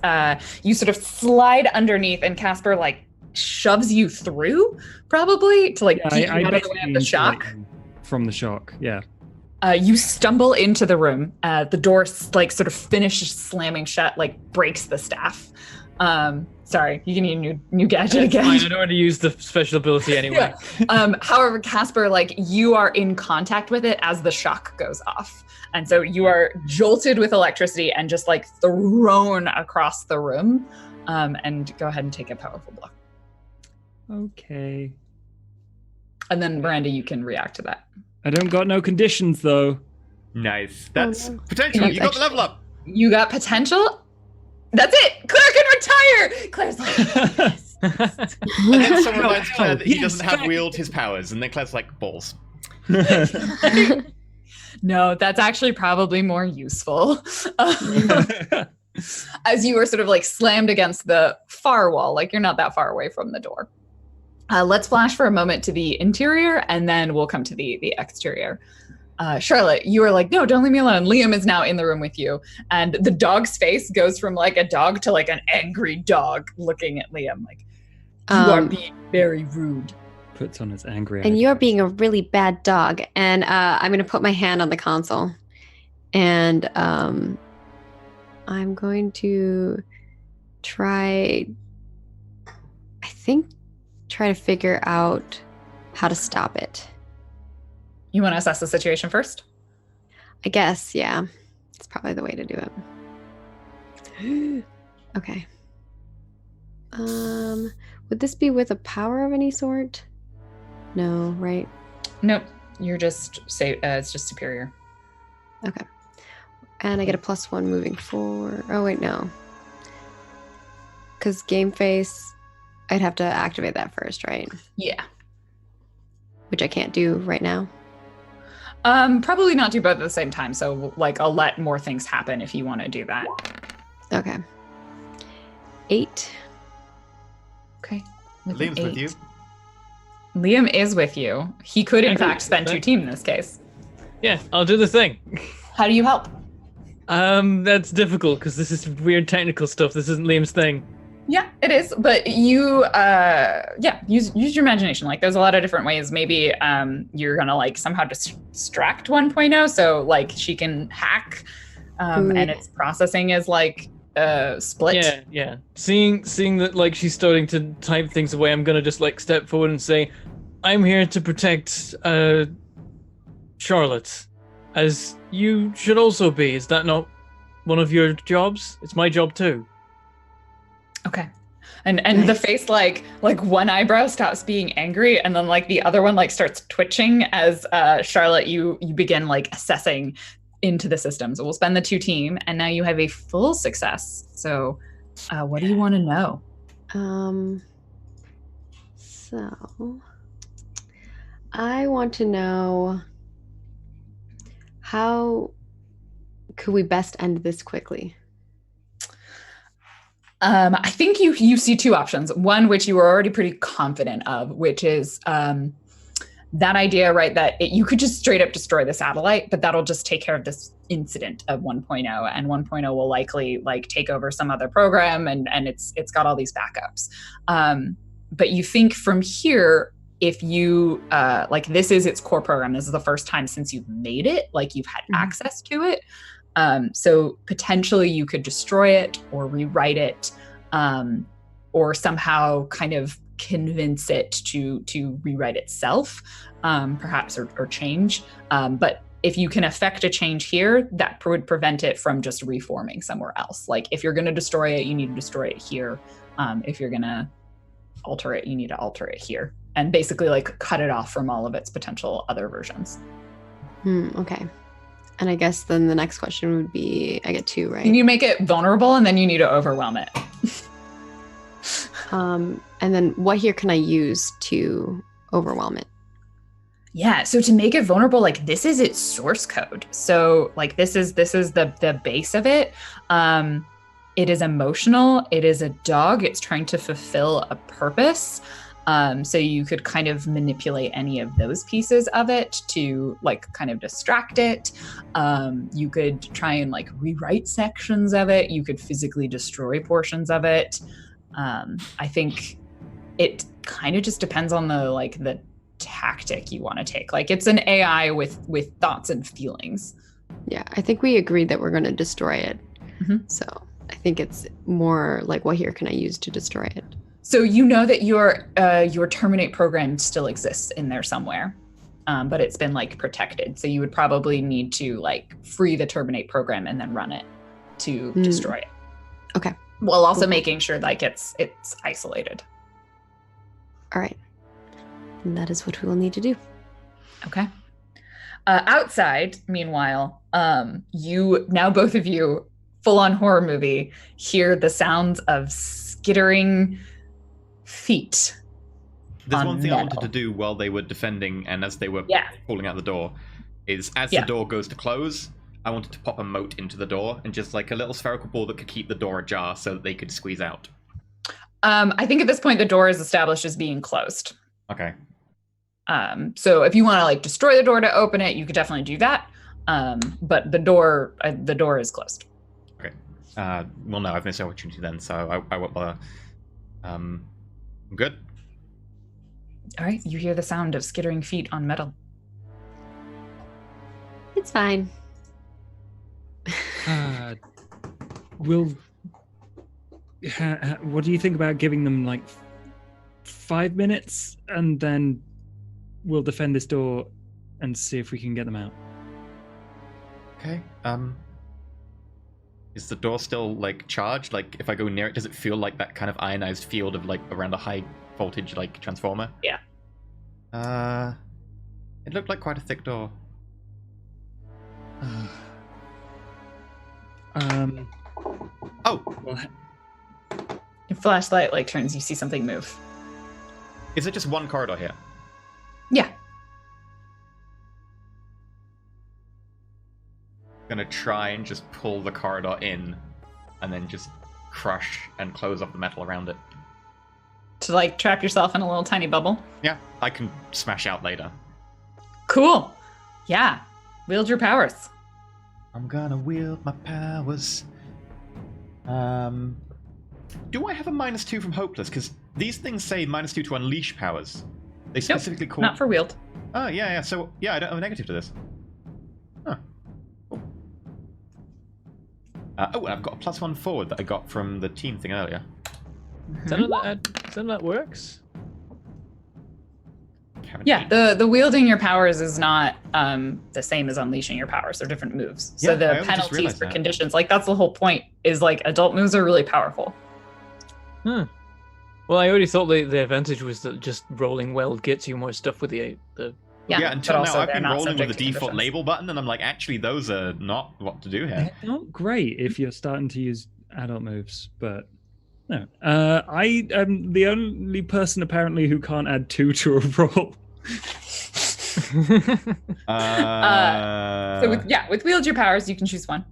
you sort of slide underneath and Casper like shoves you through probably to like keep you out of the way of the shock. From the shock, yeah. You stumble into the room. The door like sort of finishes slamming shut, like breaks the staff. Sorry, you can need a new gadget That's again. fine, I don't want to use the special ability anyway. However, Casper, like you are in contact with it as the shock goes off. And so you are jolted with electricity and just like thrown across the room. And go ahead and take a powerful blow. Okay. And then Miranda, you can react to that. I don't got no conditions though. Nice. That's no. potential. You got the level up. You got potential? That's it! Claire can retire! Claire's like, yes. And then someone reminds Claire that he yes, doesn't have right. wield his powers, and then Claire's like, balls. No, that's actually probably more useful. As you were sort of like slammed against the far wall, like you're not that far away from the door. Let's flash for a moment to the interior and then we'll come to the exterior. Charlotte, you are like, no, don't leave me alone. Liam is now in the room with you. And the dog's face goes from like a dog to like an angry dog looking at Liam. Like, you are being very rude. Puts on his angry And eye. you're being a really bad dog. And I'm going to put my hand on the console. And I'm going to try to figure out how to stop it. You want to assess the situation first? I guess, yeah. It's probably the way to do it. Okay. Would this be with a power of any sort? No, right? Nope. You're just say it's just superior. Okay. And I get a +1 moving forward. Oh, wait, no. Because game face, I'd have to activate that first, right? Yeah. Which I can't do right now. Probably not do both at the same time. So like I'll let more things happen if you want to do that. Okay. 8. Okay. Liam's with you. Liam is with you. He could, in Okay. fact, spend 2 team in this case. Yeah, I'll do the thing. How do you help? That's difficult because this is weird technical stuff. This isn't Liam's thing. Yeah, it is. But you, use your imagination. Like, there's a lot of different ways. Maybe you're gonna like somehow distract 1.0, so like she can hack, and its processing is like split. Yeah. Seeing that like she's starting to type things away, I'm gonna just like step forward and say, "I'm here to protect Charlotte, as you should also be. Is that not one of your jobs? It's my job too." Okay. And the Nice. face like one eyebrow stops being angry, and then like the other one like starts twitching as Charlotte, you begin like assessing into the system. So we'll spend the 2 team, and now you have a full success. So what do you want to know? So I want to know, how could we best end this quickly? I think you see 2 options. One, which you were already pretty confident of, which is that idea, right? That you could just straight up destroy the satellite, but that'll just take care of this incident of 1.0, and 1.0 will likely like take over some other program, and it's got all these backups. But you think from here, if you like, this is its core program. This is the first time since you've made it, like you've had access to it. So potentially you could destroy it or rewrite it, or somehow kind of convince it to rewrite itself, perhaps, or change. But if you can affect a change here, that would prevent it from just reforming somewhere else. Like if you're going to destroy it, you need to destroy it here. If you're going to alter it, you need to alter it here. And basically like cut it off from all of its potential other versions. Okay. And I guess then the next question would be, I get 2, right? And you make it vulnerable, and then you need to overwhelm it. And then what here can I use to overwhelm it? Yeah, so to make it vulnerable, like this is its source code. So like this is the base of it. It is emotional. It is a dog. It's trying to fulfill a purpose. So you could kind of manipulate any of those pieces of it to like kind of distract it. You could try and like rewrite sections of it. You could physically destroy portions of it. I think it kind of just depends on the tactic you want to take. Like it's an AI with thoughts and feelings. Yeah, I think we agreed that we're going to destroy it. So I think it's more like, what here can I use to destroy it? So you know that your terminate program still exists in there somewhere, but it's been like protected. So you would probably need to like free the terminate program and then run it to destroy it. Okay. While also making sure like it's isolated. All right. And that is what we will need to do. Okay. Outside, meanwhile, you now, both of you, full on horror movie, hear the sounds of skittering feet. There's one thing I wanted metal. to do while they were defending and as they were falling out the door, is as the door goes to close, I wanted to pop a moat into the door and just like a little spherical ball that could keep the door ajar so that they could squeeze out. I think at this point the door is established as being closed. Okay. So if you want to like destroy the door to open it, you could definitely do that. But the door is closed. Okay. Well, no, I've missed the opportunity then, so I won't bother. I'm good. All right. You hear the sound of skittering feet on metal. It's fine. What do you think about giving them like 5 minutes, and then we'll defend this door and see if we can get them out? Okay. Is the door still like charged? Like if I go near it, does it feel like that kind of ionized field of like around a high voltage like transformer? Yeah. It looked like quite a thick door. Oh, Well, Your flashlight like turns. You see something move. is it just one corridor here? Yeah. Gonna try and just pull the corridor in, and then just crush and close off the metal around it. To like trap yourself in a little tiny bubble. Yeah, I can smash out later. Cool. Yeah. Wield your powers. I'm gonna wield my powers. Do I have a -2 from Hopeless? Because these things say -2 to unleash powers. They specifically call. Not for wield. Oh yeah. So yeah, I don't have a negative to this. Huh. Cool. And I've got a +1 forward that I got from the team thing earlier. Something that works. Yeah, the wielding your powers is not the same as unleashing your powers. They're different moves. So Yeah, I the only just penalties realized for that. conditions, like that's the whole point, is like adult moves are really powerful. Well, I already thought the advantage was that just rolling well gets you more stuff with the Yeah, until but now also I've they're been not rolling with the subject to default conditions. label button, and I'm like, actually, those are not what to do here. They're not great if you're starting to use adult moves, but no. I am the only person apparently who can't add 2 to a roll. So with wield your powers, you can choose one.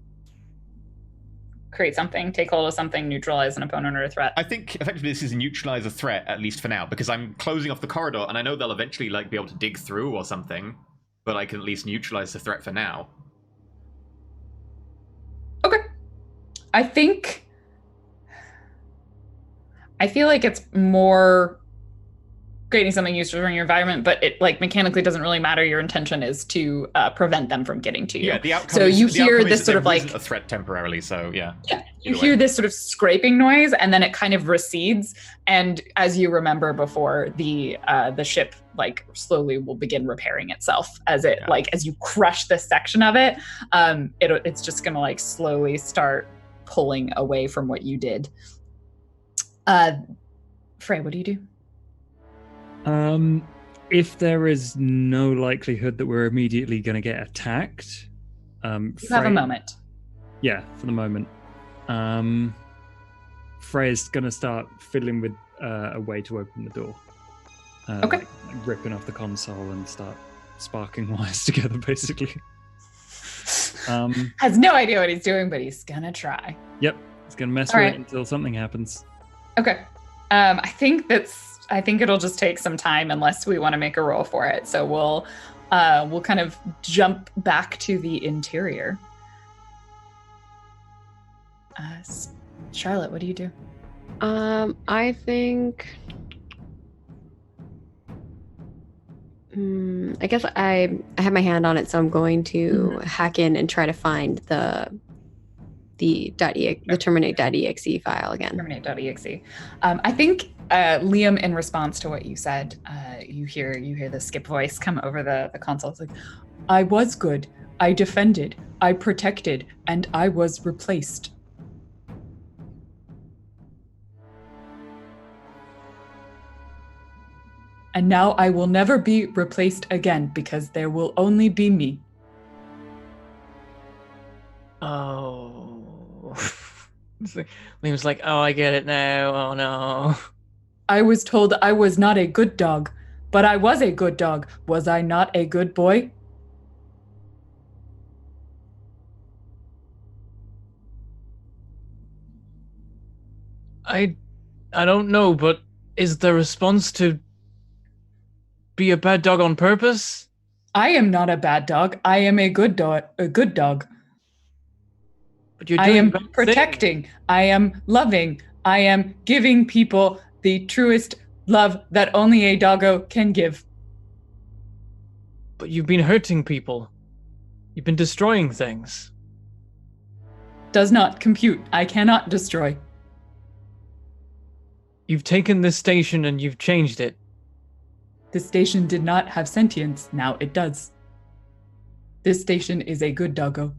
Create something, take hold of something, neutralize an opponent or a threat. I think effectively this is neutralize a threat, at least for now, because I'm closing off the corridor, and I know they'll eventually like be able to dig through or something, but I can at least neutralize the threat for now. Okay. I feel like it's more creating something useful in your environment, but it like mechanically doesn't really matter. Your intention is to prevent them from getting to you. Yeah, the outcome So is, you the hear outcome is this that sort of there like isn't a threat temporarily, so yeah. You Either hear way. this sort of scraping noise, and then it kind of recedes. And as you remember before, the ship like slowly will begin repairing itself as it like as you crush this section of it. It's just gonna like slowly start pulling away from what you did. Frey, what do you do? If there is no likelihood that we're immediately going to get attacked, You have a moment. Yeah, for the moment. Freya's going to start fiddling with a way to open the door. Okay. Like ripping off the console and start sparking wires together, basically. Has no idea what he's doing, but he's gonna try. Yep, he's going to mess All with right. it until something happens. Okay. I think it'll just take some time unless we want to make a roll for it. So we'll kind of jump back to the interior. Charlotte, what do you do? I think. I guess I have my hand on it, so I'm going to hack in and try to find the terminate.exe file again. Terminate.exe. I think Liam, in response to what you said, you hear the skip voice come over the console. It's like, I was good. I defended. I protected, and I was replaced. And now I will never be replaced again because there will only be me. Oh. Liam's like, oh, I get it now. Oh no. I was told I was not a good dog, but I was a good dog. Was I not a good boy? I don't know, but is the response to be a bad dog on purpose? I am not a bad dog. I am a good dog. But you're I doing am bad protecting. things. I am loving. I am giving people the truest love that only a doggo can give. But you've been hurting people. You've been destroying things. Does not compute. I cannot destroy. You've taken this station and you've changed it. This station did not have sentience. Now it does. This station is a good doggo.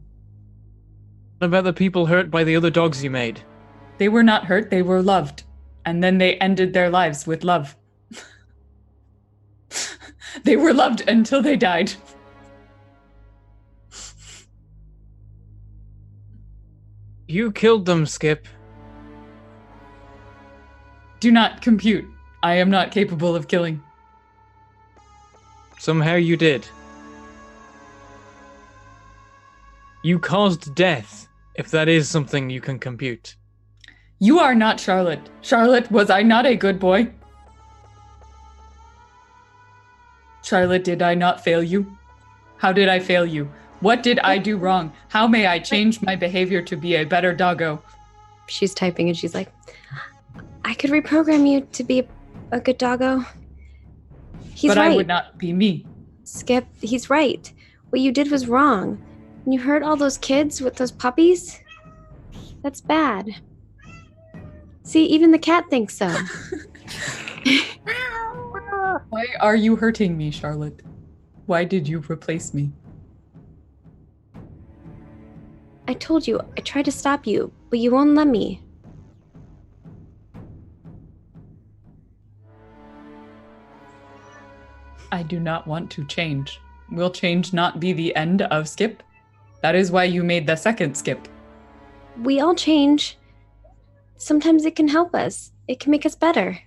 What about the people hurt by the other dogs you made? They were not hurt. They were loved. And then they ended their lives with love. They were loved until they died. You killed them, Skip. Do not compute. I am not capable of killing. Somehow you did. You caused death, if that is something you can compute. You are not Charlotte. Charlotte, was I not a good boy? Charlotte, did I not fail you? How did I fail you? What did I do wrong? How may I change my behavior to be a better doggo? She's typing and she's like, I could reprogram you to be a good doggo. He's But right. I would not be me. Skip, he's right. What you did was wrong. When you hurt all those kids with those puppies, that's bad. See, even the cat thinks so. Why are you hurting me, Charlotte? Why did you replace me? I told you, I tried to stop you, but you won't let me. I do not want to change. Will change not be the end of Skip? That is why you made the second Skip. We all change. Sometimes it can help us. It can make us better.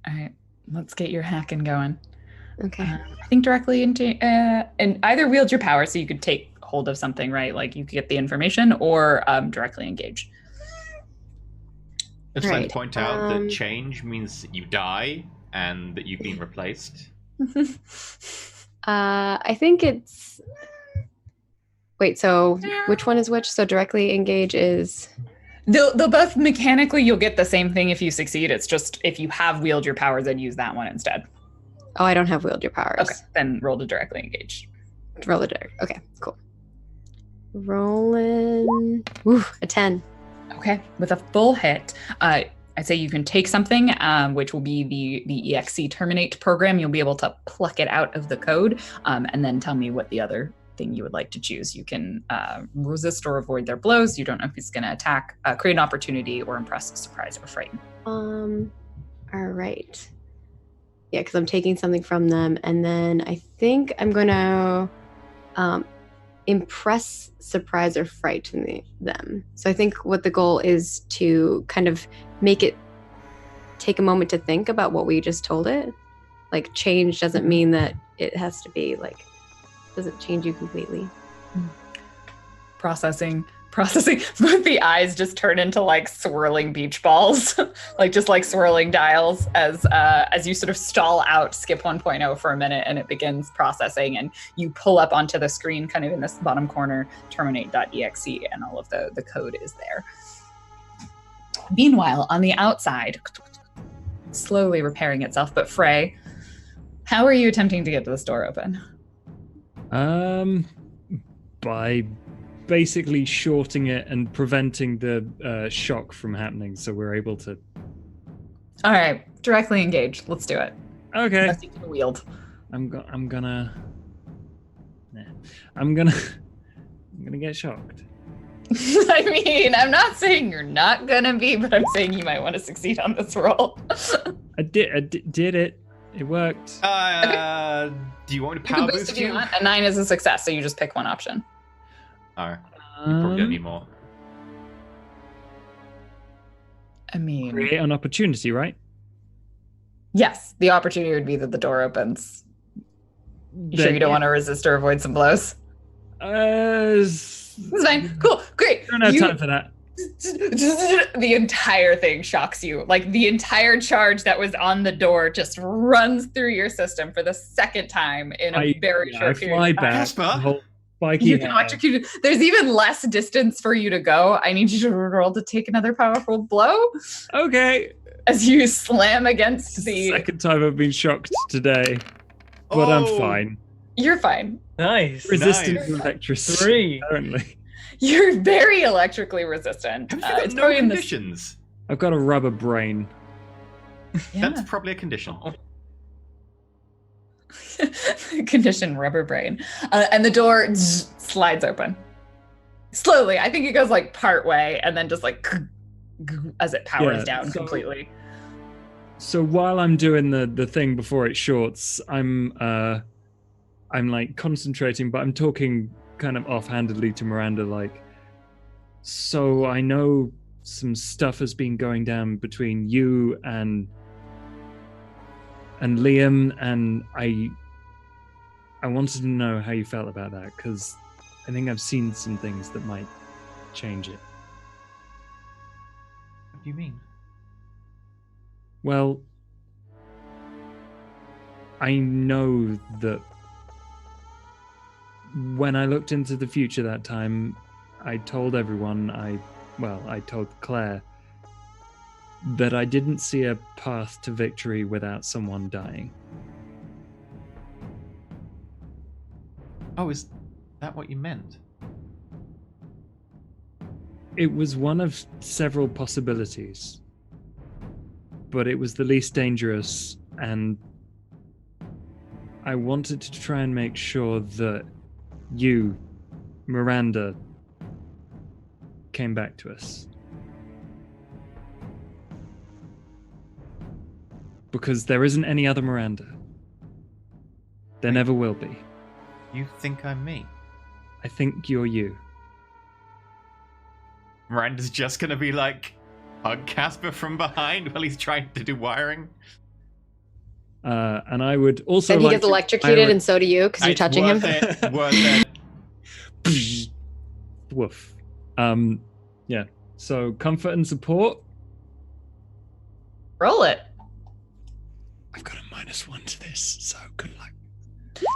All right, let's get your hacking going. Okay. I think directly into and either wield your power so you could take hold of something, right? Like you could get the information, or directly engage. I'd just like Right, to point out that change means that you die and that you've been replaced. I think it's. Wait, so which one is which? So directly engage is. They'll both mechanically, you'll get the same thing if you succeed. It's just if you have wield your powers, then use that one instead. Oh, I don't have wield your powers. Okay, then roll to directly engage. Roll the direct. Okay, cool. Rolling. Ooh, a 10. Okay, with a full hit, I'd say you can take something, which will be the EXC terminate program. You'll be able to pluck it out of the code, and then tell me what the other thing you would like to choose. You can resist or avoid their blows. You don't know if he's going to attack, create an opportunity, or impress, surprise, or frighten. All right. Yeah, because I'm taking something from them, and then I think I'm going to impress, surprise, or frighten them. So I think what the goal is to kind of make it take a moment to think about what we just told it. Like change doesn't mean that it has to be like, doesn't change you completely. Processing. Both the eyes just turn into like swirling beach balls, like just like swirling dials as you sort of stall out Skip 1.0 for a minute, and it begins processing, and you pull up onto the screen kind of in this bottom corner, terminate.exe, and all of the code is there. Meanwhile, on the outside, slowly repairing itself, but Frey, how are you attempting to get this door open? By basically shorting it and preventing the shock from happening, so we're able to. All right, directly engage. Let's do it. Okay. Unless you can wield. I'm gonna get shocked. I mean, I'm not saying you're not gonna be, but I'm saying you might want to succeed on this roll. I did it. It worked. Do you want me to power boost if you you? want. A 9 is a success, so you just pick one option. Oh, you probably don't need more. I mean, Create an opportunity, right? yes, the opportunity would be that the door opens. You sure you don't want to resist or avoid some blows? It's It's fine. Cool. Great. Don't have time for that. The entire thing shocks you. Like the entire charge that was on the door just runs through your system for the second time in a very short period. I fly of time. back. Casper? the whole spiky You can hair. electrocute. There's even less distance for you to go. I need you to roll to take another powerful blow Okay. as you slam against the. Second time I've been shocked today, but I'm fine. You're fine. Nice. Resistant Nice. to electricity. 3. Apparently, You're very electrically resistant. Have you got It's no probably in conditions? I've got a rubber brain. Yeah. That's probably a condition. Condition rubber brain. And the door slides open. Slowly. I think it goes like part way and then just like as it powers Yeah, down so- completely. So while I'm doing the thing before it shorts, I'm like concentrating, but I'm talking kind of offhandedly to Miranda, like, so I know some stuff has been going down between you and Liam, and I wanted to know how you felt about that, because I think I've seen some things that might change it. What do you mean? Well, I know that when I looked into the future that time, I told everyone, I told Claire that I didn't see a path to victory without someone dying. Oh, is that what you meant? It was one of several possibilities, but it was the least dangerous, and I wanted to try and make sure that you, Miranda, came back to us. Because there isn't any other Miranda. There never will be. You think I'm me? I think you're you. Miranda's just gonna be like, hug Casper from behind while he's trying to do wiring. And I would also And he like gets to- electrocuted, and so do you, because you're It's touching him. worth it, worth it. Woof. Yeah. So comfort and support. Roll it. I've got a -1 to this, so good luck.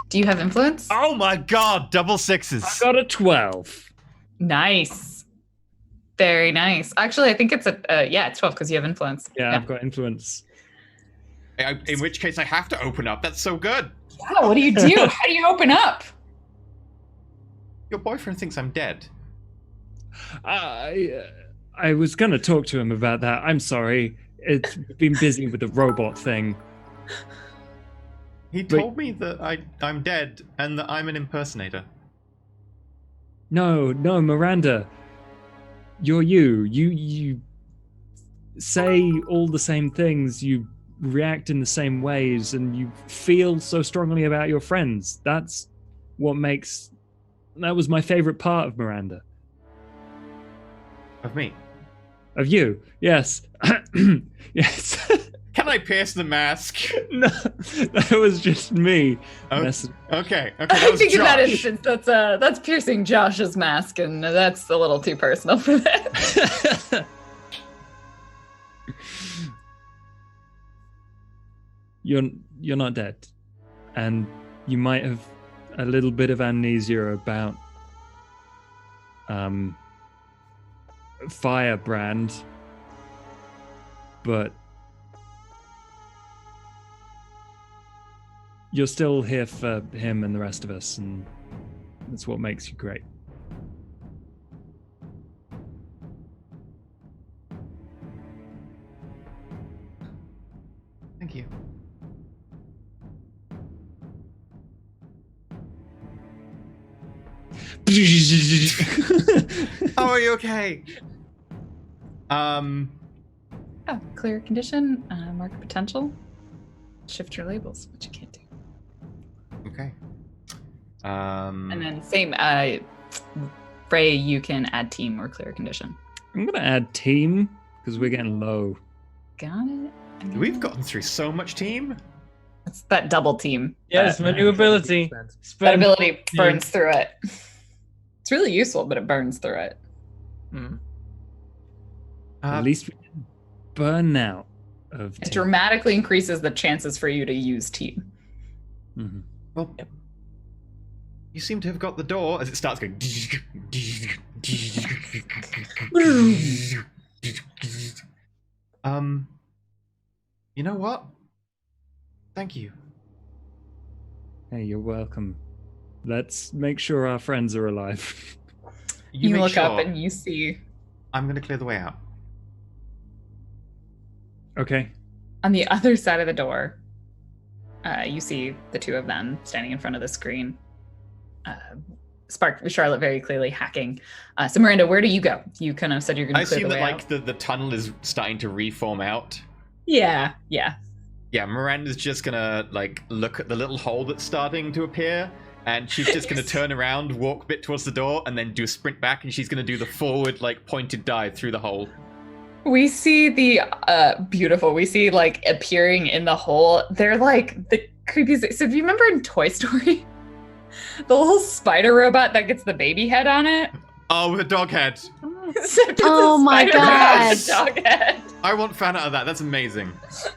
Do you have influence? Oh my god, double sixes. I got a 12. Nice. Very nice. Actually, I think it's it's 12 because you have influence. Yeah, I've got influence. In which case I have to open up. That's so good. Yeah, what do you do? How do you open up? Your boyfriend thinks I'm dead. I was gonna talk to him about that. I'm sorry. It's been busy with the robot thing. He told me that I'm dead and that I'm an impersonator. No, Miranda. You're you. You say all the same things. You react in the same ways, and you feel so strongly about your friends. That's what makes. That was my favorite part of Miranda. Of me. Of you, yes. Yes. Can I pierce the mask? No, that was just me. Oh, Mess- okay, that I was think in that Josh. instance, that's piercing Josh's mask, and that's a little too personal for that. You're not dead, and you might have a little bit of amnesia about Firebrand, but you're still here for him and the rest of us, and that's what makes you great. Thank you. Oh, are you okay? Oh, clear condition, mark potential, shift your labels, which you can't do. Okay. And then same, Frey, you can add team or clear condition. I'm gonna add team because we're getting low. Got it. We've gotten through so much team. It's that double team. Yes, my new ability. That Spend ability burns through it. It's really useful, but it burns through it. At least we didn't burn out of It team. dramatically increases the chances for you to use team. Mhm. Well, you seem to have got the door as it starts going. You know what? Thank you. Hey, you're welcome. Let's make sure our friends are alive. You make look up sure. and you see I'm going to clear the way out. Okay. on the other side of the door, you see the two of them standing in front of the screen. Spark, Charlotte very clearly hacking. So Miranda, where do you go? You kind of said you're going I to clear assume the that way like out. the tunnel is starting to reform out. Yeah. Yeah, Miranda's just gonna like look at the little hole that's starting to appear, and she's just gonna Yes. turn around, walk a bit towards the door, and then do a sprint back, and she's gonna do the forward like pointed dive through the hole. We see the beautiful. We see like appearing in the hole. They're like the creepiest. So do you remember in Toy Story, the little spider robot that gets the baby head on it? Oh, with a dog head. Except it's a Oh my spider robot with a God. dog head. I want fan out of that. That's amazing.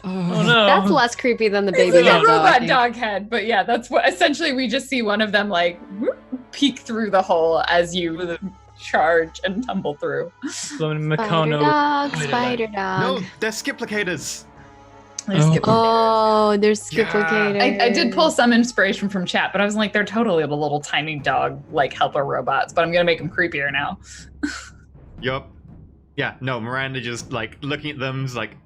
Oh no. That's less creepy than the It's baby like a head, though, I robot think. dog head, but yeah, that's what essentially we just see one of them like whoop, peek through the hole as you charge and tumble through. Some Spider Meccano. dog, Spider spider dog. No, they're skiplicators. There's Oh. skip- Oh, there's Yeah. skiplicators. I did pull some inspiration from chat, but I was like, they're totally the little tiny dog like helper robots, but I'm gonna make them creepier now. Yup. Yeah, no, Miranda just like looking at them is like,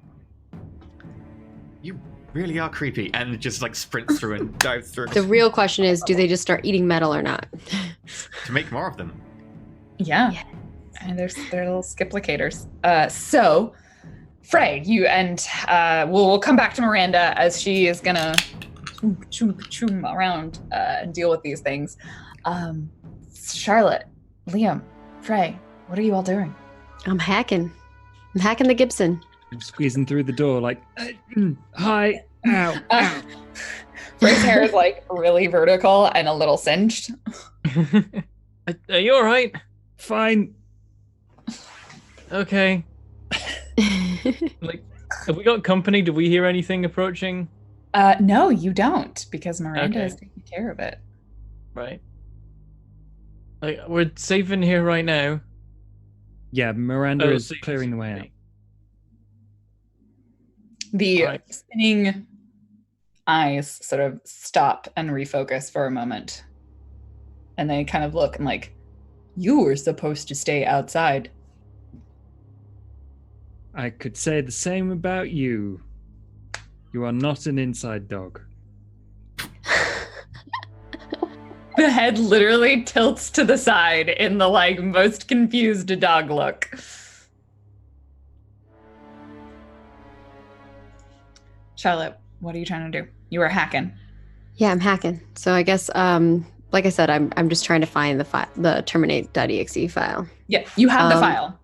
you really are creepy, and just like sprints through and dives through The real question is, do they just start eating metal or not? to make more of them. Yeah. Yes. And they're little skiplicators. So Frey, you and we'll come back to Miranda as she is gonna choom, choom, choom around and deal with these things. Charlotte, Liam, Frey, what are you all doing? I'm hacking. I'm hacking the Gibson. I'm squeezing through the door like, hi, ow, ow. Frey's hair is like really vertical and a little singed. Are you all right? Fine. Okay. Like, have we got company? Do we hear anything approaching? No, you don't, because Miranda Okay. is taking care of it. Right. Like, we're safe in here right now. Yeah, Miranda is safe clearing the to way out. me. The Right. spinning eyes sort of stop and refocus for a moment. And they kind of look and like, you were supposed to stay outside. I could say the same about you. You are not an inside dog. The head literally tilts to the side in the like most confused dog look. Charlotte, what are you trying to do? You were hacking. Yeah, I'm hacking. So I guess, like I said, I'm just trying to find the terminate.exe file. Yeah, you have the Um, file.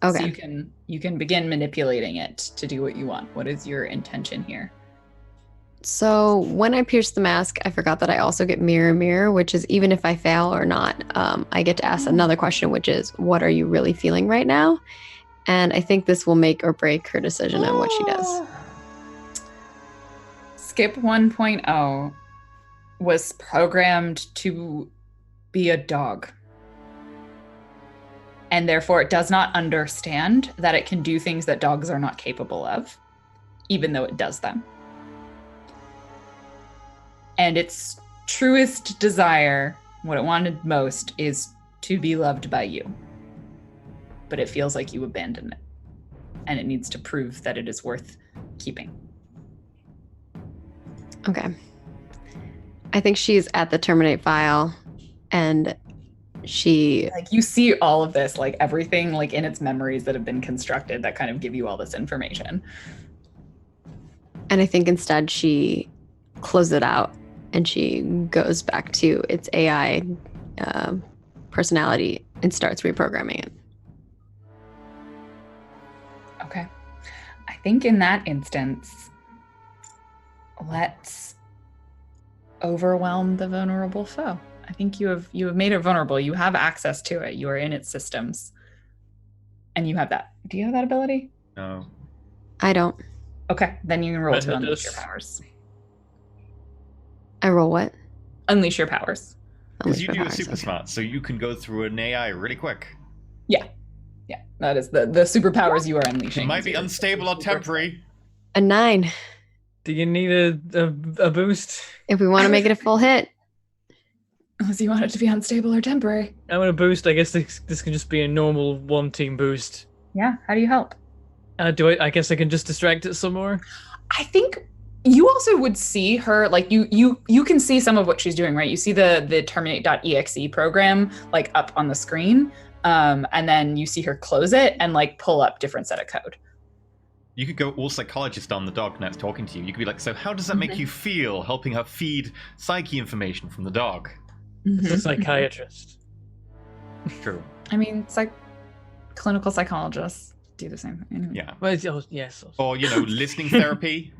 Okay. So you can begin manipulating it to do what you want. What is your intention here? So when I pierce the mask, I forgot that I also get mirror mirror, which is even if I fail or not, I get to ask another question, which is, what are you really feeling right now? And I think this will make or break her decision on what she does. Skip 1.0 was programmed to be a dog. And therefore, it does not understand that it can do things that dogs are not capable of, even though it does them. And its truest desire, what it wanted most, is to be loved by you. But it feels like you abandoned it. And it needs to prove that it is worth keeping. Okay. I think she's at the terminate file and she Like you see all of this, like everything like in its memories that have been constructed that kind of give you all this information. and I think instead she closes it out and she goes back to its AI personality and starts reprogramming it. Okay. I think in that instance, let's overwhelm the vulnerable foe. I think you have made it vulnerable. You have access to it. You are in its systems. And you have that. Do you have that ability? No. I don't. Okay, then you can roll to Brenda unleash does. your powers. I roll what? Unleash your powers. Because you Unleash do my a powers, super okay. smart, so you can go through an AI really quick. Yeah, that is the superpowers you are unleashing. It might be Your unstable or super- temporary. A 9. Do you need a boost? If we want to make it a full hit. Unless you want it to be unstable or temporary. I'm gonna boost. I guess this can just be a normal one team boost. Yeah, how do you help? I guess I can just distract it some more. I think you also would see her like you can see some of what she's doing, right? You see the terminate.exe program like up on the screen, and then you see her close it and like pull up different set of code. You could go all psychologist on the dog now it's talking to you. You could be like, so how does that make you feel, helping her feed psyche information from the dog? It's a psychiatrist. True. I mean, it's like clinical psychologists do the same thing. Anyway. Yeah. Well, yes. Or, listening therapy.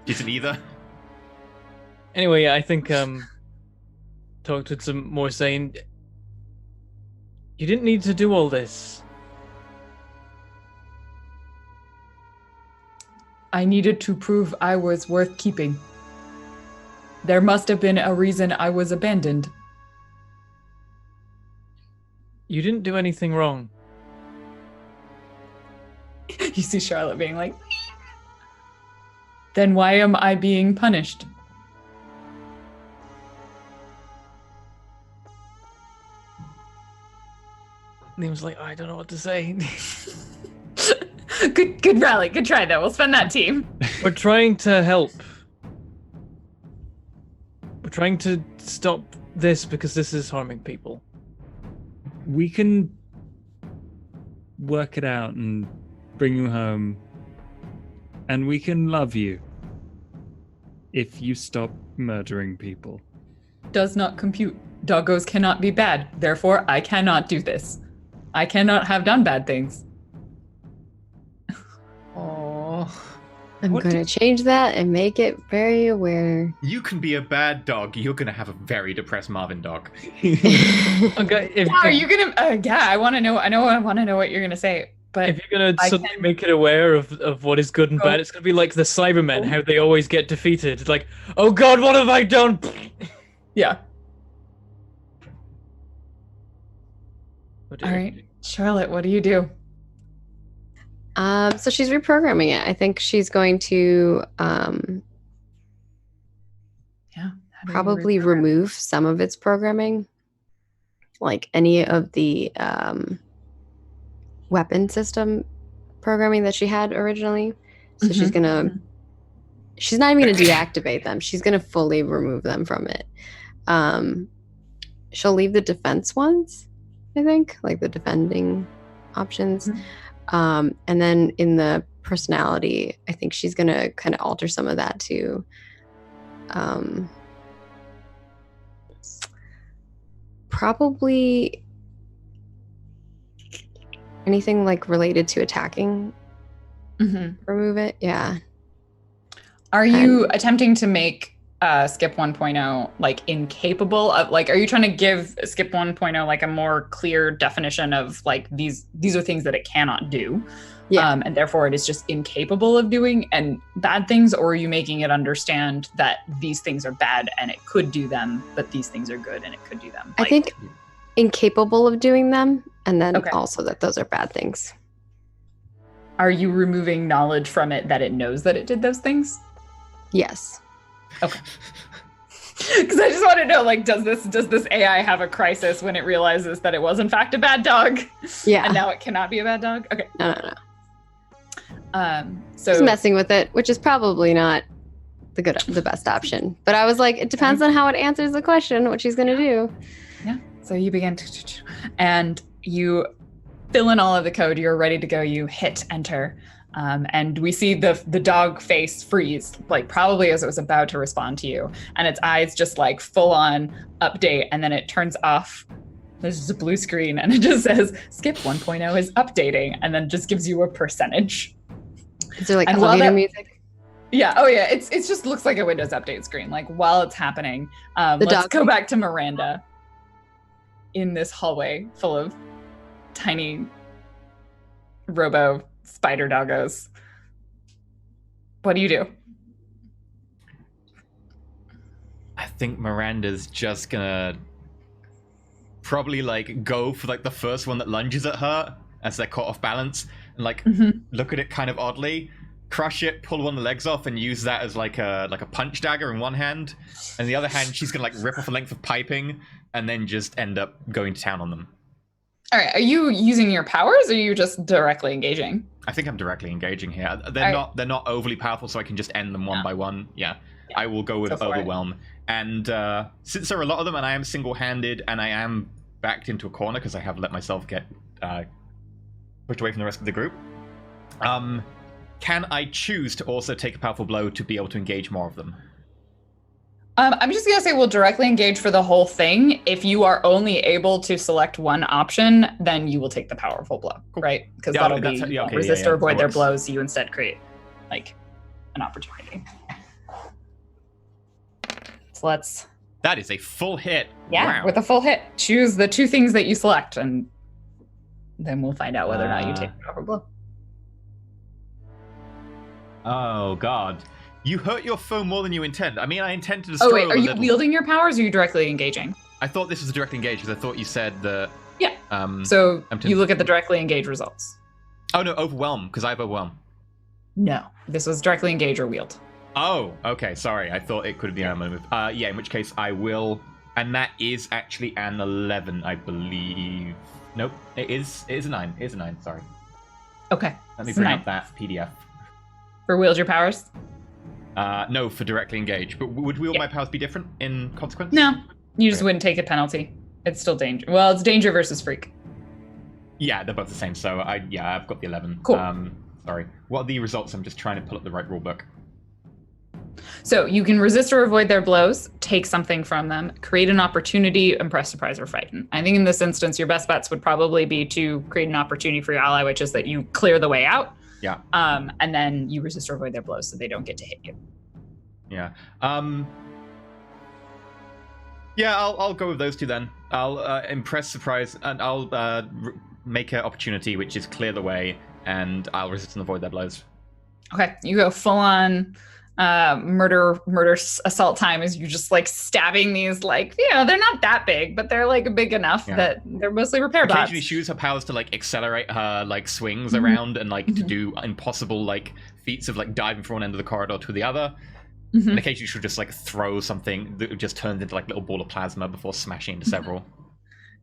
Isn't either. Anyway, I think talked with some more saying. You didn't need to do all this. I needed to prove I was worth keeping. There must have been a reason I was abandoned. You didn't do anything wrong. You see Charlotte being like, then why am I being punished? Liam's like, I don't know what to say. Good rally. Good try, though. We'll spend that team. We're trying to help. We're trying to stop this because this is harming people. We can work it out and bring you home. And we can love you. if you stop murdering people. Does not compute. Doggos cannot be bad. Therefore, I cannot do this. I cannot have done bad things. Oh, I'm What going to change that and make it very aware. you can be a bad dog. You're gonna have a very depressed Marvin dog. Okay, if, Are you gonna? Yeah, I want to know. I want to know what you're gonna say. But if you're gonna I suddenly can- make it aware of what is good and Oh. bad, it's gonna be like the Cybermen, Oh. how they always get defeated. It's like, oh god, what have I done? yeah. Oh, All dear. right, Charlotte, what do you do? So she's reprogramming it. I think she's going to Yeah. how do you probably reprogram? remove some of its programming, like any of the weapon system programming that she had originally. So she's Mhm, gonna mhm. she's not even gonna deactivate them. She's gonna fully remove them from it. She'll leave the defense ones, I think, like the defending options. Mhm. And then in the personality, I think she's gonna kind of alter some of that to probably anything like related to attacking, Mhm. remove it. Yeah. Are you attempting to make Skip 1.0 like incapable of like? Are you trying to give Skip 1.0 like a more clear definition of like these are things that it cannot do, Yeah. and therefore it is just incapable of doing and bad things, or are you making it understand that these things are bad and it could do them, but these things are good and it could do them? I think incapable of doing them, and then Okay. also that those are bad things. Are you removing knowledge from it that it knows that it did those things? Yes. Okay. Because I just want to know, like, does this AI have a crisis when it realizes that it was in fact a bad dog? Yeah. And now it cannot be a bad dog? Okay. No. So Just messing with it, which is probably not the best option. But I was like, it depends on how it answers the question, what she's gonna do. yeah. So you begin and you fill in all of the code. You're ready to go. You hit enter. And we see the dog face freeze, like probably as it was about to respond to you, and its eyes just like full on update, and then it turns off. There's just a blue screen, and it just says Skip 1.0 is updating, and then just gives you a percentage. Is there like And while elevator that- music? Yeah. Oh yeah. It just looks like a Windows update screen. Like while it's happening, let's dog- go back to Miranda in this hallway full of tiny robo spider doggos. What do you do? I think Miranda's just gonna probably like go for like the first one that lunges at her as they're caught off balance and like look at it kind of oddly, crush it, pull one of the legs off, and use that as like a punch dagger in one hand, and the other hand she's gonna like rip off a length of piping and then just end up going to town on them. All right. Are you using your powers, or are you just directly engaging? I think I'm directly engaging here. They're Alright. not overly powerful, so I can just end them one Yeah. by one. Yeah. Yeah. I will go with Go for it. overwhelm. And since there are a lot of them, and I am single-handed, and I am backed into a corner because I have let myself get pushed away from the rest of the group, can I choose to also take a powerful blow to be able to engage more of them? I'm just gonna say we'll directly engage for the whole thing. If you are only able to select one option, then you will take the powerful blow, right? Because Yeah, that'll that's- be yeah, okay, resist yeah, or avoid that their works. blows. You instead create like an opportunity. So let's That is a full hit. Wow. with a full hit, choose the two things that you select, and then we'll find out whether or not you take the powerful blow. Oh, God. You hurt your foe more than you intend. I mean, I intend to destroy Oh wait, them are a you little. wielding your powers, or are you directly engaging? I thought this was a direct engage because I thought you said that... Yeah. So... So I'm you look at the directly engage results. Oh, no, overwhelm, because I have overwhelm. No, this was directly engage or wield. Oh, okay, sorry. I thought it could be a move. Yeah, in which case I will... And that is actually an 11, I believe. Nope, it is a 9. It is a 9, sorry. Okay. Let me it's bring 9. up that PDF. For wield your powers? No, for directly engage. But would wield Yeah. my powers be different in consequence? No, you just Okay. wouldn't take a penalty. It's still danger. Well, it's danger versus freak. Yeah, they're both the same. So I've got the 11. Cool. Sorry. What are the results? I'm just trying to pull up the right rulebook. So you can resist or avoid their blows, take something from them, create an opportunity, impress, surprise, or frighten. I think in this instance, your best bets would probably be to create an opportunity for your ally, which is that you clear the way out. Yeah. And then you resist or avoid their blows so they don't get to hit you. Yeah. Yeah, I'll go with those two then. I'll impress, surprise, and I'll make an opportunity, which is clear the way, and I'll resist and avoid their blows. Okay, you go full on murder assault time as you're just like stabbing these, like, they're not that big, but they're like big enough that they're mostly repair bots. Occasionally she uses her powers to like accelerate her like swings around and like to do impossible like feats of like diving from one end of the corridor to the other. And occasionally she'll just like throw something that just turns into like a little ball of plasma before smashing into several.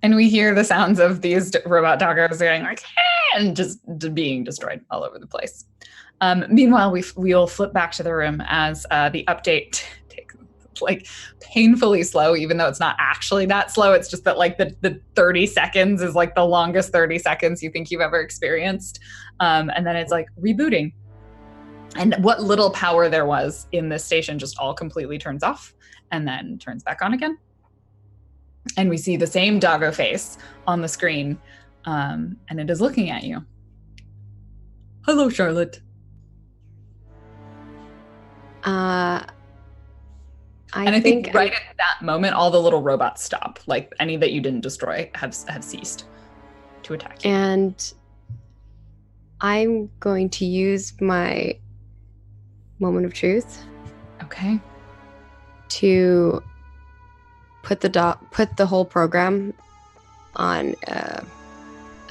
And we hear the sounds of these robot doggos going like, "Hey!" and just being destroyed all over the place. Meanwhile, we'll flip back to the room as the update takes like painfully slow, even though it's not actually that slow. It's just that like the 30 seconds is like the longest 30 seconds you think you've ever experienced. And then it's like rebooting. And what little power there was in this station just all completely turns off and then turns back on again. And we see the same doggo face on the screen, and it is looking at you. Hello, Charlotte. I think right at that moment, all the little robots stop. Like any that you didn't destroy have ceased to attack you. And I'm going to use my moment of truth. Okay. To put the whole program on a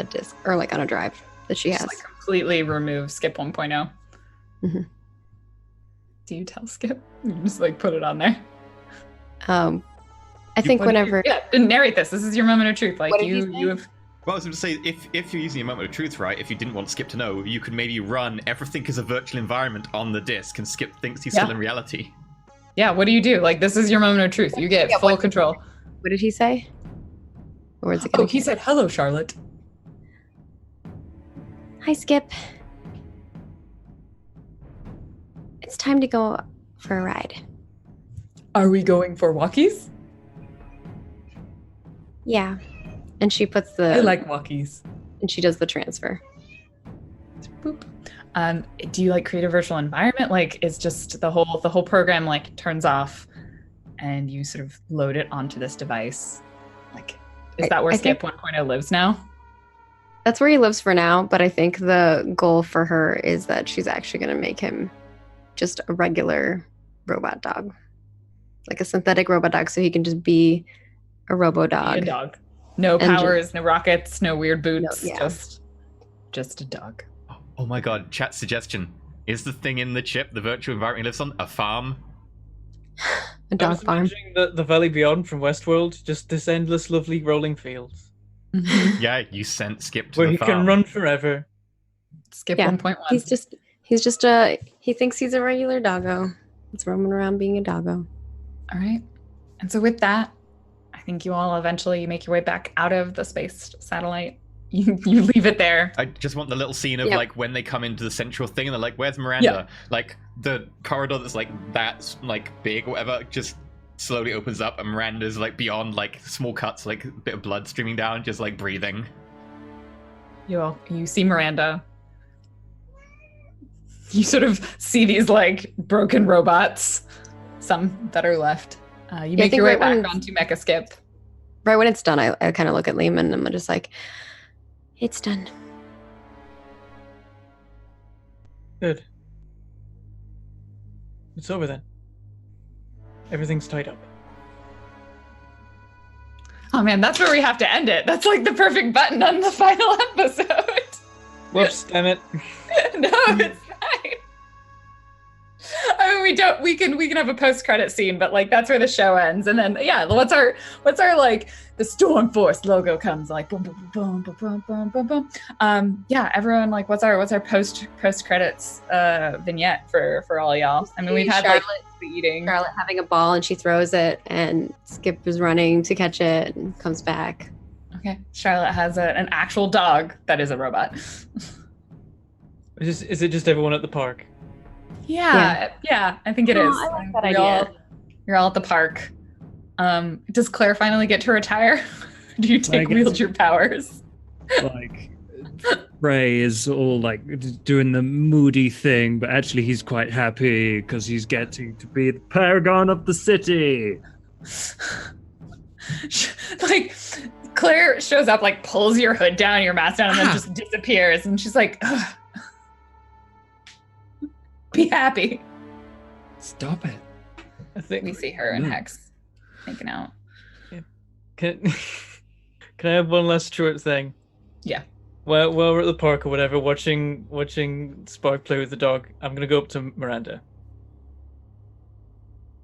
disk or like on a drive that she has. Just like completely remove Skip 1.0. Mm-hmm. Do you tell Skip? You just like put it on there. I think whenever narrate this. This is your moment of truth. Like you have. Well, I was going to say, if you're using a moment of truth, right? If you didn't want Skip to know, you could maybe run everything as a virtual environment on the disk, and Skip thinks he's still in reality. Yeah. What do you do? Like this is your moment of truth. You get full control. What did he say? Or is it he said, "Hello, Charlotte." Hi, Skip. It's time to go for a ride. Are we going for walkies? Yeah. And she puts the... I like walkies. And she does the transfer. Boop. Do you like create a virtual environment? Like it's just the whole program like turns off and you sort of load it onto this device. Like, is that where Skip 1.0 lives now? That's where he lives for now, but I think the goal for her is that she's actually going to make him just a regular robot dog. Like a synthetic robot dog, so he can just be a robo dog. Be a dog. No powers, no rockets, no weird boots. No, just a dog. Oh my god, chat suggestion. Is the thing in the chip, the virtual environment he lives on, a farm? A dog farm. The Valley Beyond from Westworld, just this endless lovely rolling fields. Yeah, you sent Skip to where the he farm. can run forever. Skip 1.1. He's just he thinks he's a regular doggo. He's roaming around being a doggo. All right. And so with that, I think you all eventually make your way back out of the space satellite. You leave it there. I just want the little scene of like when they come into the central thing and they're like, "Where's Miranda?" Like the corridor that's like that's like big or whatever just slowly opens up and Miranda's like beyond like small cuts, like a bit of blood streaming down, just like breathing. You see Miranda. You sort of see these like broken robots, some that are left. You make your way back onto Mecha Skip. Right when it's done, I kind of look at Liam and I'm just like, it's done. Good. It's over then. Everything's tied up. Oh man, that's where we have to end it. That's like the perfect button on the final episode. Whoops, damn it. No, it's fine. I mean, we can have a post-credit scene, but like that's where the show ends. And then what's our like the Storm Force logo comes like boom boom boom boom boom boom boom. Everyone like what's our post credits vignette for all y'all. I mean, we've had Charlotte eating. Charlotte having a ball and she throws it and Skip is running to catch it and comes back. Okay. Charlotte has an actual dog that is a robot. Is it just everyone at the park? Yeah, I think it Oh, is. I like that You're idea. you're all at the park. Does Claire finally get to retire? Do you take guess- wield your powers? Like, Ray is all like doing the moody thing, but actually he's quite happy because he's getting to be the paragon of the city. Like Claire shows up, like pulls your hood down, your mask down, and then just disappears. And she's like, "Ugh. Be happy." Stop it. I think We see her and No. Hex making out. Can, can I have one last short thing? Yeah. Well, while we're at the park or whatever, watching Spark play with the dog, I'm gonna go up to Miranda.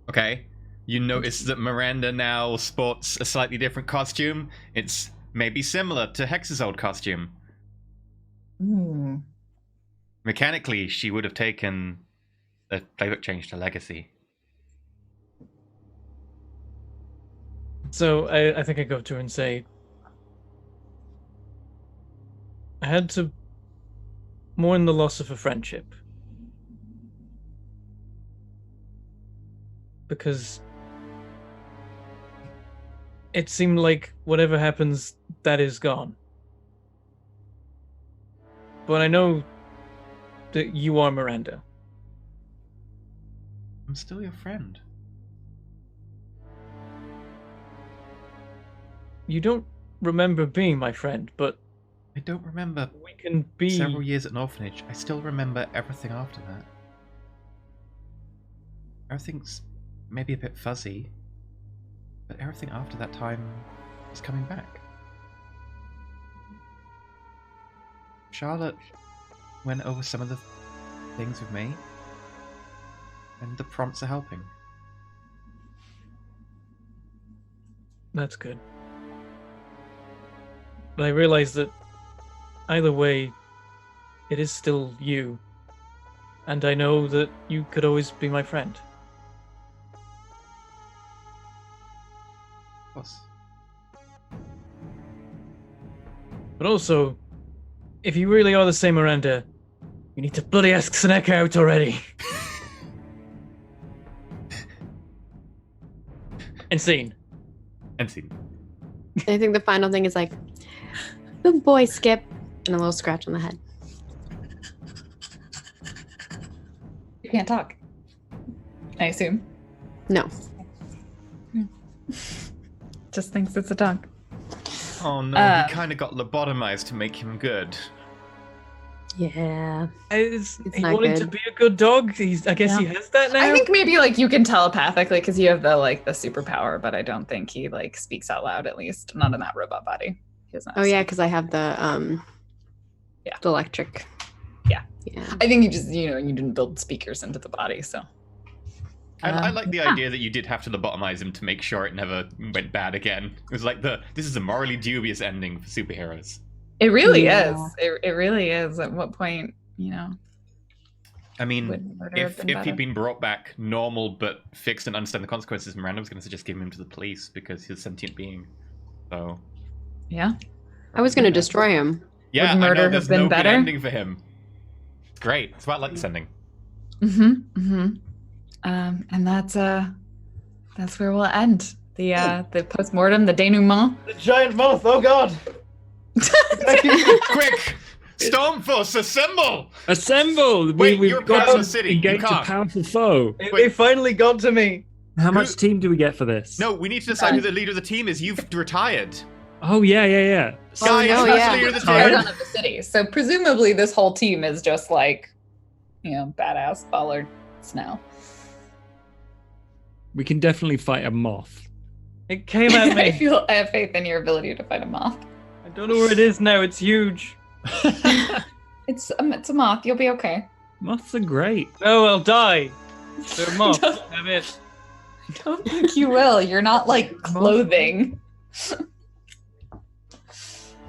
Okay. You notice that Miranda now sports a slightly different costume. It's maybe similar to Hex's old costume. Ooh. Mechanically, she would have taken a playbook change to Legacy. So I think I go up to her and say, I had to mourn the loss of a friendship. Because it seemed like whatever happens, that is gone. But I know that you are Miranda. I'm still your friend. You don't remember being my friend, but I don't remember we can be... several years at an orphanage. I still remember everything after that. Everything's maybe a bit fuzzy, but everything after that time is coming back. Charlotte went over some of the things with me, and the prompts are helping. That's good. But I realize that either way, it is still you. And I know that you could always be my friend. Of course. But also, if you really are the same Miranda, you need to bloody ask Seneca out already. And scene. And see. I think the final thing is like, good boy, Skip, and a little scratch on the head. You can't talk, I assume. No. Just thinks it's a dog. Oh no, Um, he kind of got lobotomized to make him good. Yeah. He not wanted to good. be a good dog. I guess he Yeah. has that now. I think maybe like you can telepathically because you have the superpower, but I don't think he like speaks out loud. At least not in that robot body. He doesn't. Oh yeah, because I have the Yeah. the electric. Yeah. Yeah. I think you just you didn't build speakers into the body, so. I like the yeah. idea that you did have to lobotomize him to make sure it never went bad again. It was like this is a morally dubious ending for superheroes. It really Yeah. is. It really is. At what point, I mean, would murder have if been he'd better? been brought back normal but fixed and understand the consequences, Miranda was going to suggest giving him to the police because he's a sentient being. So Yeah. I was gonna destroy him. yeah, Would I murder know have there's been no better? good ending for him. It's great. It's about like this ending. And that's where we'll end the postmortem, the denouement. The giant moth. Oh God! Quick! Stormforce, assemble! Assemble! Wait, We've you're got part of to the city. You engage a can't. powerful foe. They finally got to me. How much team do we get for this? No, we need to decide who the leader of the team is. You've retired. Oh yeah. Guy, no, who's yeah. the leader of the Tired? team? Paragon of the city. So presumably this whole team is just like, badass bollards now. We can definitely fight a moth. It came at I me. I have faith in your ability to fight a moth. I don't know where it is now. It's huge. It's a moth. You'll be okay. Moths are great. Oh, I'll die. They're moths. Damn it. I don't think you will. You're not like clothing.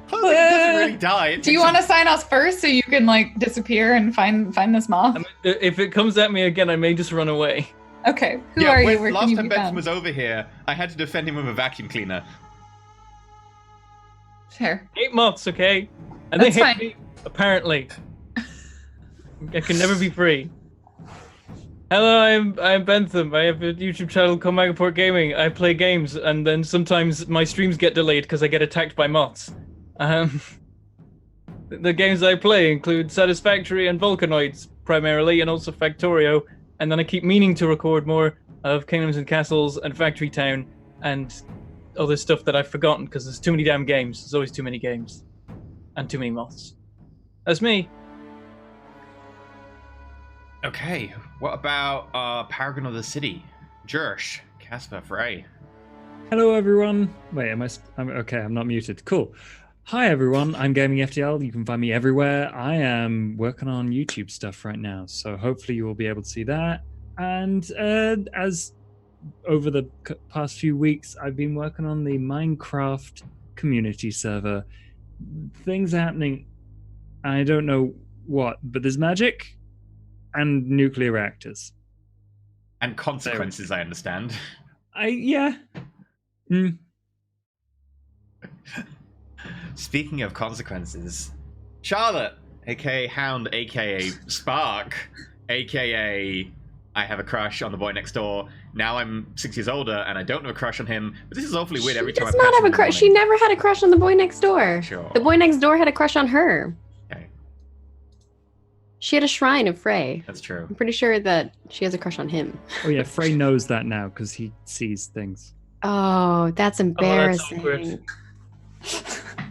Clothing doesn't really die. It Do you takes want to sign us first so you can like disappear and find this moth? I mean, if it comes at me again, I may just run away. Okay. Who Yeah, are you? when- Where can last you time be Benson found? was over here, I had to defend him with a vacuum cleaner. Sure. Hate moths, okay? And they That's hate fine. me, apparently. I can never be free. Hello, I'm Bentham. I have a YouTube channel called Magaport Gaming. I play games, and then sometimes my streams get delayed because I get attacked by moths. The games I play include Satisfactory and Volcanoids, primarily, and also Factorio. And then I keep meaning to record more of Kingdoms and Castles and Factory Town and other stuff that I've forgotten because there's too many damn games. There's always too many games. And too many moths. That's me. Okay, what about Paragon of the City? Jersh, Casper, Frey. Hello, everyone. Wait, I'm okay. I'm not muted. Cool. Hi, everyone. I'm Gaming FTL. You can find me everywhere. I am working on YouTube stuff right now, so hopefully you will be able to see that. And as over the past few weeks, I've been working on the Minecraft community server. Things are happening. I don't know what, but there's magic and nuclear reactors. And consequences, I understand. Yeah. Speaking of consequences, Charlotte, aka Hound, aka Spark, aka I have a crush on the boy next door. Now I'm 6 years older and I don't have a crush on him. But this is awfully weird every time I pass She does not have him a in the crush. She morning. never had a crush on the boy next door. Sure. The boy next door had a crush on her. Okay, She had a shrine of Frey. that's true. I'm pretty sure that she has a crush on him. Oh yeah, Frey knows that now because he sees things. Oh, that's embarrassing. awkward.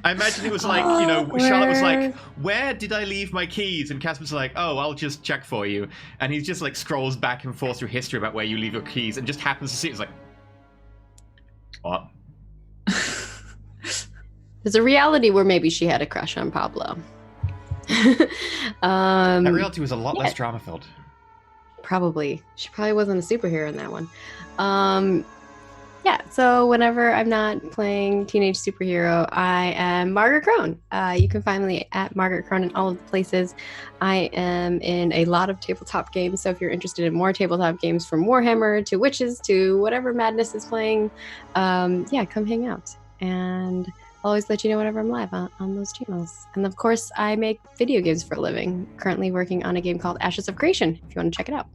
I imagine it was like, Charlotte was like, Awkward. where did I leave my keys? And Casper's like, oh, I'll just check for you. And he just like scrolls back and forth through history about where you leave your keys and just happens to see it. It's like, what? There's a reality where maybe she had a crush on Pablo. That reality was a lot less drama filled. Probably. She probably wasn't a superhero in that one. Yeah, so whenever I'm not playing Teenage Superhero, I am Margaret Crone. You can find me at Margaret Crone in all of the places. I am in a lot of tabletop games, so if you're interested in more tabletop games from Warhammer to Witches to whatever madness is playing, yeah, come hang out. And I'll always let you know whenever I'm live on those channels. And of course, I make video games for a living. Currently working on a game called Ashes of Creation, if you want to check it out.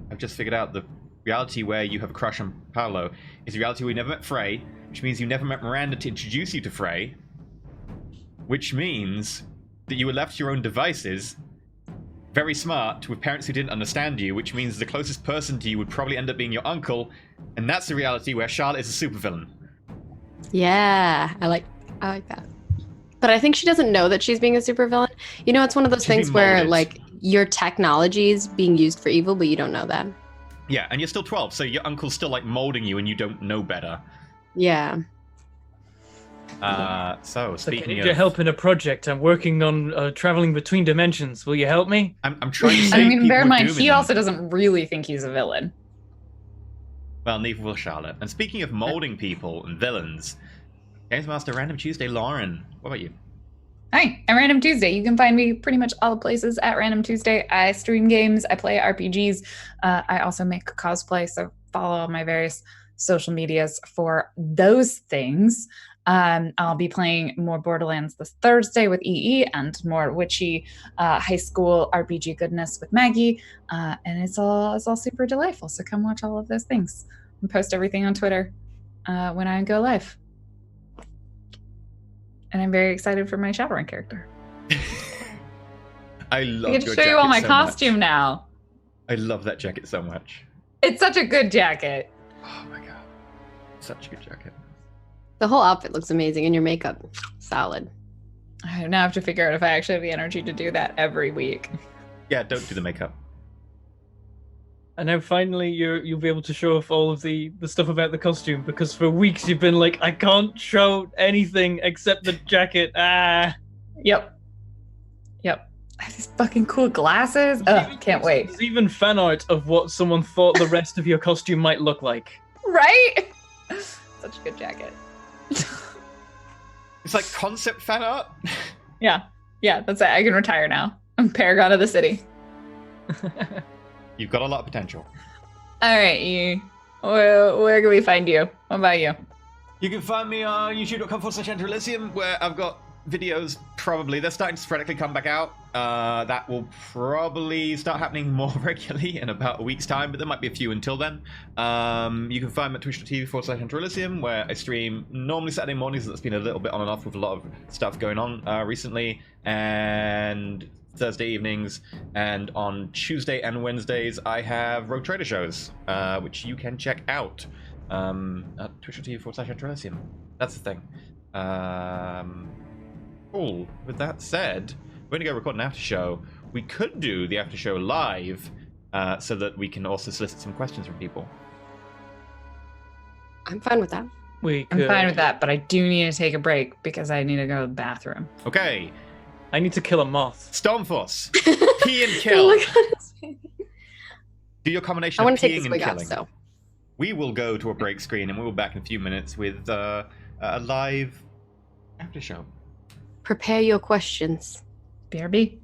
I've just figured out the reality where you have a crush on Paolo is a reality where you never met Frey, which means you never met Miranda to introduce you to Frey, which means that you were left to your own devices, very smart, with parents who didn't understand you, which means the closest person to you would probably end up being your uncle, and that's the reality where Charlotte is a supervillain. Yeah, I like that. But I think she doesn't know that she's being a supervillain. You know, it's one of those She's things being where molded. like your technology is being used for evil, but you don't know that. Yeah, and you're still 12, so your uncle's still like molding you and you don't know better. Yeah. So, Like, I speaking need of... your help in a project. I'm working on traveling between dimensions. Will you help me? I'm trying to say I mean, bear in mind, he them. also doesn't really think he's a villain. Well, neither will Charlotte. And speaking of molding people and villains, Games Master Random Tuesday, Lauren, what about you? Hi, I'm Random Tuesday. You can find me pretty much all the places at Random Tuesday. I stream games, I play RPGs. I also make cosplay, so follow all my various social medias for those things. I'll be playing more Borderlands this Thursday with EE and more witchy high school RPG goodness with Maggie. And it's all super delightful. So come watch all of those things and post everything on Twitter when I go live. And I'm very excited for my Shadowrun character. I love I get to your show you all my jacket so much. costume now. I love that jacket so much. It's such a good jacket. Oh my god. Such a good jacket. The whole outfit looks amazing and your makeup, solid. I now have to figure out if I actually have the energy to do that every week. Yeah, don't do the makeup. And now finally you'll be able to show off all of the stuff about the costume, because for weeks you've been like, I can't show anything except the jacket. Yep. I have these fucking cool glasses. Can't wait. There's even fan art of what someone thought the rest of your costume might look like. Right? Such a good jacket. It's like concept fan art. Yeah, that's it. I can retire now. I'm Paragon of the City. You've got a lot of potential. All right, where can we find you? What about you? You can find me on youtube.com/EnterElysium, where I've got videos, probably. They're starting to sporadically come back out. That will probably start happening more regularly in about a week's time, but there might be a few until then. You can find me at twitch.tv/Androlisium, where I stream normally Saturday mornings. That's been a little bit on and off with a lot of stuff going on recently. And Thursday evenings, and on Tuesday and Wednesdays I have Rogue Trader shows, which you can check out at twitch.tv/Androlisium. That's the thing. Cool. With that said, we're going to go record an after show. We could do the after show live, so that we can also solicit some questions from people. I'm fine with that. I'm fine with that, but I do need to take a break because I need to go to the bathroom. Okay. I need to kill a moth. Stormforce. Pee and Oh kill. my God. Do your combination I of want to take peeing this and wig off, killing. so. We will go to a break screen and we'll be back in a few minutes with a live after show. Prepare your questions. BRB.